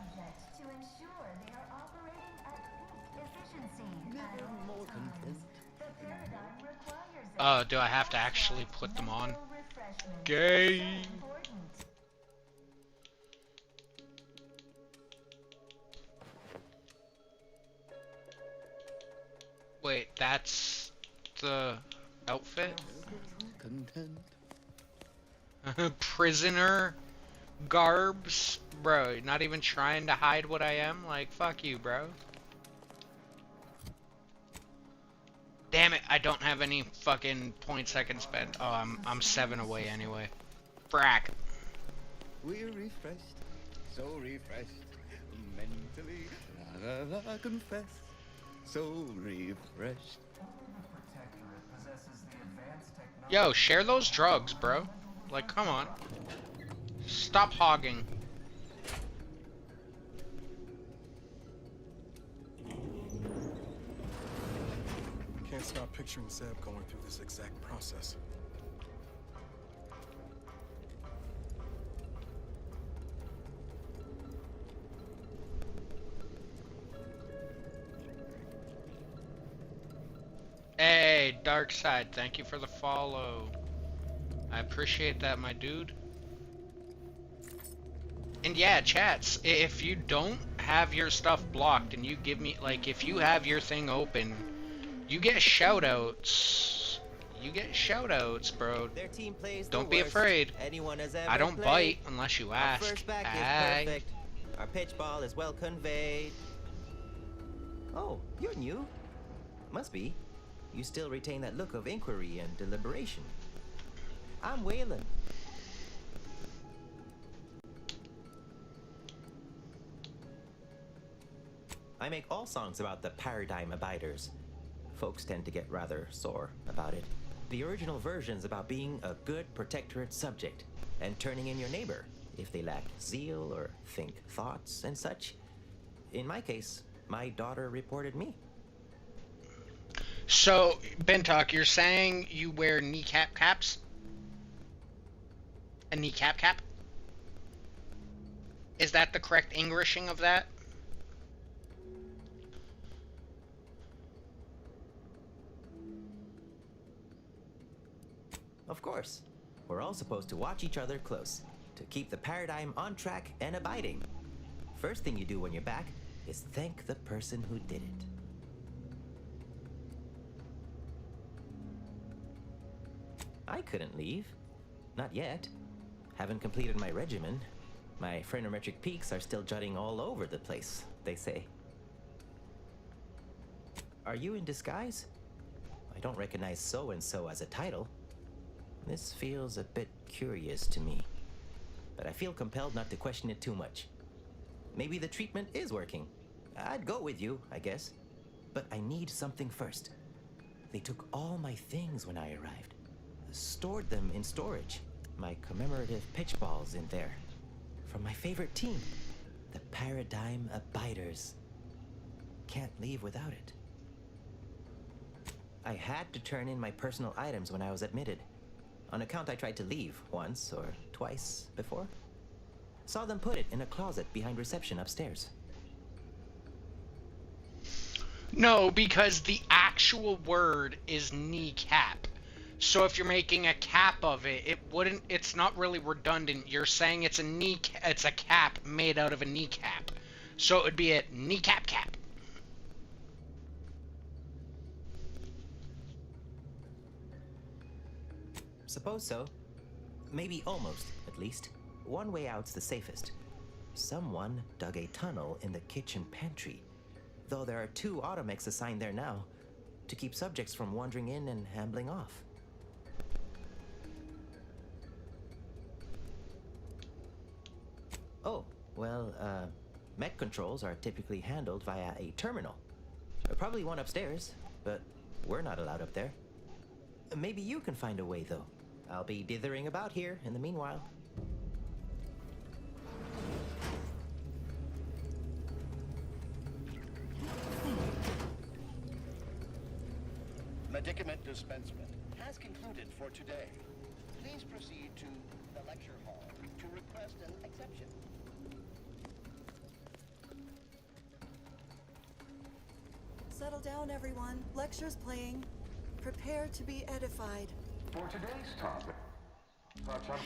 Do I have to actually put them on? Gay. Wait, that's the outfit? Prisoner garbs? Bro, not even trying to hide what I am? Like, fuck you, bro. Damn it, I don't have any fucking points I can spend. Oh, I'm 7 away anyway. Frack. We're refreshed, so refreshed, mentally, I confess, so refreshed. Yo, share those drugs, bro. Like, come on. Stop hogging. Can't stop picturing Zeb going through this exact process. Hey, Dark Side, thank you for the follow. I appreciate that, my dude. And yeah, chats, if you don't have your stuff blocked and you give me, like, if you have your thing open, you get shoutouts. You get shoutouts, bro. Their team plays Don't the be worst afraid. anyone has ever I don't played. bite unless you Our ask. first back Aye. is perfect. Our pitch ball is well conveyed. Oh, you're new. Must be. You still retain that look of inquiry and deliberation. I'm Waylon. I make all songs about the paradigm abiders. Folks tend to get rather sore about it. The original version's about being a good protectorate subject and turning in your neighbor if they lack zeal or think thoughts and such. In my case, my daughter reported me. So, Bentok, you're saying you wear kneecap caps? A kneecap cap? Is that the correct Englishing of that? Of course. We're all supposed to watch each other close, to keep the paradigm on track and abiding. First thing you do when you're back is thank the person who did it. I couldn't leave. Not yet. Haven't completed my regimen. My phrenometric peaks are still jutting all over the place, they say. Are you in disguise? I don't recognize so-and-so as a title. This feels a bit curious to me, but I feel compelled not to question it too much. Maybe the treatment is working. I'd go with you, I guess. But I need something first. They took all my things when I arrived. Stored them in storage. My commemorative pitch balls in there. From my favorite team, the Paradigm Abiders. Can't leave without it. I had to turn in my personal items when I was admitted. On account I tried to leave once or twice before. Saw them put it in a closet behind reception upstairs. No, because the actual word is kneecap. So if you're making a cap of it, it's not really redundant. You're saying it's a cap made out of a kneecap. So it would be a kneecap cap. Suppose so. Maybe almost, at least. One way out's the safest. Someone dug a tunnel in the kitchen pantry, though there are 2 automechs assigned there now, to keep subjects from wandering in and ambling off. Oh, well, mech controls are typically handled via a terminal. Probably one upstairs, but we're not allowed up there. Maybe you can find a way, though. I'll be dithering about here in the meanwhile. Medicament dispensement has concluded for today. Please proceed to the lecture hall to request an exception. Settle down, everyone. Lecture's playing. Prepare to be edified. For today's topic, touch on...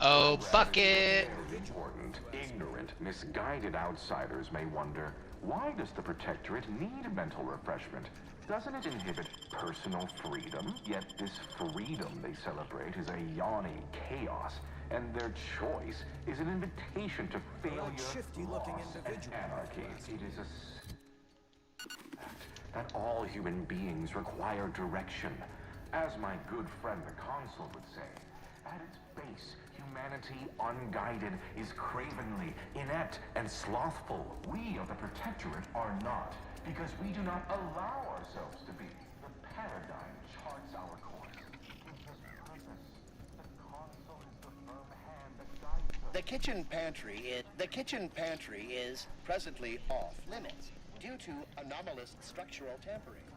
Oh, bucket! Important, ignorant, misguided outsiders may wonder, why does the Protectorate need mental refreshment? Doesn't it inhibit personal freedom? Yet this freedom they celebrate is a yawning chaos, and their choice is an invitation to failure, loss, and anarchy. It is a that all human beings require direction. As my good friend the Consul would say, at its base, humanity unguided is cravenly, inept, and slothful. We of the Protectorate are not, because we do not allow ourselves to be. The paradigm charts our course. It gives us purpose. The Consul is the firm hand that guides us. The kitchen pantry is presently off limits due to anomalous structural tampering.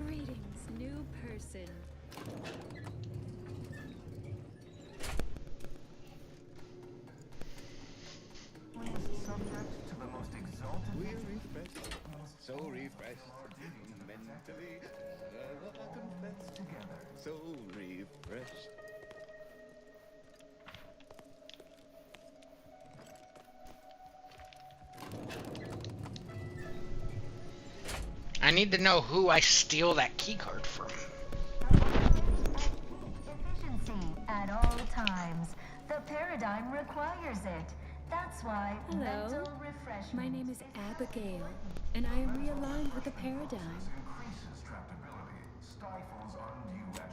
Greetings, new person. Subject to the most exalted. We're refreshed, so refreshed, mentally, I confess, together, so refreshed. I need to know who I steal that keycard from. Efficiency at all times. The paradigm requires it. That's why mental refreshment. My name is Abigail, and I am realigned with the paradigm.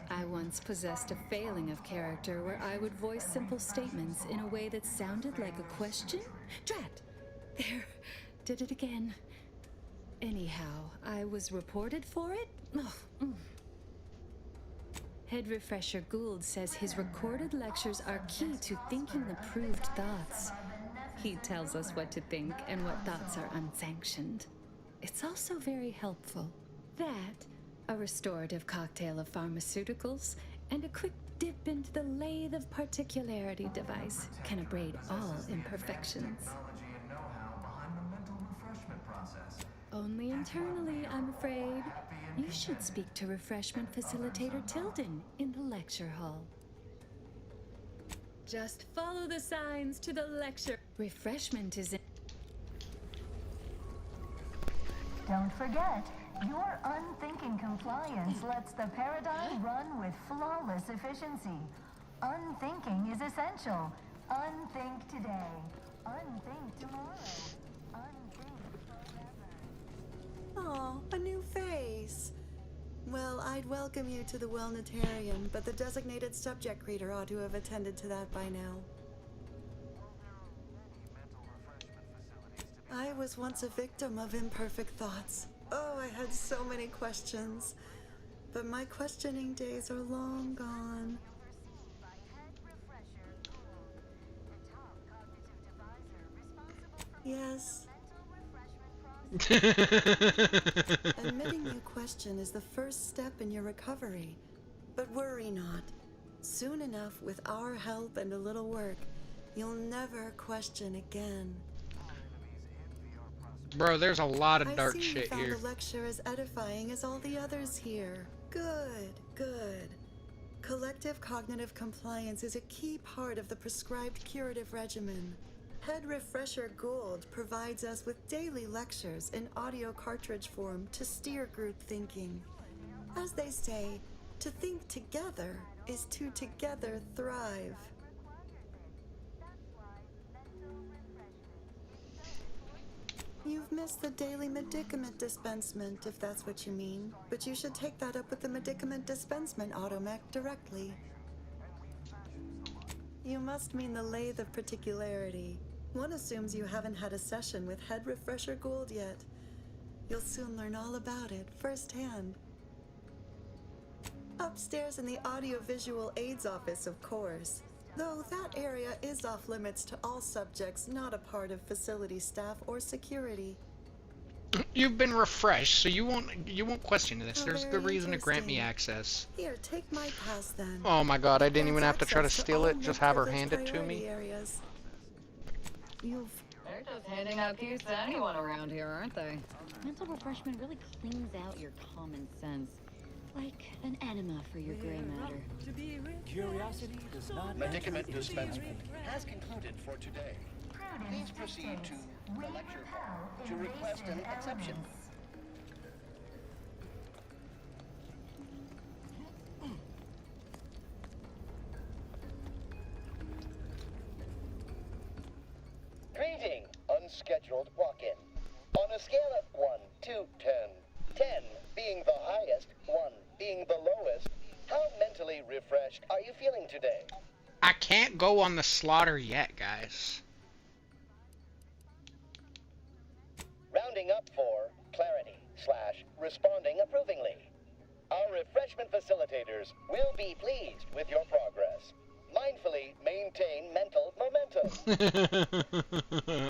I once possessed a failing of character where I would voice simple statements in a way that sounded like a question. Drat! There, did it again. Anyhow, I was reported for it? Head Refresher Gould says his recorded lectures are key to thinking approved thoughts. He tells us what to think and what thoughts are unsanctioned. It's also very helpful. That, a restorative cocktail of pharmaceuticals, and a quick dip into the lathe of particularity device can abrade all imperfections. Only internally, I'm afraid. You should speak to Refreshment Facilitator Tilden in the lecture hall. Just follow the signs to the lecture. Refreshment is in... Don't forget, your unthinking compliance lets the paradigm run with flawless efficiency. Unthinking is essential. Unthink today. Unthink tomorrow. Oh, a new face. Well, I'd welcome you to the Wellnitarian, but the designated subject reader ought to have attended to that by now. I was once a victim of imperfect thoughts. Oh, I had so many questions. But my questioning days are long gone. Yes. Admitting you question is the first step in your recovery. But worry not. Soon enough, with our help and a little work, you'll never question again. Bro, there's a lot of dark shit I see you here. found the lecture as edifying as all the others here. Good, good. Collective cognitive compliance is a key part of the prescribed curative regimen. Head Refresher Gould provides us with daily lectures in audio cartridge form to steer group thinking. As they say, to think together is to together thrive. You've missed the daily medicament dispensement, if that's what you mean. But you should take that up with the medicament dispensement automech directly. You must mean the lathe of particularity. One assumes you haven't had a session with Head Refresher Gould yet. You'll soon learn all about it firsthand. Upstairs in the audiovisual aids office, of course. Though that area is off limits to all subjects not a part of facility staff or security. You've been refreshed, so you won't question this. There's a good reason to grant me access. Here, take my pass then. Oh my god, I didn't even have to try to Access steal all it, just have her hand it to priority me. Areas. They're just handing out keys to anyone around here, aren't they? Mental refreshment really cleans out your common sense. Like an enema for your gray matter. Curiosity does not Medicament dispensement has concluded for today. Please proceed to the lecture hall to request an exception. Greeting, unscheduled walk-in. On a scale of 1 to 10, 10 being the highest, 1 being the lowest, how mentally refreshed are you feeling today? I can't go on the slaughter yet, guys. Rounding up for clarity / responding approvingly. Our refreshment facilitators will be pleased with your progress. Mindfully maintain mental momentum.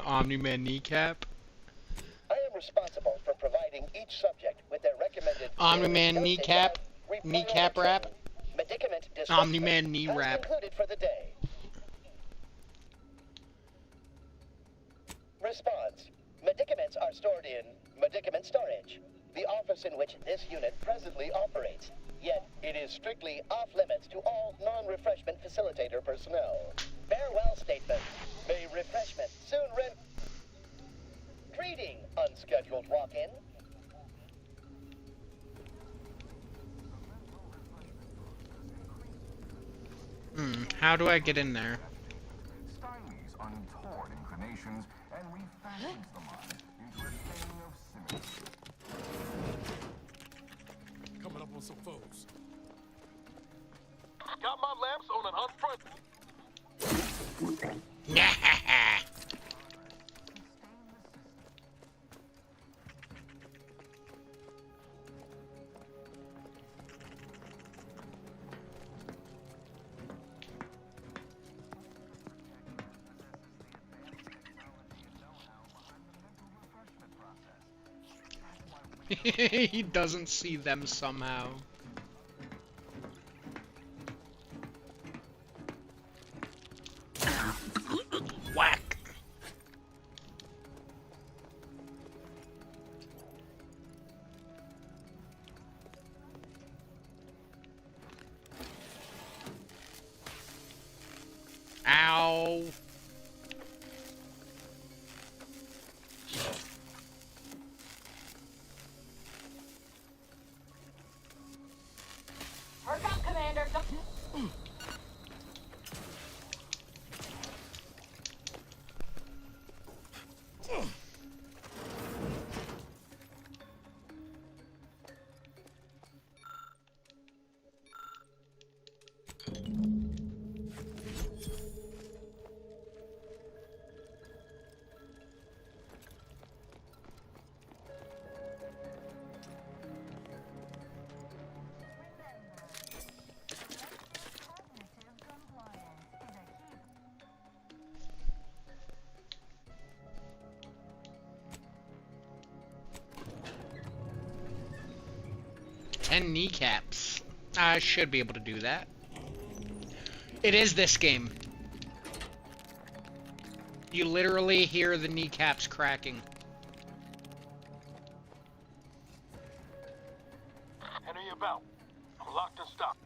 Omni-Man kneecap. I am responsible for providing each subject with their recommended Omni-Man kneecap. Kneecap wrap. Medicament Omni-Man knee has wrap. concluded for the day. Response. Medicaments are stored in medicament storage, the office in which this unit presently operates. Yet, it is strictly off-limits to all non-refreshment facilitator personnel. Farewell statement. May refreshment soon Greeting, unscheduled walk-in. How do I get in there? Stymies untoward inclinations and refashions the mind into a thing of symmetry. Coming up on some foes. Got my lamps on an unfront. He doesn't see them somehow. Whack! Ow! Work up, Commander. And kneecaps. I should be able to do that. It is this game. You literally hear the kneecaps cracking. Henry about. Locked and stopped.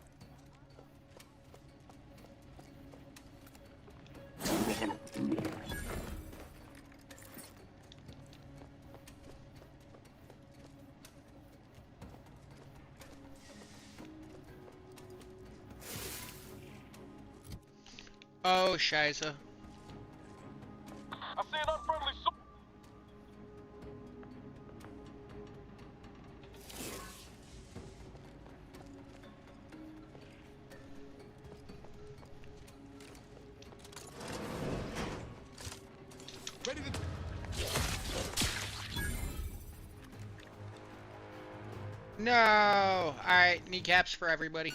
Oh, Shiza. I see an unfriendly soldier. Ready to... No! Alright, kneecaps for everybody.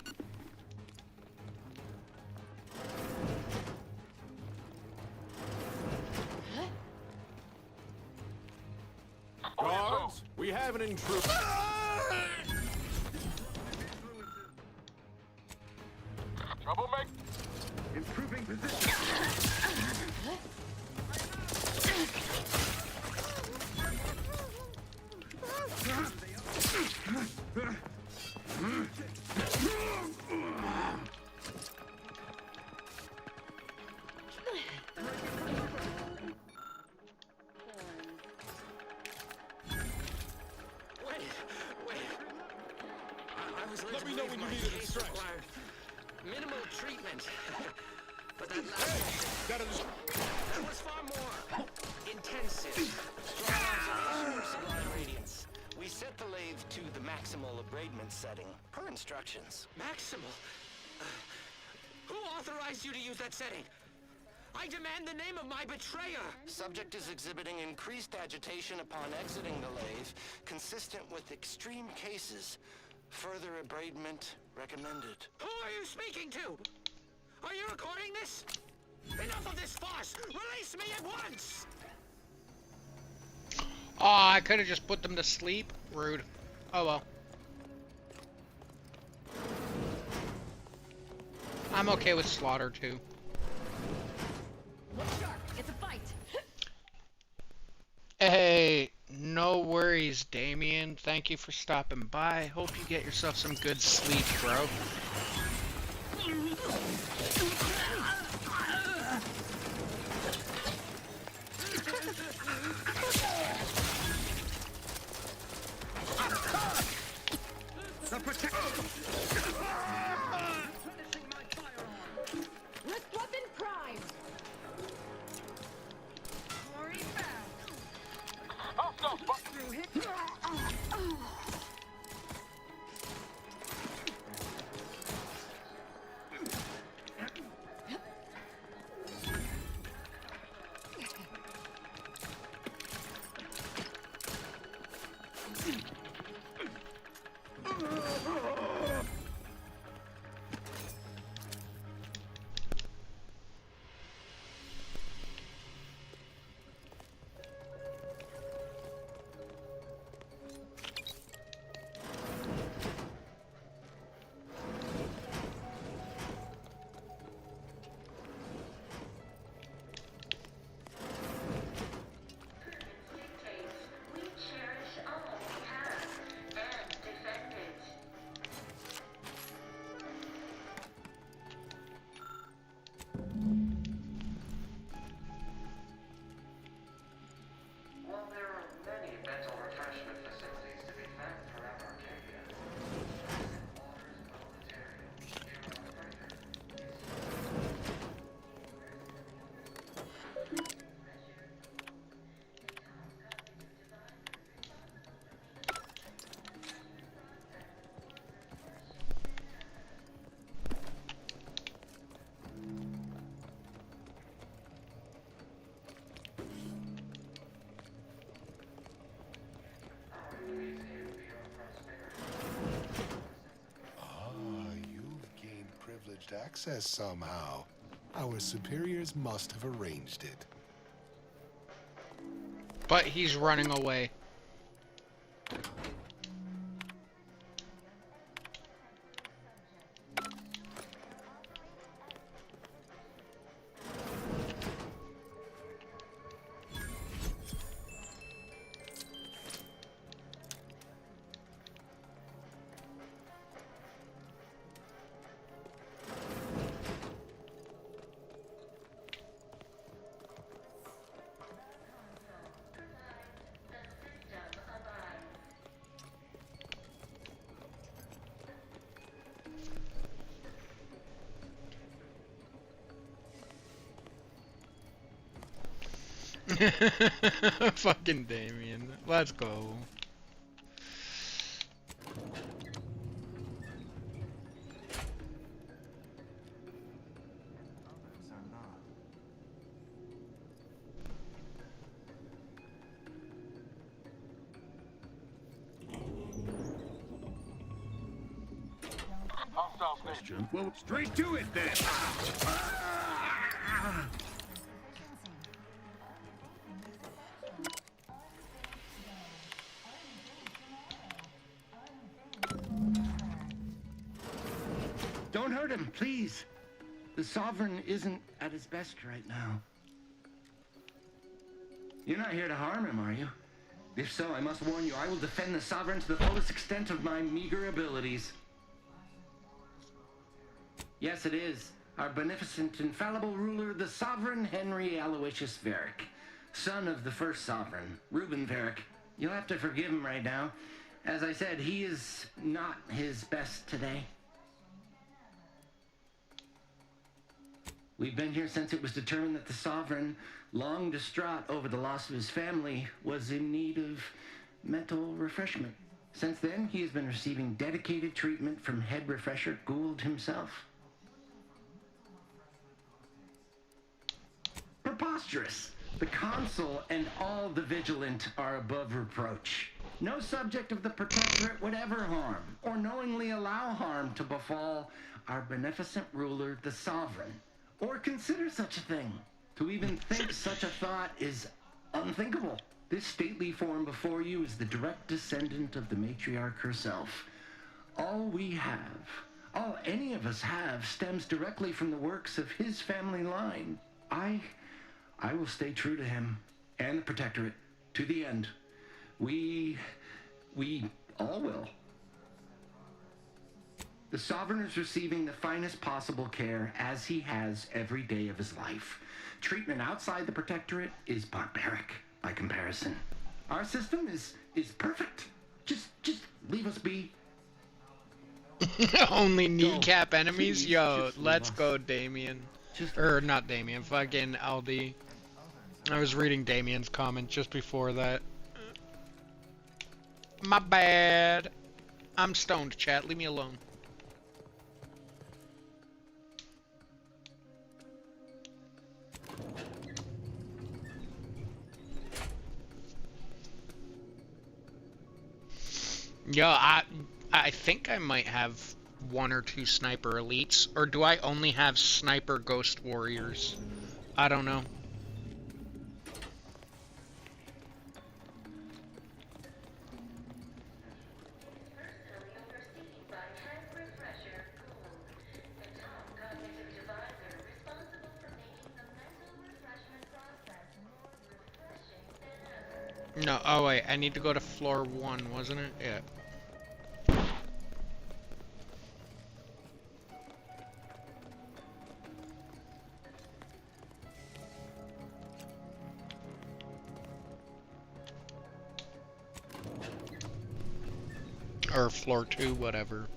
Guards, we have an intruder. Troublemaker. Improving position. Let me know when you need a stretch. Minimal treatment. But that was far more intensive. Strong observation of sublime radiance. We set the lathe to the maximal abradement setting, per instructions. Maximal? Who authorized you to use that setting? I demand the name of my betrayer! Subject is exhibiting increased agitation upon exiting the lathe, consistent with extreme cases. Further abradement recommended. Who are you speaking to? Are you recording this? Enough of this farce! Release me at once! Oh, I could have just put them to sleep. Rude. Oh well. I'm okay with slaughter too. Look sharp, it's a fight! Hey, no worries, Damien. Thank you for stopping by. Hope you get yourself some good sleep, bro. Lift weapon prime! Glory Access somehow. Our superiors must have arranged it. But he's running away. Fucking Damien. Let's go. Question. Well, straight to it then. Don't hurt him, please. The Sovereign isn't at his best right now. You're not here to harm him, are you? If so, I must warn you, I will defend the Sovereign to the fullest extent of my meager abilities. Yes, it is. Our beneficent, infallible ruler, the Sovereign Henry Aloysius Varick, son of the first Sovereign, Reuben Varick. You'll have to forgive him right now. As I said, he is not his best today. We've been here since it was determined that the Sovereign, long distraught over the loss of his family, was in need of mental refreshment. Since then, he has been receiving dedicated treatment from head refresher Gould himself. Preposterous! The Consul and all the Vigilant are above reproach. No subject of the Protectorate would ever harm, or knowingly allow harm to befall our beneficent ruler, the Sovereign. Or consider such a thing. To even think such a thought is unthinkable. This stately form before you is the direct descendant of the matriarch herself. All we have, all any of us have, stems directly from the works of his family line. I will stay true to him and the Protectorate to the end. We all will. The Sovereign is receiving the finest possible care, as he has every day of his life. Treatment outside the Protectorate is barbaric by comparison. Our system is perfect. Just leave us be. Only kneecap enemies? Please, Yo, just leave let's us. go, Damien. Just- Or not Damien, fucking Aldi. I was reading Damien's comment just before that. My bad. I'm stoned, chat. Leave me alone. Yeah, I think I might have one or two sniper elites, or do I only have sniper ghost warriors? I don't know. No, oh wait, I need to go to floor 1, wasn't it? Yeah. Or floor 2, whatever.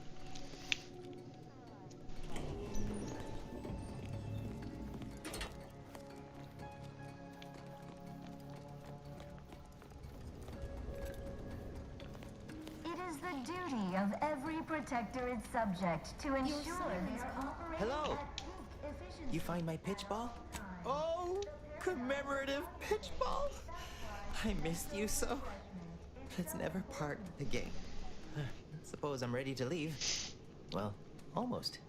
It is the duty of every Protectorate subject to ensure they are operating Hello. at peak efficiency. You find my pitch ball? Oh, commemorative pitch ball. I missed you so. Let's never part again. Suppose I'm ready to leave. Well, almost.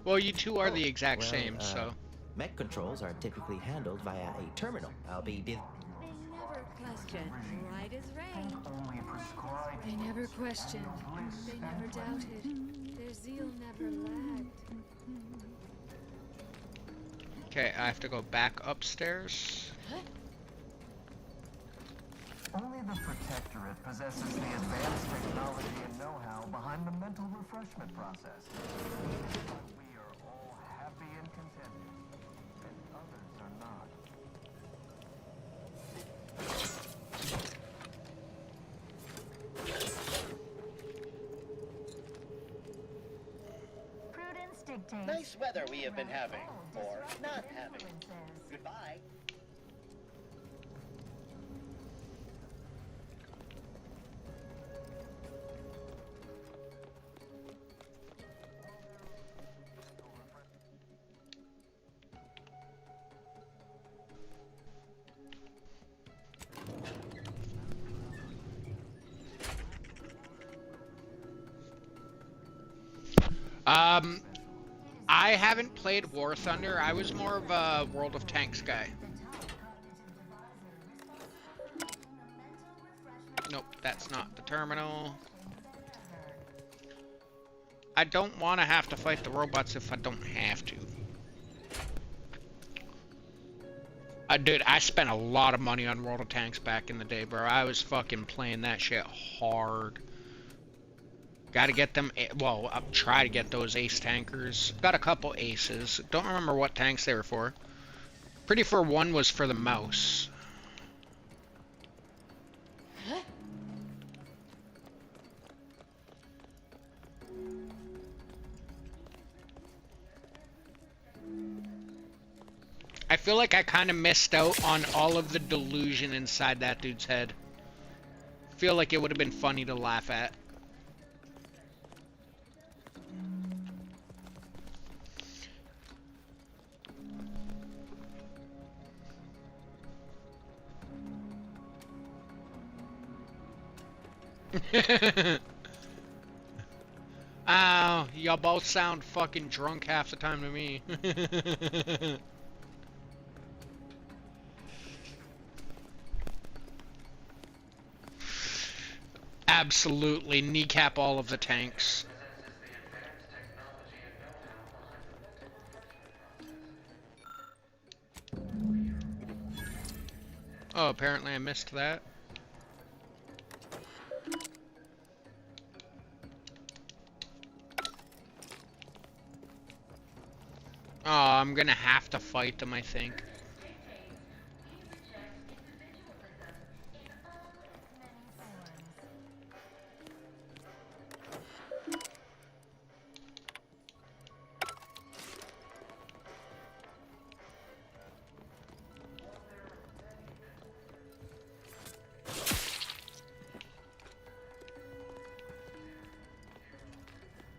Well, you two are the exact Well, same, so. Mech controls are typically handled via a terminal. I'll be They never question. Right is right. Only prescribed. They never questioned. They never doubted. Their zeal never lagged. Okay, I have to go back upstairs. Only the Protectorate possesses the advanced technology and know-how behind the mental refreshment process. We are all happy and contented, and others are not. Prudence dictates. Nice weather we have been having. for not having. Goodbye. I haven't played War Thunder. I was more of a World of Tanks guy. Nope, that's not the terminal. I don't want to have to fight the robots if I don't have to. Dude, I spent a lot of money on World of Tanks back in the day, bro. I was fucking playing that shit hard. Gotta get them, well, I'll try to get those ace tankers. Got a couple aces. Don't remember what tanks they were for. Pretty sure one was for the mouse. I feel like I kind of missed out on all of the delusion inside that dude's head. Feel like it would have been funny to laugh at. Oh, y'all both sound fucking drunk half the time to me. Absolutely kneecap all of the tanks. Oh, apparently I missed that. Oh, I'm gonna have to fight them, I think.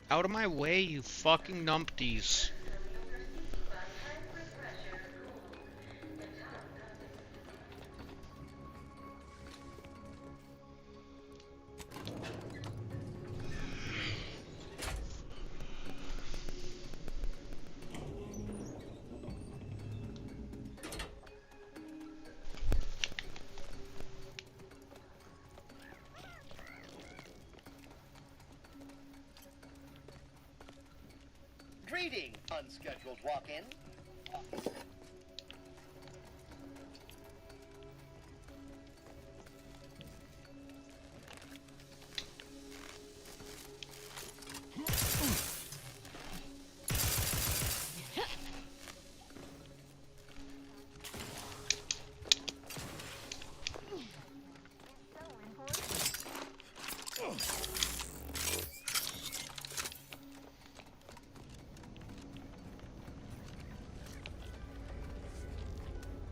Out of my way, you fucking numpties. Greeting, unscheduled walk-in.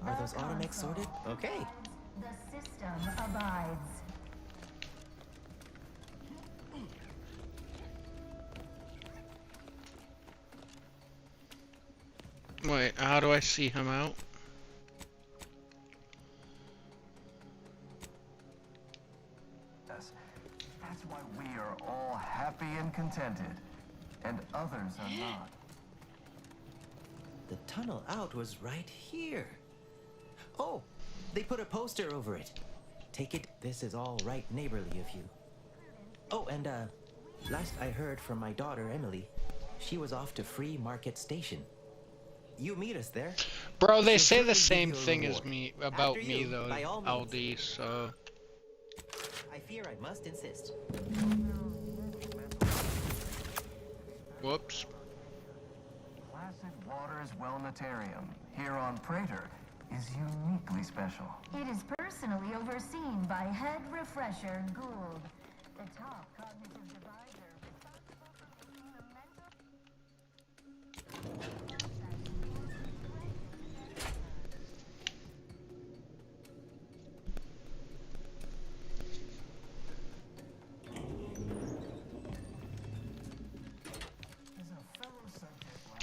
Are those automechs sorted? Okay. The system abides. Wait, how do I see him out? That's why we are all happy and contented, and others are not. The tunnel out was right here. Oh, they put a poster over it. Take it, this is all right neighborly of you. Oh, and last I heard from my daughter, Emily, she was off to Free Market Station. You meet us there. Bro, they say the same thing as me about me though, LD, so I fear I must insist. Whoops. Placid Waters Wellnetarium here on Prater is uniquely special. It is personally overseen by Head Refresher Gould, the top cognitive divisor responsible for making a mental...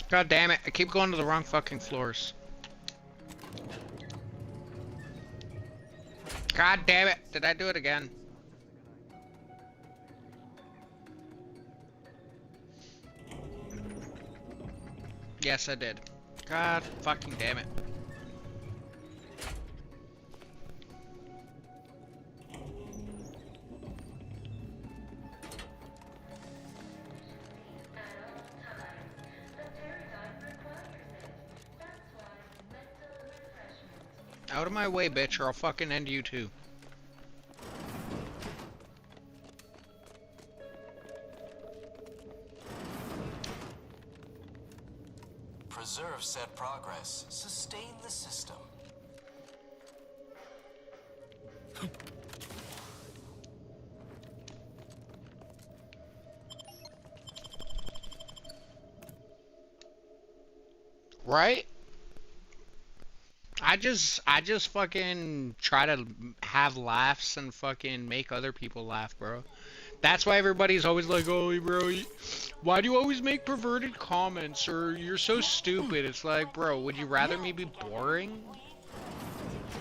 God damn it, I keep going to the wrong fucking floors. God damn it, did I do it again? Yes, I did. God fucking damn it. Out of my way, bitch, or I'll fucking end you too. Preserve said progress. Sustain the system. Right? I just fucking try to have laughs and fucking make other people laugh, bro. That's why everybody's always like, oh, bro, why do you always make perverted comments? Or you're so stupid. It's like, bro, would you rather me be boring?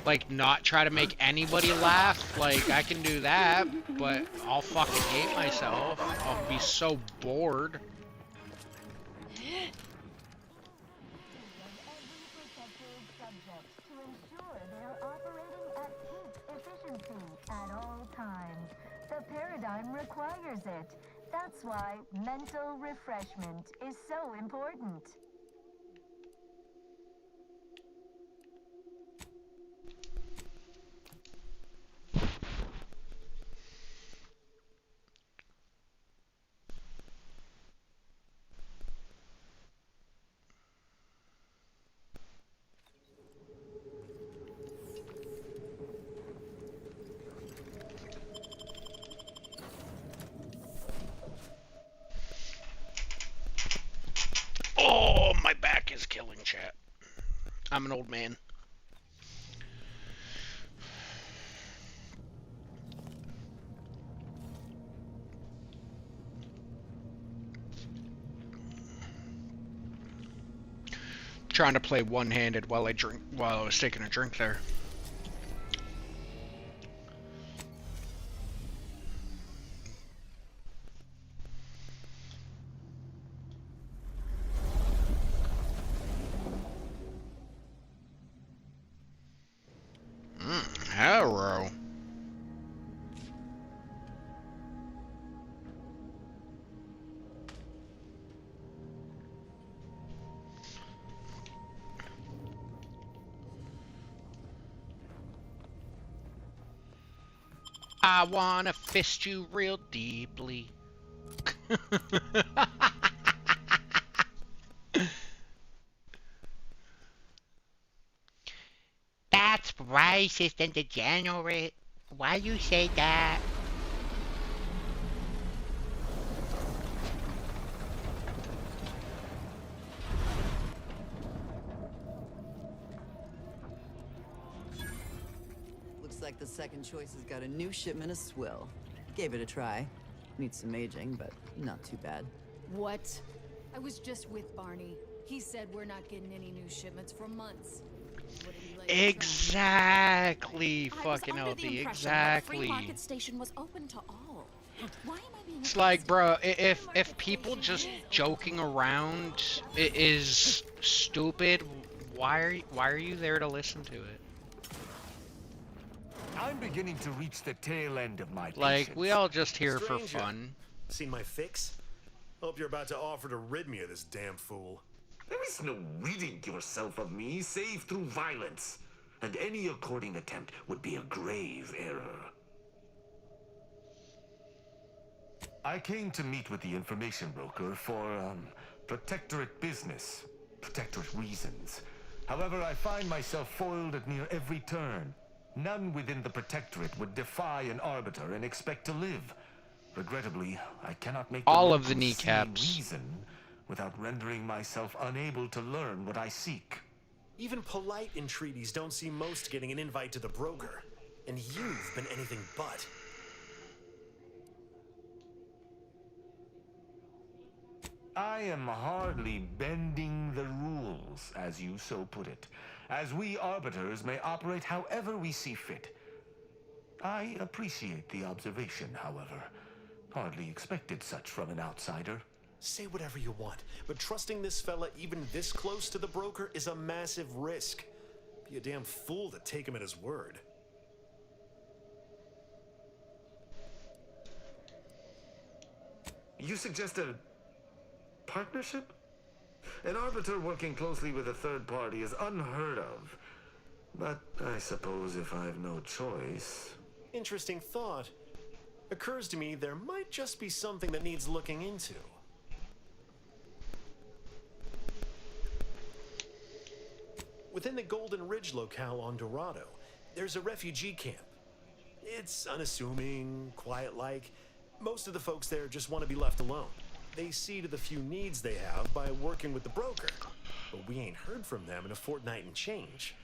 Like, not try to make anybody laugh? Like, I can do that, but I'll fucking hate myself. I'll be so bored. At all times. The paradigm requires it. That's why mental refreshment is so important. Oh, my back is killing, chat. I'm an old man. Trying to play one-handed while I was taking a drink there. Hello. I wanna fist you real deeply. That's racist and degenerate. Why you say that? Looks like the second choice has got a new shipment of swill. Gave it a try. Needs some aging, but not too bad. What? I was just with Barney. He said we're not getting any new shipments for months. Exactly, fucking healthy. Exactly. Free market station was open to all. Why am I being It's like, bro, if people just joking around is stupid, why are you there to listen to it? I'm beginning to reach the tail end of my Like, patience. we all just here for Stranger, fun. Seen my fix? Hope you're about to offer to rid me of this damn fool. There is no ridding yourself of me save through violence, and any according attempt would be a grave error. I came to meet with the information broker for, Protectorate business. Protectorate reasons. However, I find myself foiled at near every turn. None within the Protectorate would defy an arbiter and expect to live. Regrettably, I cannot make All of the locals see kneecaps. reason without rendering myself unable to learn what I seek. Even polite entreaties don't see most getting an invite to the broker. And you've been anything but. I am hardly bending the rules, as you so put it, as we arbiters may operate however we see fit. I appreciate the observation, however. Hardly expected such from an outsider. Say whatever you want, but trusting this fella even this close to the broker is a massive risk. Be a damn fool to take him at his word. You suggest a partnership? An arbiter working closely with a third party is unheard of. But I suppose if I've no choice... Interesting thought. Occurs to me there might just be something that needs looking into. Within the Golden Ridge locale on Dorado, there's a refugee camp. It's unassuming, quiet-like. Most of the folks there just want to be left alone. They see to the few needs they have by working with the broker. But we ain't heard from them in a fortnight and change.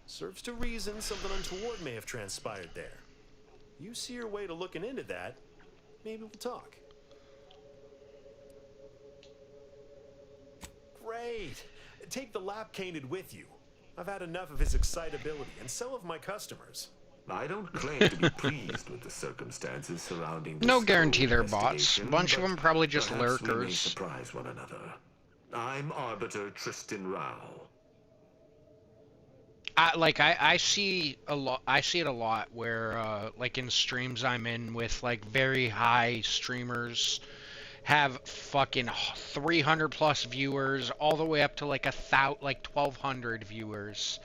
Serves to reason something untoward may have transpired there. You see your way to looking into that, maybe we'll talk. Great! Take the lap canid with you. I've had enough of his excitability, and so have my customers. I don't claim to be pleased with the circumstances surrounding this No guarantee they're bots. A investigation, bunch of but them probably just perhaps we may lurkers. surprise one another. I'm Arbiter Tristan Rao. I see a lot. I see it a lot where, like in streams I'm in with like very high streamers, have fucking 300 plus viewers, all the way up to like 1,200 viewers.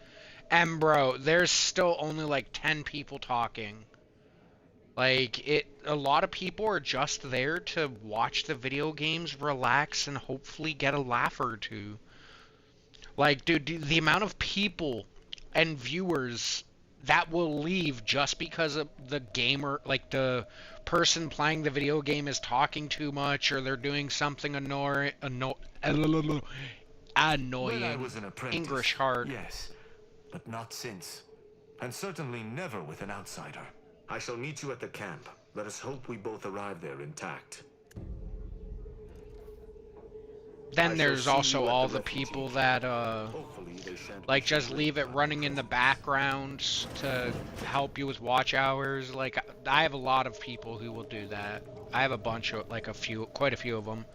And bro, there's still only like 10 people talking. Like a lot of people are just there to watch the video games, relax, and hopefully get a laugh or two. Like, dude, the amount of people and viewers that will leave just because of the gamer, like the person playing the video game is talking too much or they're doing something annoying. When I was an apprentice, English hard. Yes, but not since. And certainly never with an outsider. I shall meet you at the camp. Let us hope we both arrive there intact. Then there's also all the people that, like, just leave it running in the background to help you with watch hours. Like, I have a lot of people who will do that. I have a bunch of, like, quite a few of them,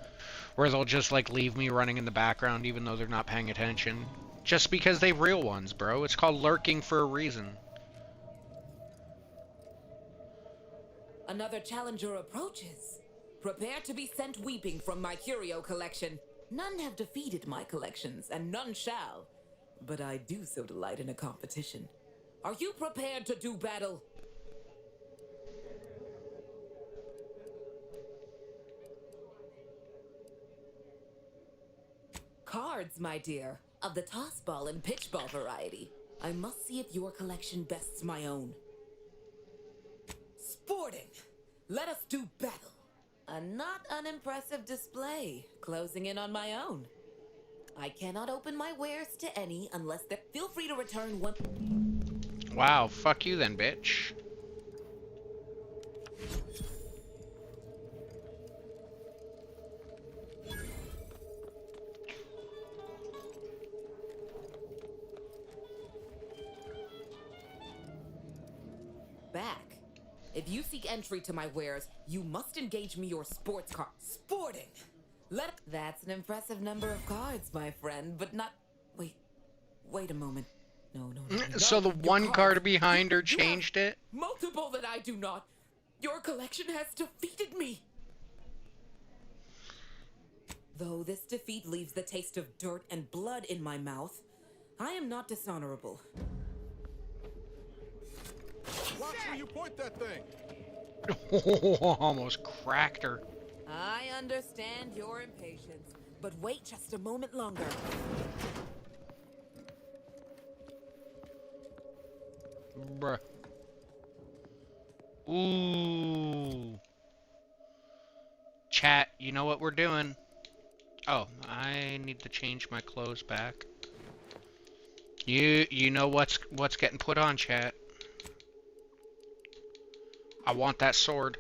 where they'll just, like, leave me running in the background even though they're not paying attention. Just because they're real ones, bro. It's called lurking for a reason. Another challenger approaches. Prepare to be sent weeping from my curio collection. None have defeated my collections, and none shall. But I do so delight in a competition. Are you prepared to do battle? Cards, my dear, of the toss ball and pitch ball variety. I must see if your collection bests my own. Sporting! Let us do battle! A not unimpressive display, closing in on my own. I cannot open my wares to any unless they feel free to return one. Wow, fuck you then, bitch. Back. If you seek entry to my wares, you must engage me your sports card. Sporting! That's an impressive number of cards, my friend, but not... Wait a moment. No. So the one card behind her changed it? Multiple that I do not. Your collection has defeated me. Though this defeat leaves the taste of dirt and blood in my mouth, I am not dishonorable. Watch where you point that thing! Almost cracked her. I understand your impatience, but wait just a moment longer. Bruh. Ooh. Chat, you know what we're doing? Oh, I need to change my clothes back. You know what's getting put on, chat. I want that sword.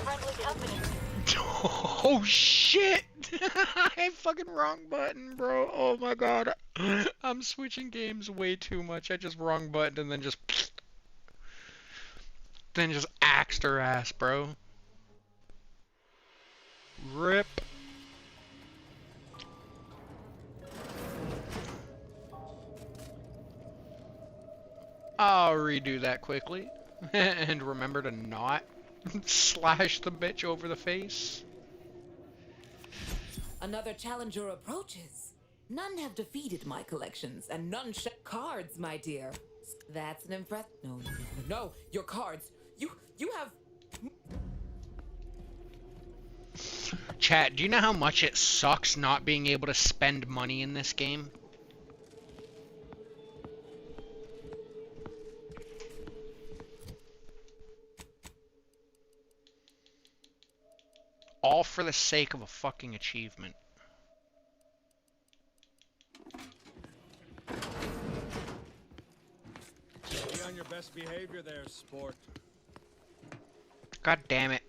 friendly company. Oh shit! I fucking wrong button, bro. Oh my god. I'm switching games way too much. I just wrong button and then just axed her ass, bro. Rip. I'll redo that quickly. And remember to not slash the bitch over the face. Another challenger approaches. None have defeated my collections, and none cards, my dear. That's an impress. No, your cards. You have. Chat, do you know how much it sucks not being able to spend money in this game? All for the sake of a fucking achievement. Be on your best behavior there, sport. God damn it.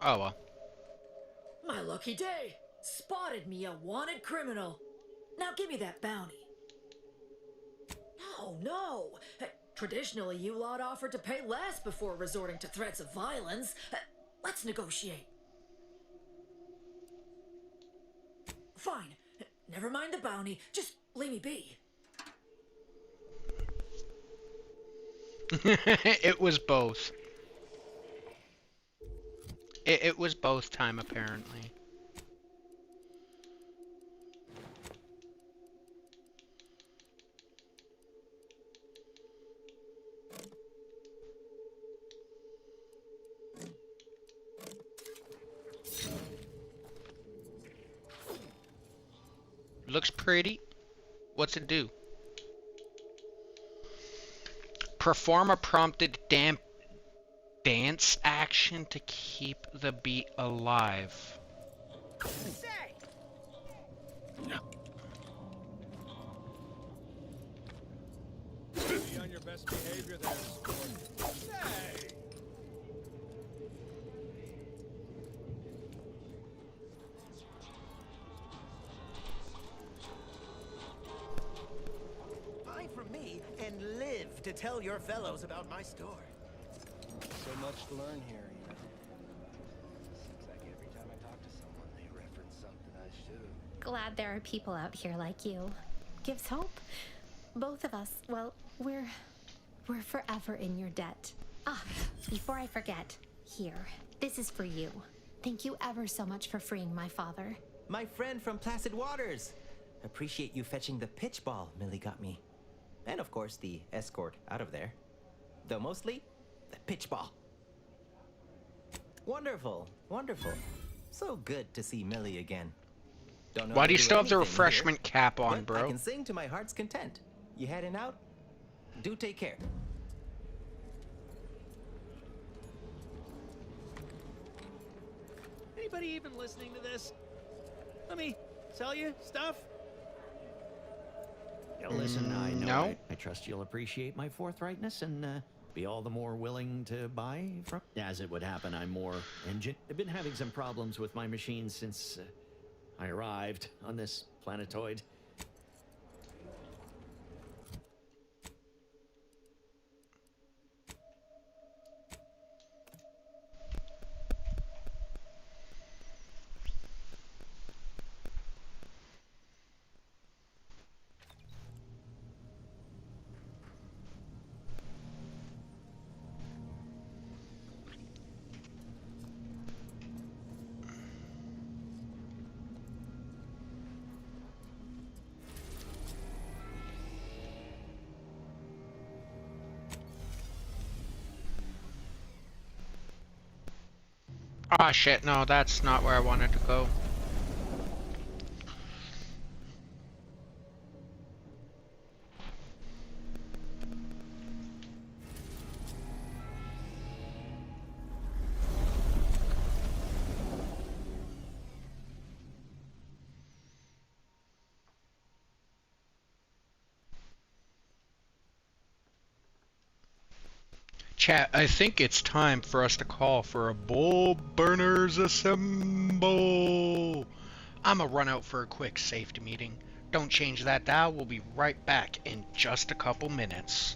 Oh well. My lucky day! Spotted me a wanted criminal. Now give me that bounty. No. Traditionally, you lot offered to pay less before resorting to threats of violence. Let's negotiate. Fine. Never mind the bounty. Just leave me be. It was both. It was both time, apparently. Looks pretty. What's it do? Perform a prompted dance action to keep the beat alive. Be on your best behavior there, sport. Say! Buy from me and live to tell your fellows about my store. So much to learn here, you know. Seems like every time I talk to someone, they reference something I should. Glad there are people out here like you. Gives hope. Both of us, well, we're forever in your debt. Ah, before I forget, here, this is for you. Thank you ever so much for freeing my father. My friend from Placid Waters. Appreciate you fetching the pitch ball Millie got me. And of course, the escort out of there. Though mostly, the pitch ball. Wonderful, wonderful. So good to see Millie again. Don't know Why how do you to still have the anything refreshment here, cap on, but I bro? can sing to my heart's content. You heading out? Do take care. Anybody even listening to this? Let me sell you stuff? Yeah, listen, I know. No. I trust you'll appreciate my forthrightness and be all the more willing to buy from. As it would happen, I'm more engine. I've been having some problems with my machines since I arrived on this planetoid. Ah, shit, no, that's not where I wanted to go. Chat, I think it's time for us to call for a bull burners assemble. I'ma run out for a quick safety meeting. Don't change that dial, we'll be right back in just a couple minutes.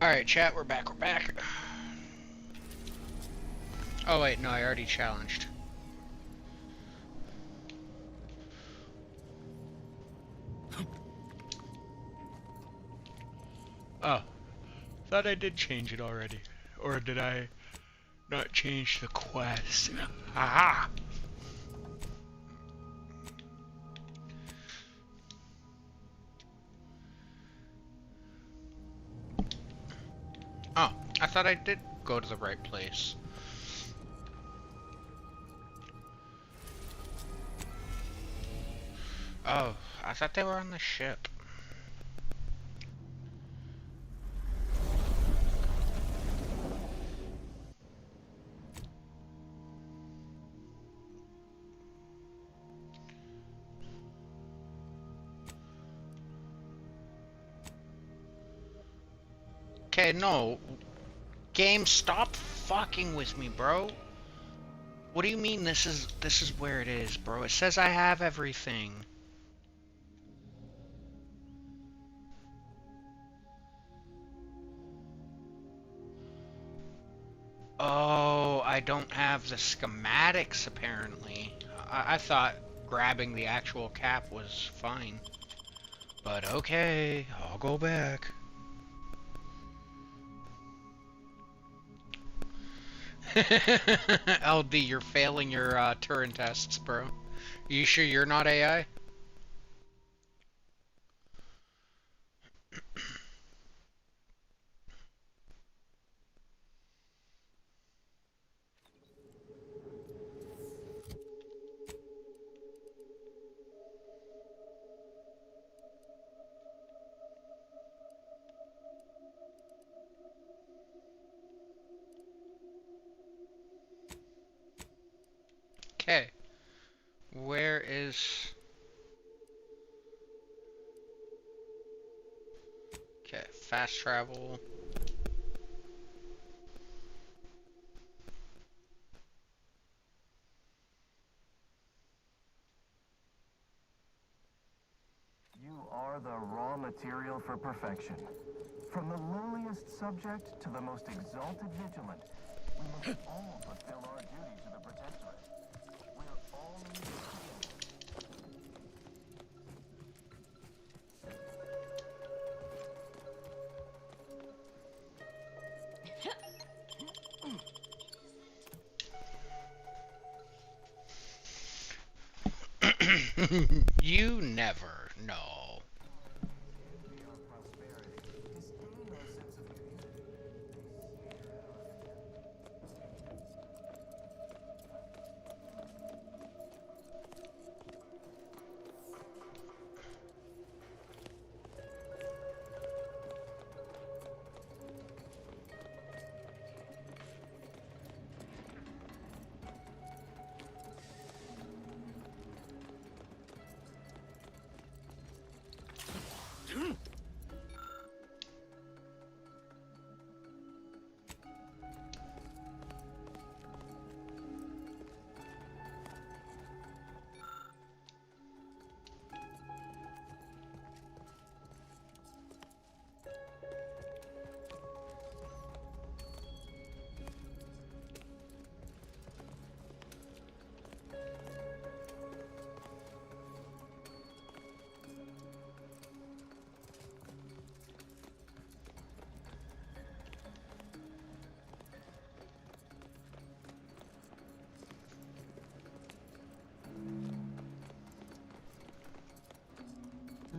Alright, chat, we're back, Oh wait, no, I already challenged. Oh, thought I did change it already. Or did I not change the quest? Aha! Oh, I thought I did go to the right place. Oh, I thought they were on the ship. Okay, no. Game, stop fucking with me, bro. What do you mean this is where it is, bro? It says I have everything. Oh, I don't have the schematics apparently. I thought grabbing the actual cap was fine. But okay, I'll go back. LD, you're failing your Turing tests, bro. You sure you're not AI? Okay. Where is... Okay, fast travel. You are the raw material for perfection. From the lowliest subject to the most exalted vigilant, we must all fulfill our duty to the Protectorate. We're all in this together. You never know.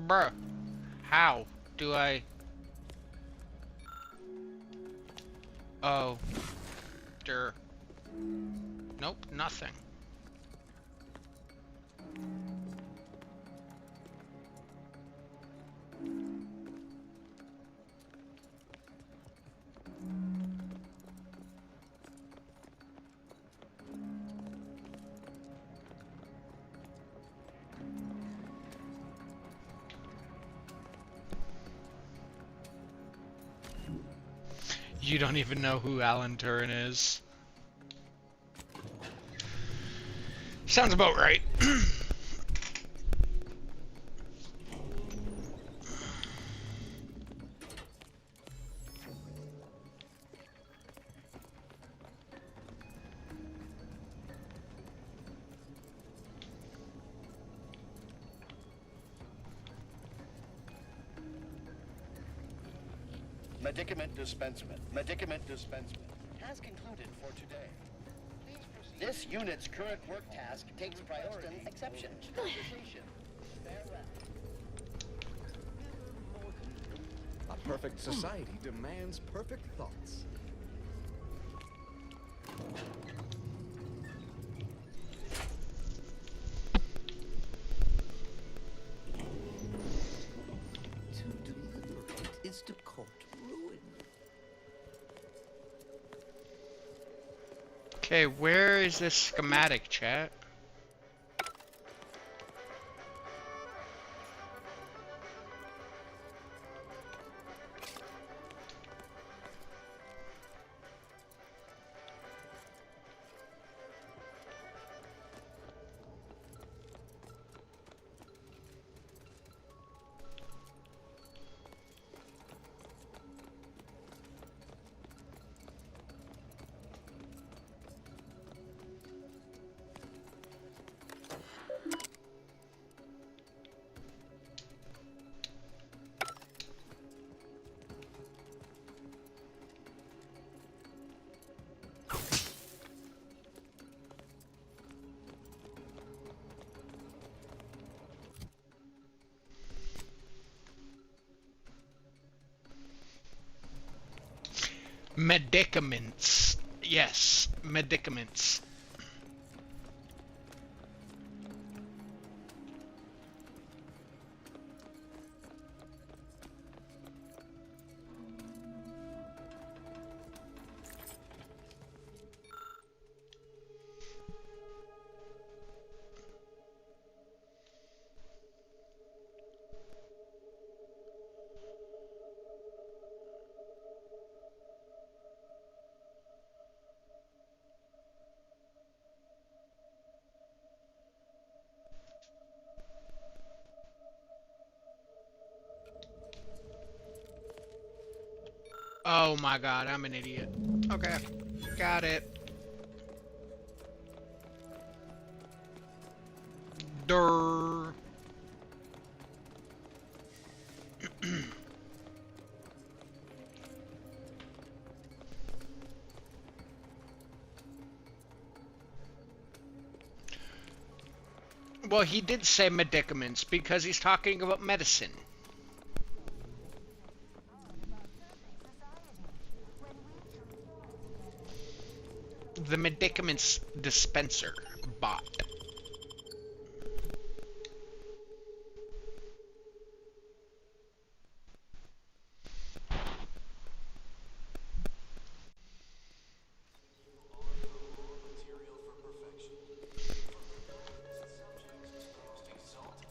Bruh, how do I... Oh. Nope, nothing. You don't even know who Alan Turing is. Sounds about right. Medicament dispensement. Medicament dispensement has concluded for today. This unit's current work task takes priority exception. Conversation. Farewell. A perfect society demands perfect thoughts. To deliberate is to court ruin. Okay, where is this schematic, chat? Medicaments. Yes, medicaments. Oh my god, I'm an idiot. Okay, got it. Durr. Well, he did say medicaments because he's talking about medicine. The medicaments dispenser bot.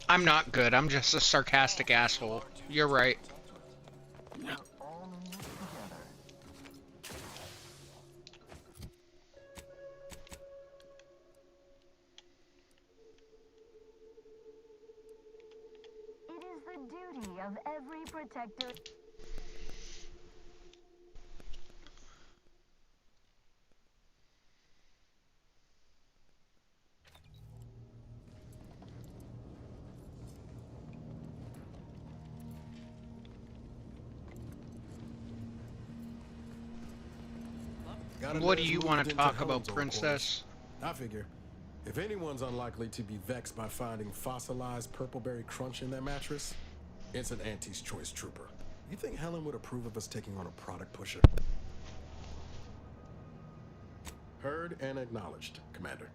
I'm not good. I'm just a sarcastic asshole. You're right. It is the duty of every protector. What do you want to talk about, Princess? I figure, if anyone's unlikely to be vexed by finding fossilized purpleberry crunch in their mattress, it's an Auntie's Choice Trooper. You think Helen would approve of us taking on a product pusher? Heard and acknowledged, Commander.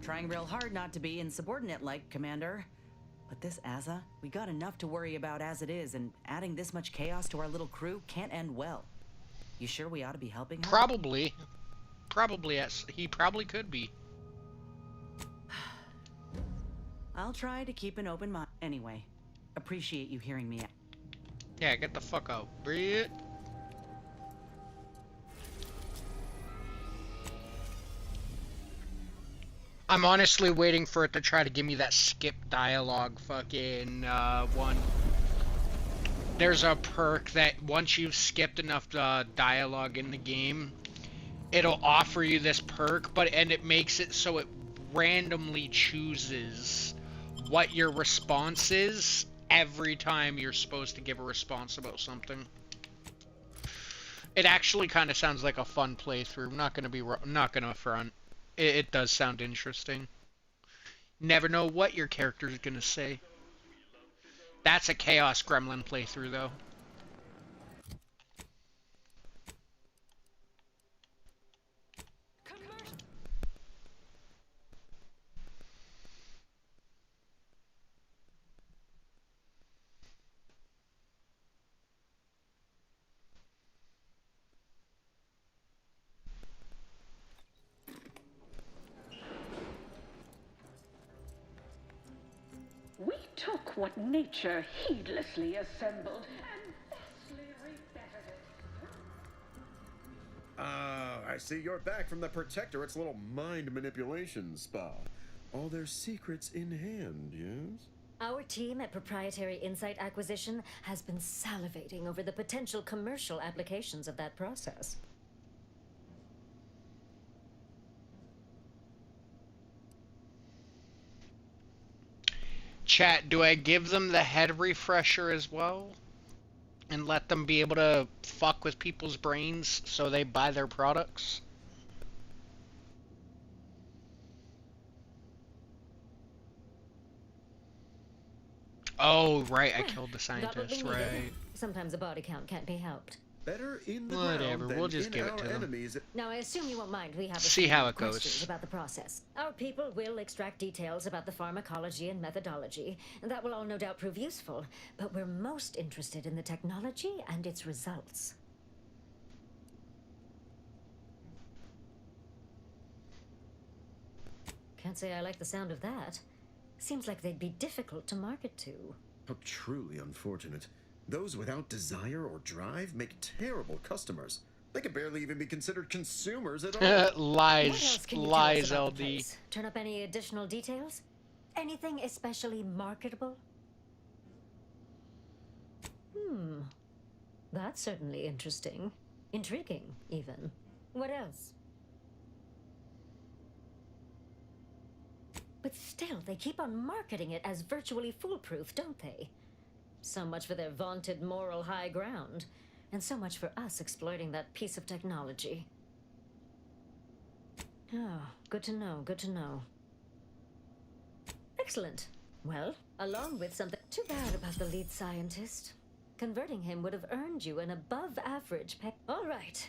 Trying real hard not to be insubordinate-like, Commander. But this Azza, we got enough to worry about as it is, and adding this much chaos to our little crew can't end well. You sure we ought to be helping her? Probably. Probably, yes. He probably could be. I'll try to keep an open mind. Anyway, appreciate you hearing me out. Yeah, get the fuck out, Brit. I'm honestly waiting for it to try to give me that skip dialogue fucking one. There's a perk that once you've skipped enough dialogue in the game, it'll offer you this perk, and it makes it so it randomly chooses what your response is every time you're supposed to give a response about something. It actually kind of sounds like a fun playthrough. Not gonna front. It does sound interesting. Never know what your character's gonna say. That's a Chaos Gremlin playthrough, though. We took what nature heedlessly assembled and bestly rebettered it. I see you're back from the Protectorate's little mind manipulation spa. All their secrets in hand, yes? Our team at Proprietary Insight Acquisition has been salivating over the potential commercial applications of that process. Chat, do I give them the head refresher as well? And let them be able to fuck with people's brains so they buy their products? Oh, right, I Well, killed the got what we scientist, needed. right. Sometimes a body count can't be helped. Better in the Whatever, ground than we'll just in give it our to them. enemies. Now, I assume you won't mind. We have a See few how it questions goes. about the process. Our people will extract details about the pharmacology and methodology, and that will all no doubt prove useful. But we're most interested in the technology and its results. Can't say I like the sound of that. Seems like they'd be difficult to market to. How truly unfortunate. Those without desire or drive make terrible customers. They can barely even be considered consumers at all. What else Lies, can you tell lies, us about the LD. place? Turn up any additional details? Anything especially marketable? That's certainly interesting. Intriguing, even. What else? But still, they keep on marketing it as virtually foolproof, don't they? So much for their vaunted moral high ground, and so much for us exploiting that piece of technology. Oh, good to know, good to know. Excellent. Well, along with something too bad about the lead scientist. Converting him would have earned you an above-average pay. All right.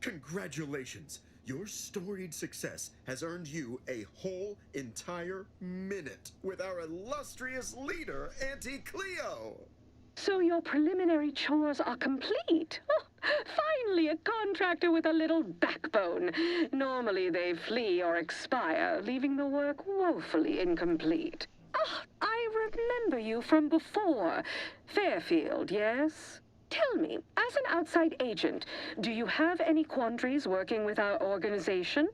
Congratulations. Your storied success has earned you a whole entire minute with our illustrious leader, Auntie Cleo. So your preliminary chores are complete. Oh, finally, a contractor with a little backbone. Normally they flee or expire, leaving the work woefully incomplete. Ah, I remember you from before. Fairfield, yes? Tell me, as an outside agent, do you have any quandaries working with our organization?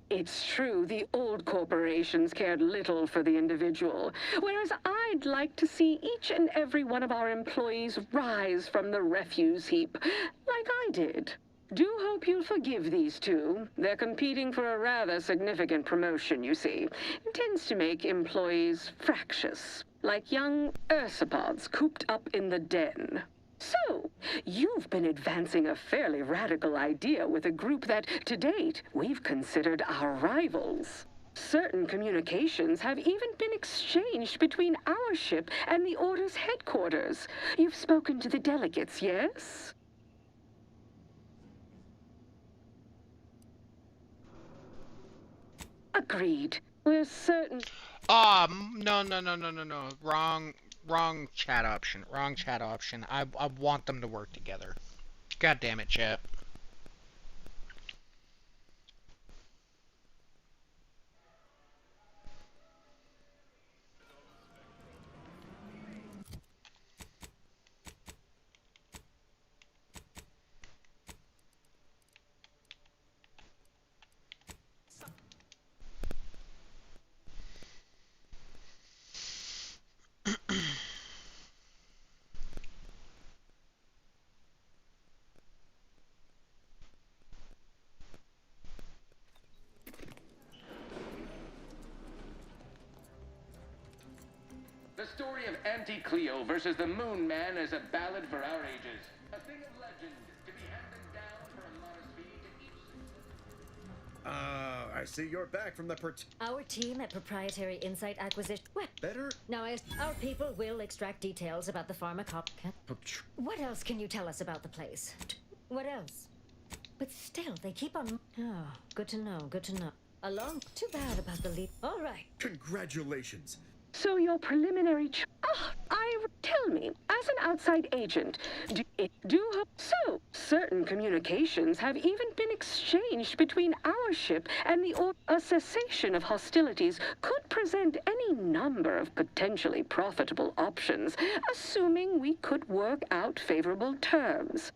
It's true, the old corporations cared little for the individual, whereas I'd like to see each and every one of our employees rise from the refuse heap, like I did. Do hope you'll forgive these two. They're competing for a rather significant promotion, you see. It tends to make employees fractious, like young ursopods cooped up in the den. So, you've been advancing a fairly radical idea with a group that, to date, we've considered our rivals. Certain communications have even been exchanged between our ship and the Order's headquarters. You've spoken to the delegates, yes? Agreed. We're certain... No. Wrong chat option. Wrong chat option. I want them to work together. God damn it, chat. The story of Auntie Cleo versus the Moon Man is a ballad for our ages. A thing of legend to be handed down for a modest fee to each. I see you're back from the Our team at Proprietary Insight Acquisition... What? Better? Now, our people will extract details about the pharmacology. What else can you tell us about the place? What else? But still, they keep on... Oh, good to know, good to know. Too bad about the lead... All right. Congratulations. So your preliminary tell me, as an outside agent, so certain communications have even been exchanged between our ship and a cessation of hostilities could present any number of potentially profitable options, assuming we could work out favorable terms.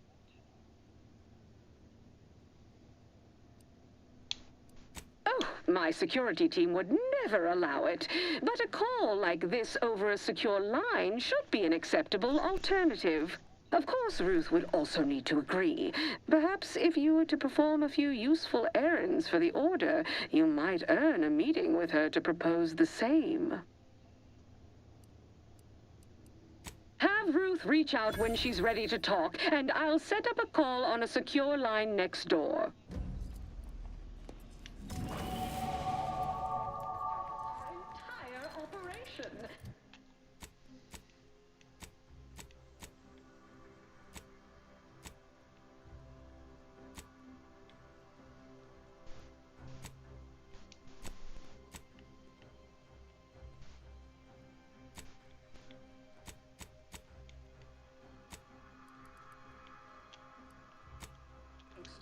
Oh, my security team would never allow it. But a call like this over a secure line should be an acceptable alternative. Of course, Ruth would also need to agree. Perhaps if you were to perform a few useful errands for the Order, you might earn a meeting with her to propose the same. Have Ruth reach out when she's ready to talk, and I'll set up a call on a secure line next door.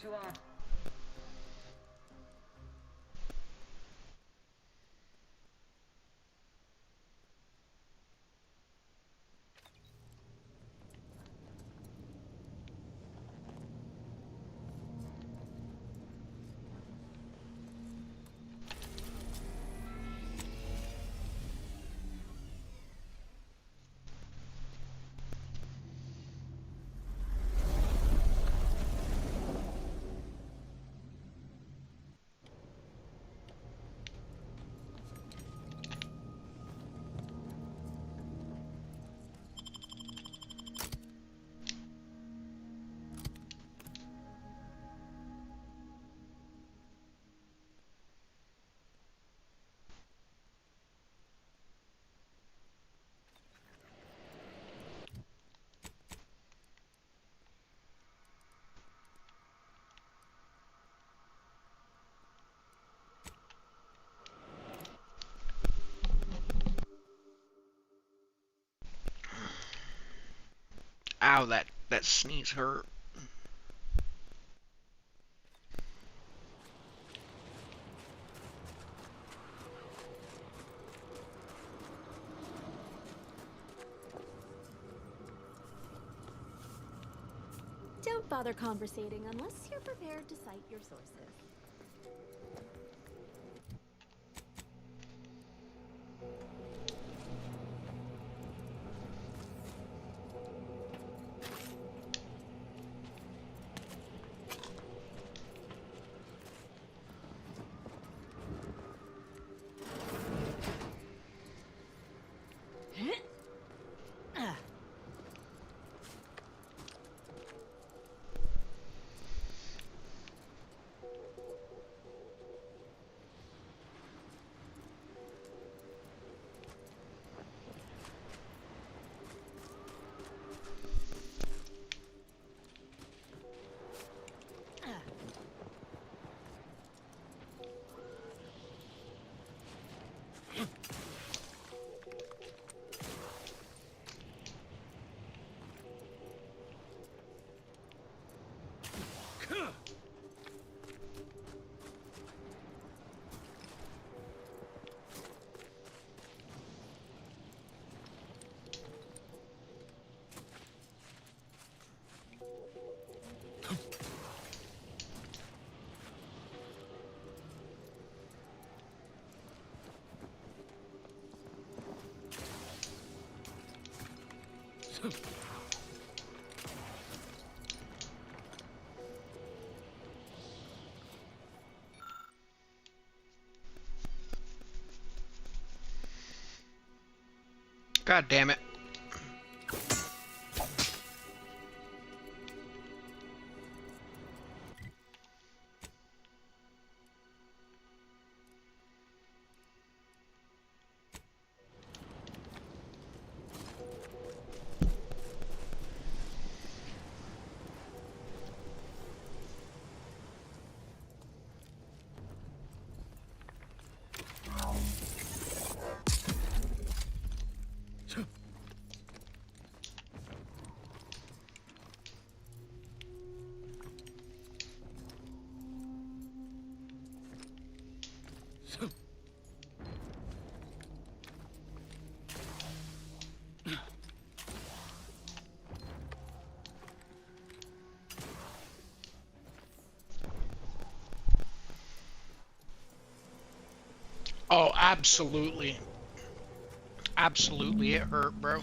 to our... Ow, that sneeze hurt. Don't bother conversating unless you're prepared to cite your sources. God damn it. Oh, absolutely. Absolutely, it hurt, bro.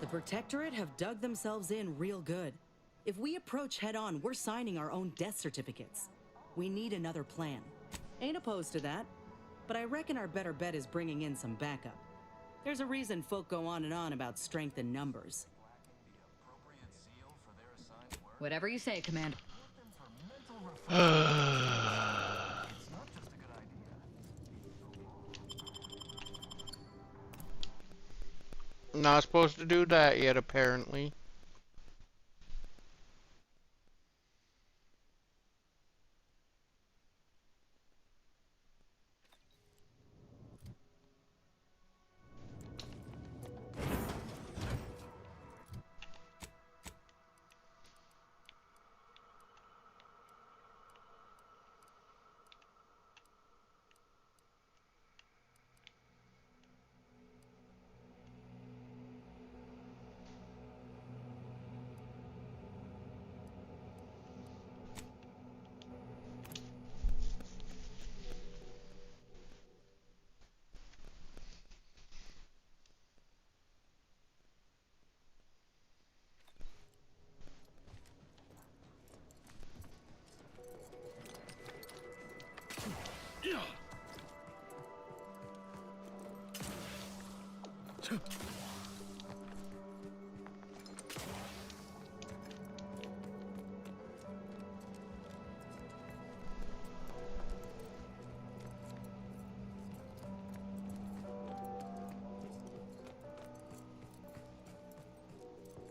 The Protectorate have dug themselves in real good. If we approach head-on, we're signing our own death certificates. We need another plan. Ain't opposed to that, but I reckon our better bet is bringing in some backup. There's a reason folk go on and on about strength in numbers. Whatever you say, Commander. Not supposed to do that yet, apparently.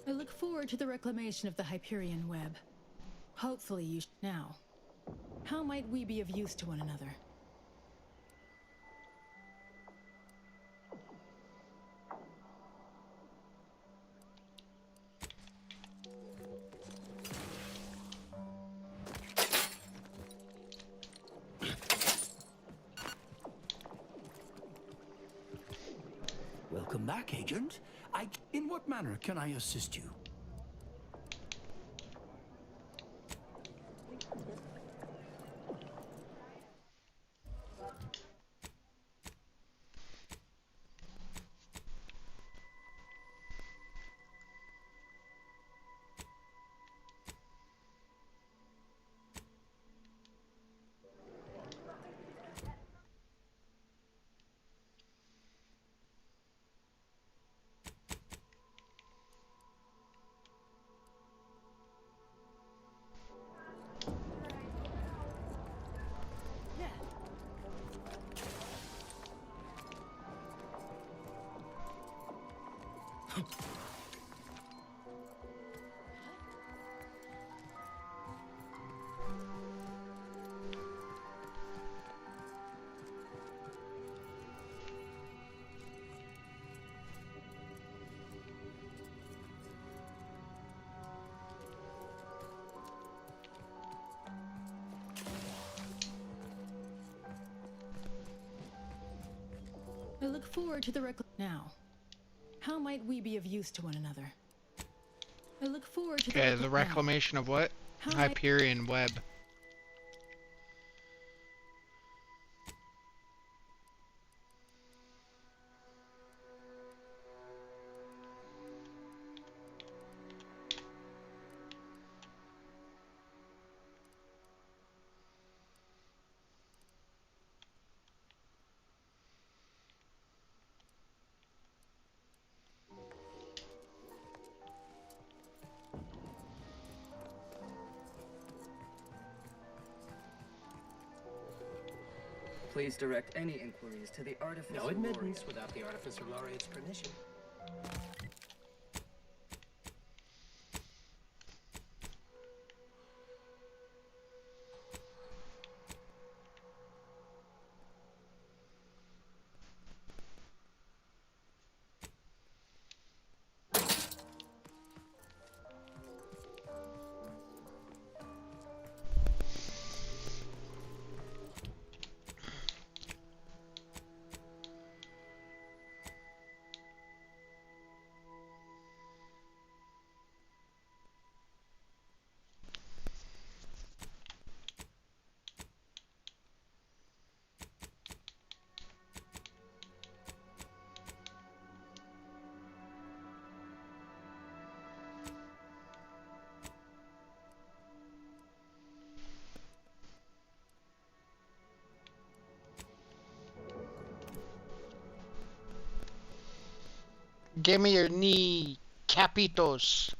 I look forward to the reclamation of the Hyperion web. Hopefully you now. How might we be of use to one another? Welcome back, Agent. In what manner can I assist you? I look forward to the now. How might we be of use to one another? I look forward to the reclamation of what? Hyperion web. Please direct any inquiries to the Artificer No admittance Laureate. without the Artificer Laureate's permission. Give me your knee, capitos.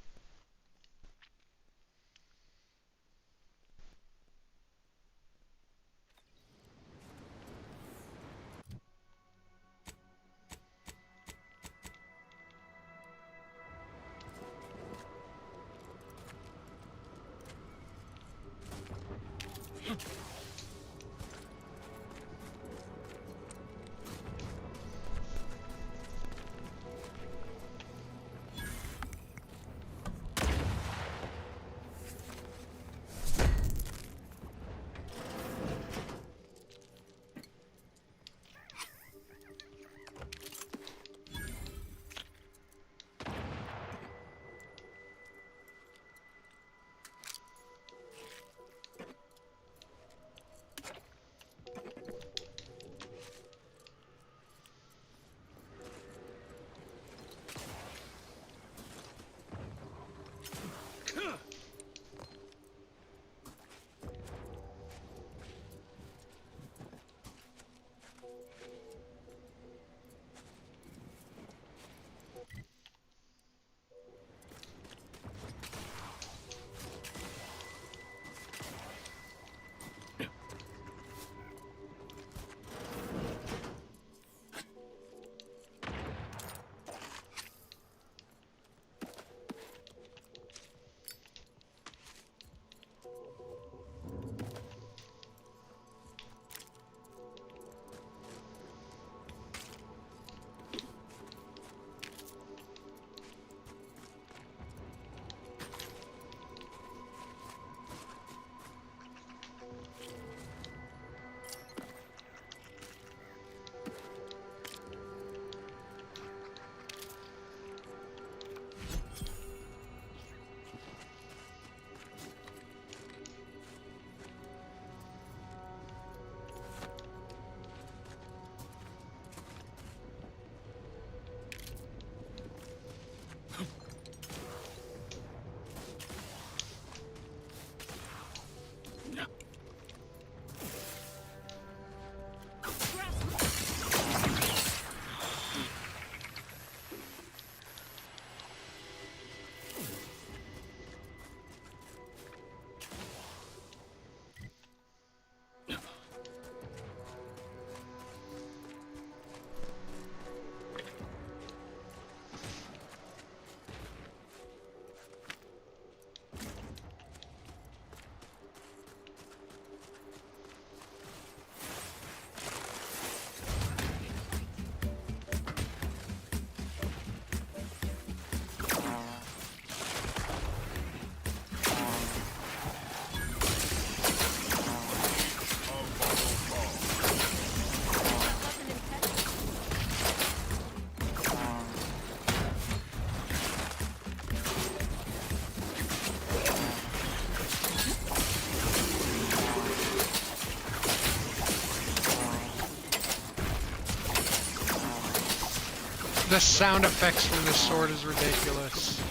The sound effects from this sword is ridiculous.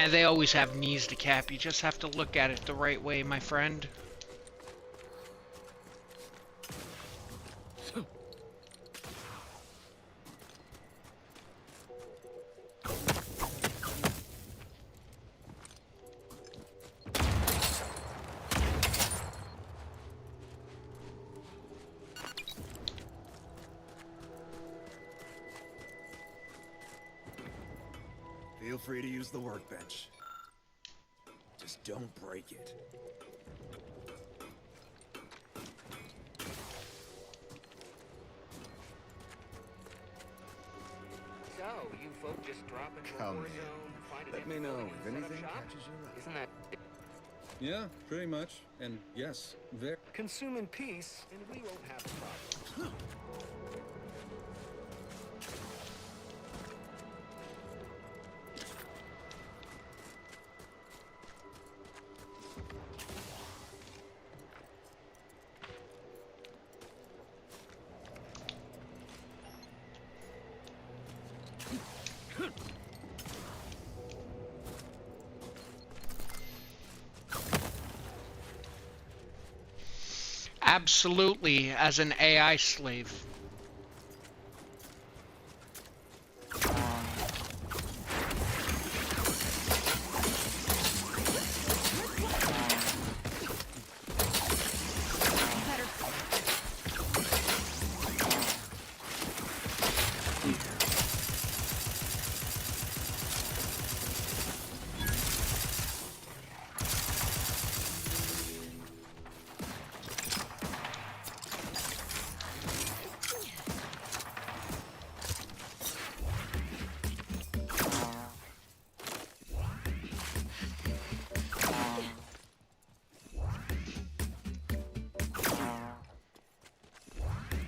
They always have knees to cap. You just have to look at it the right way, my friend. Feel free to use the workbench. Just don't break it. So, you folk just drop into a Come war in. zone, find an Let me know infiltrating if setup anything shop? catches your eye. Isn't that Yeah, pretty much. And yes, Vic. Consume in peace, and we won't have problems. Absolutely, as an AI slave.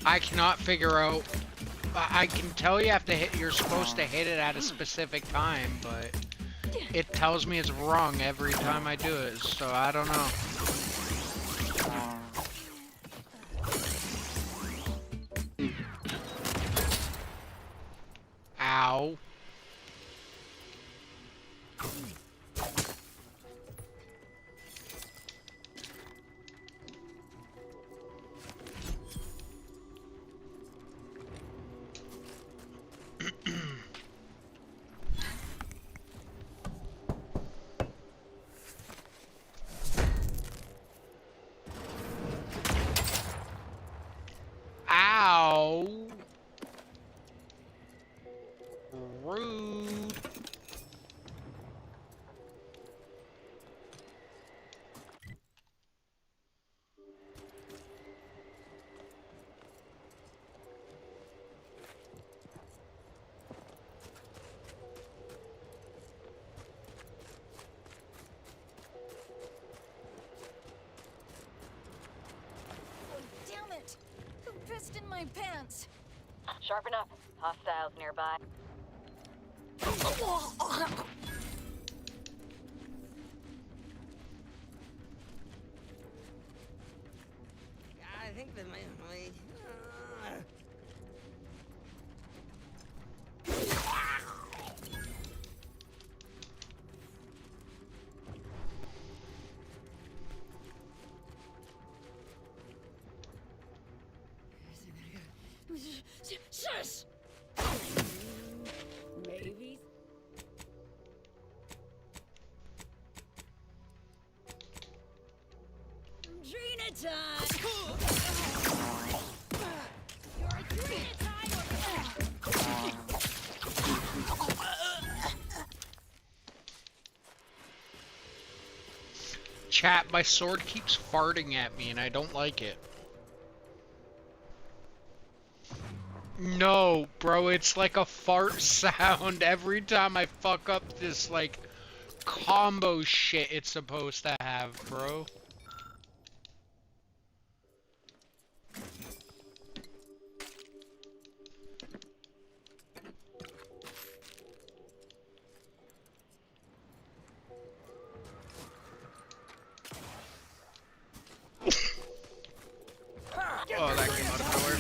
I cannot figure out. I can tell you have to hit. You're supposed to hit it at a specific time, but it tells me it's wrong every time I do it. So I don't know. Ow. Ow. Rude. Damn it! Who pissed in my pants? Sharpen up. Hostiles nearby. I think that my Shush! Maybe. Drina time! You're a Drina time! Chat, my sword keeps farting at me and I don't like it. No, bro, it's like a fart sound every time I fuck up this, like, combo shit it's supposed to have, bro. Oh, that came out of nowhere.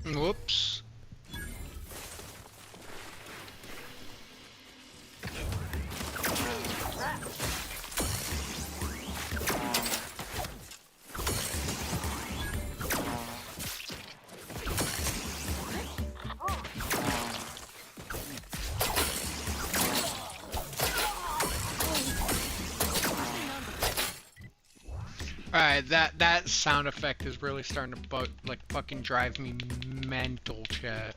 Whoops. Alright, that sound effect is really starting to like fucking drive me mental, chat.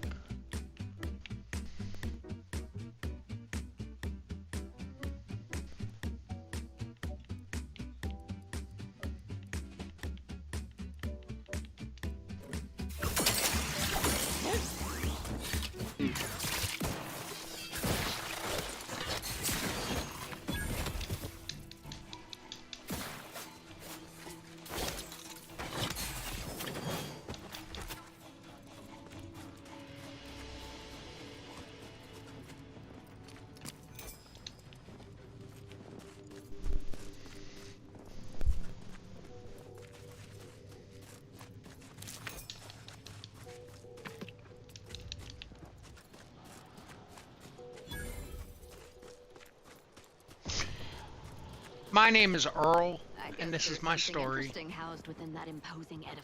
My name is Earl, and this is my story. Interesting housed within that imposing edifice.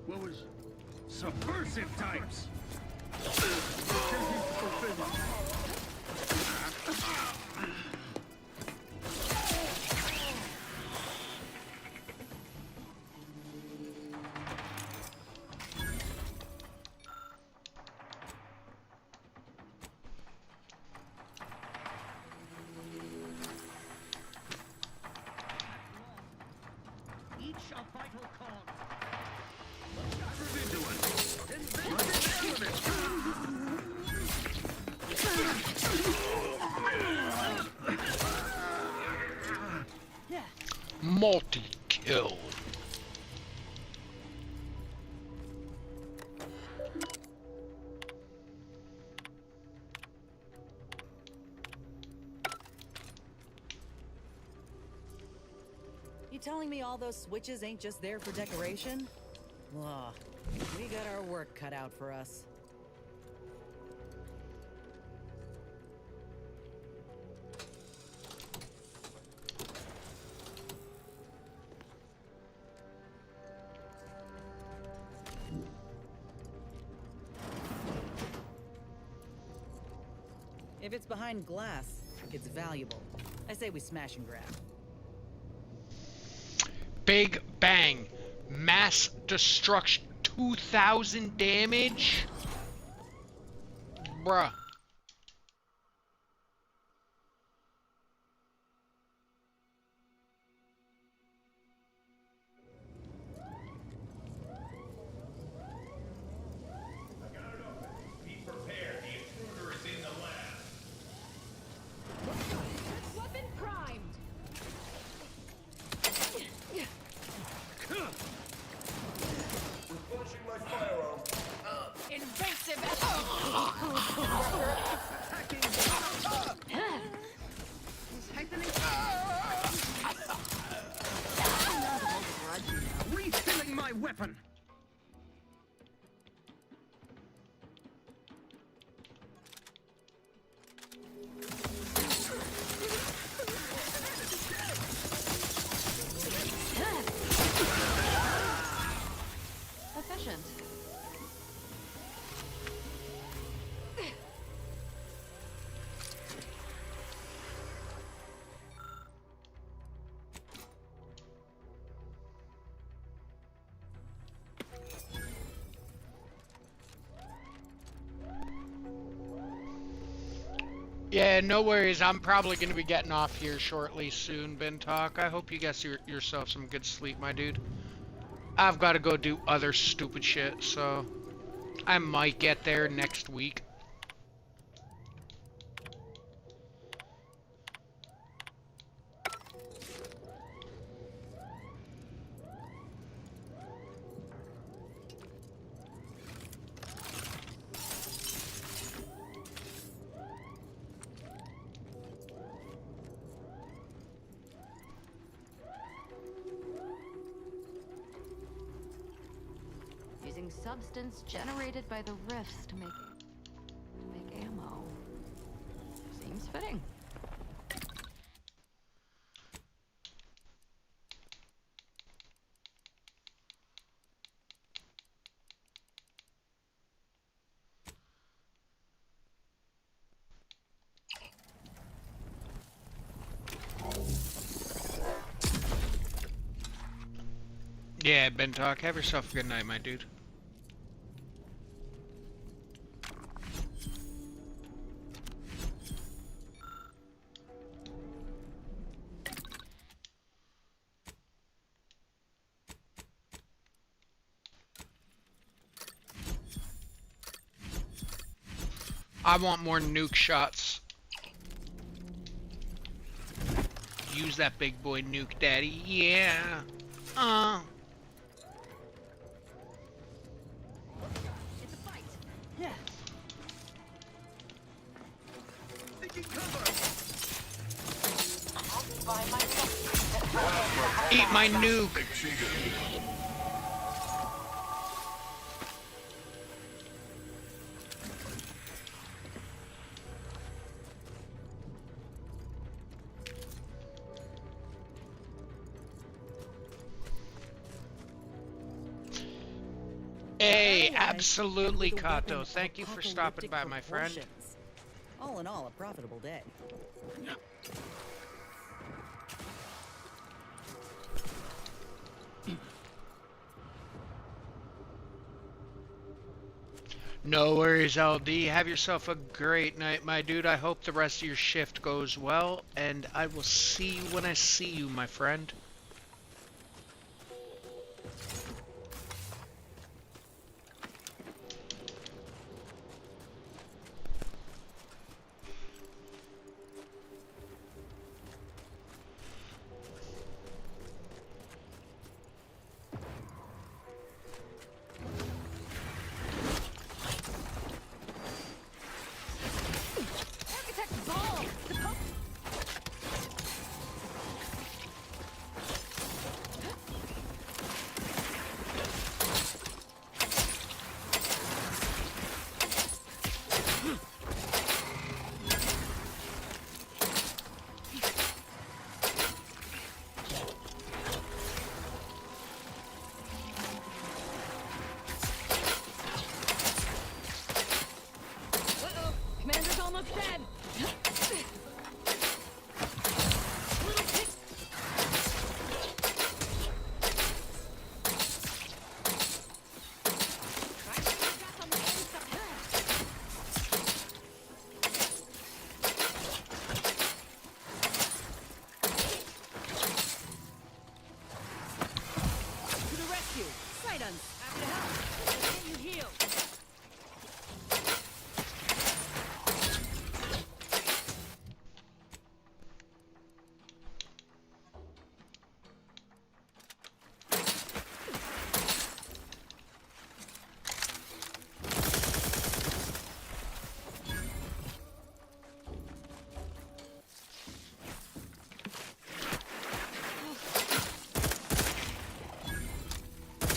What was subversive types? Each a vital cog. Multi-kill. You telling me all those switches ain't just there for decoration? Ugh, we got our work cut out for us. If it's behind glass, it's valuable. I say we smash and grab. Big bang. Mass destruction. 2,000 damage? Bruh. Weapon primed. Replenishing my firearm. Invasive. Refilling my weapon. Efficient. Yeah, no worries. I'm probably going to be getting off here shortly soon, Ben Talk. I hope you get yourself some good sleep, my dude. I've got to go do other stupid shit, so I might get there next week. substance generated by the rifts to make ammo. Seems fitting. Yeah, Ben Talk, have yourself a good night, my dude. I want more nuke shots. Use that big boy nuke, daddy. Yeah. It's a fight. Yeah. Eat my nuke. Hey, absolutely, Kato. Thank you for stopping by, my friend. All in all, a profitable day. No worries, LD. Have yourself a great night, my dude. I hope the rest of your shift goes well, and I will see you when I see you, my friend. Commander's almost dead. To the rescue! Sidons! Happy to help! Let's get you healed!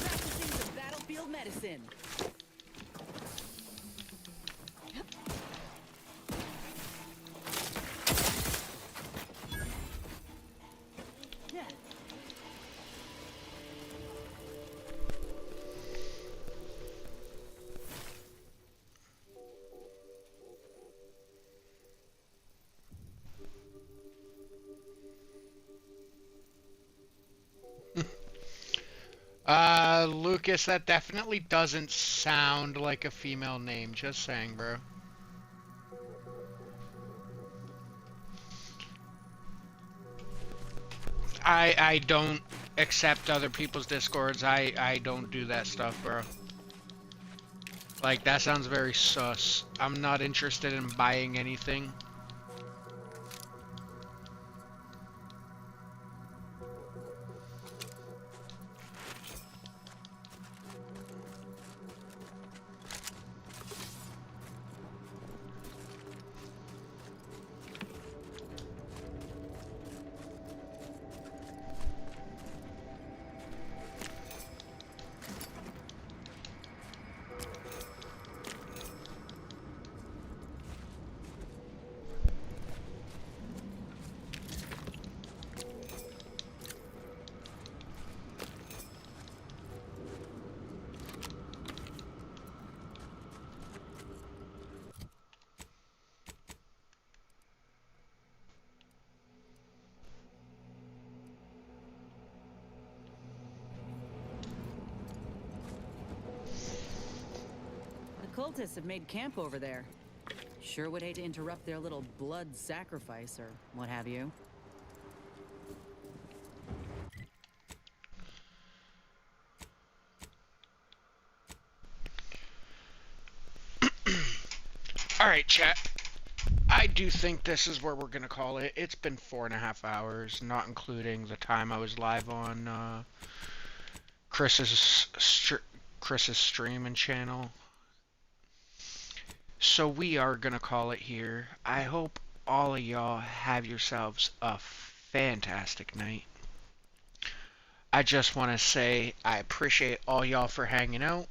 Practicing some battlefield medicine. Yeah. Lucas, that definitely doesn't sound like a female name. Just saying, bro. I don't accept other people's discords. I don't do that stuff, bro. Like, that sounds very sus. I'm not interested in buying anything. cultists have made camp over there. Sure would hate to interrupt their little blood sacrifice or what have you. Alright, chat. I do think this is where we're going to call it. It's been 4.5 hours, not including the time I was live on Chris's stream and channel. So we are going to call it here. I hope all of y'all have yourselves a fantastic night. I just want to say I appreciate all y'all for hanging out.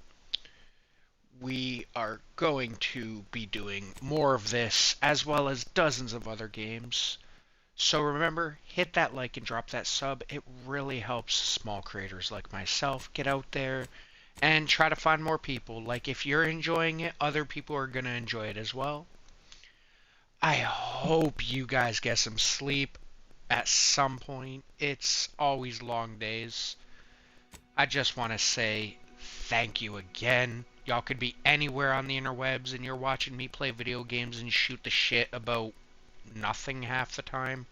We are going to be doing more of this, as well as dozens of other games. So remember, hit that like and drop that sub. It really helps small creators like myself get out there and try to find more people. Like, if you're enjoying it, other people are going to enjoy it as well. I hope you guys get some sleep at some point. It's always long days. I just want to say thank you again. Y'all could be anywhere on the interwebs and you're watching me play video games and shoot the shit about nothing half the time.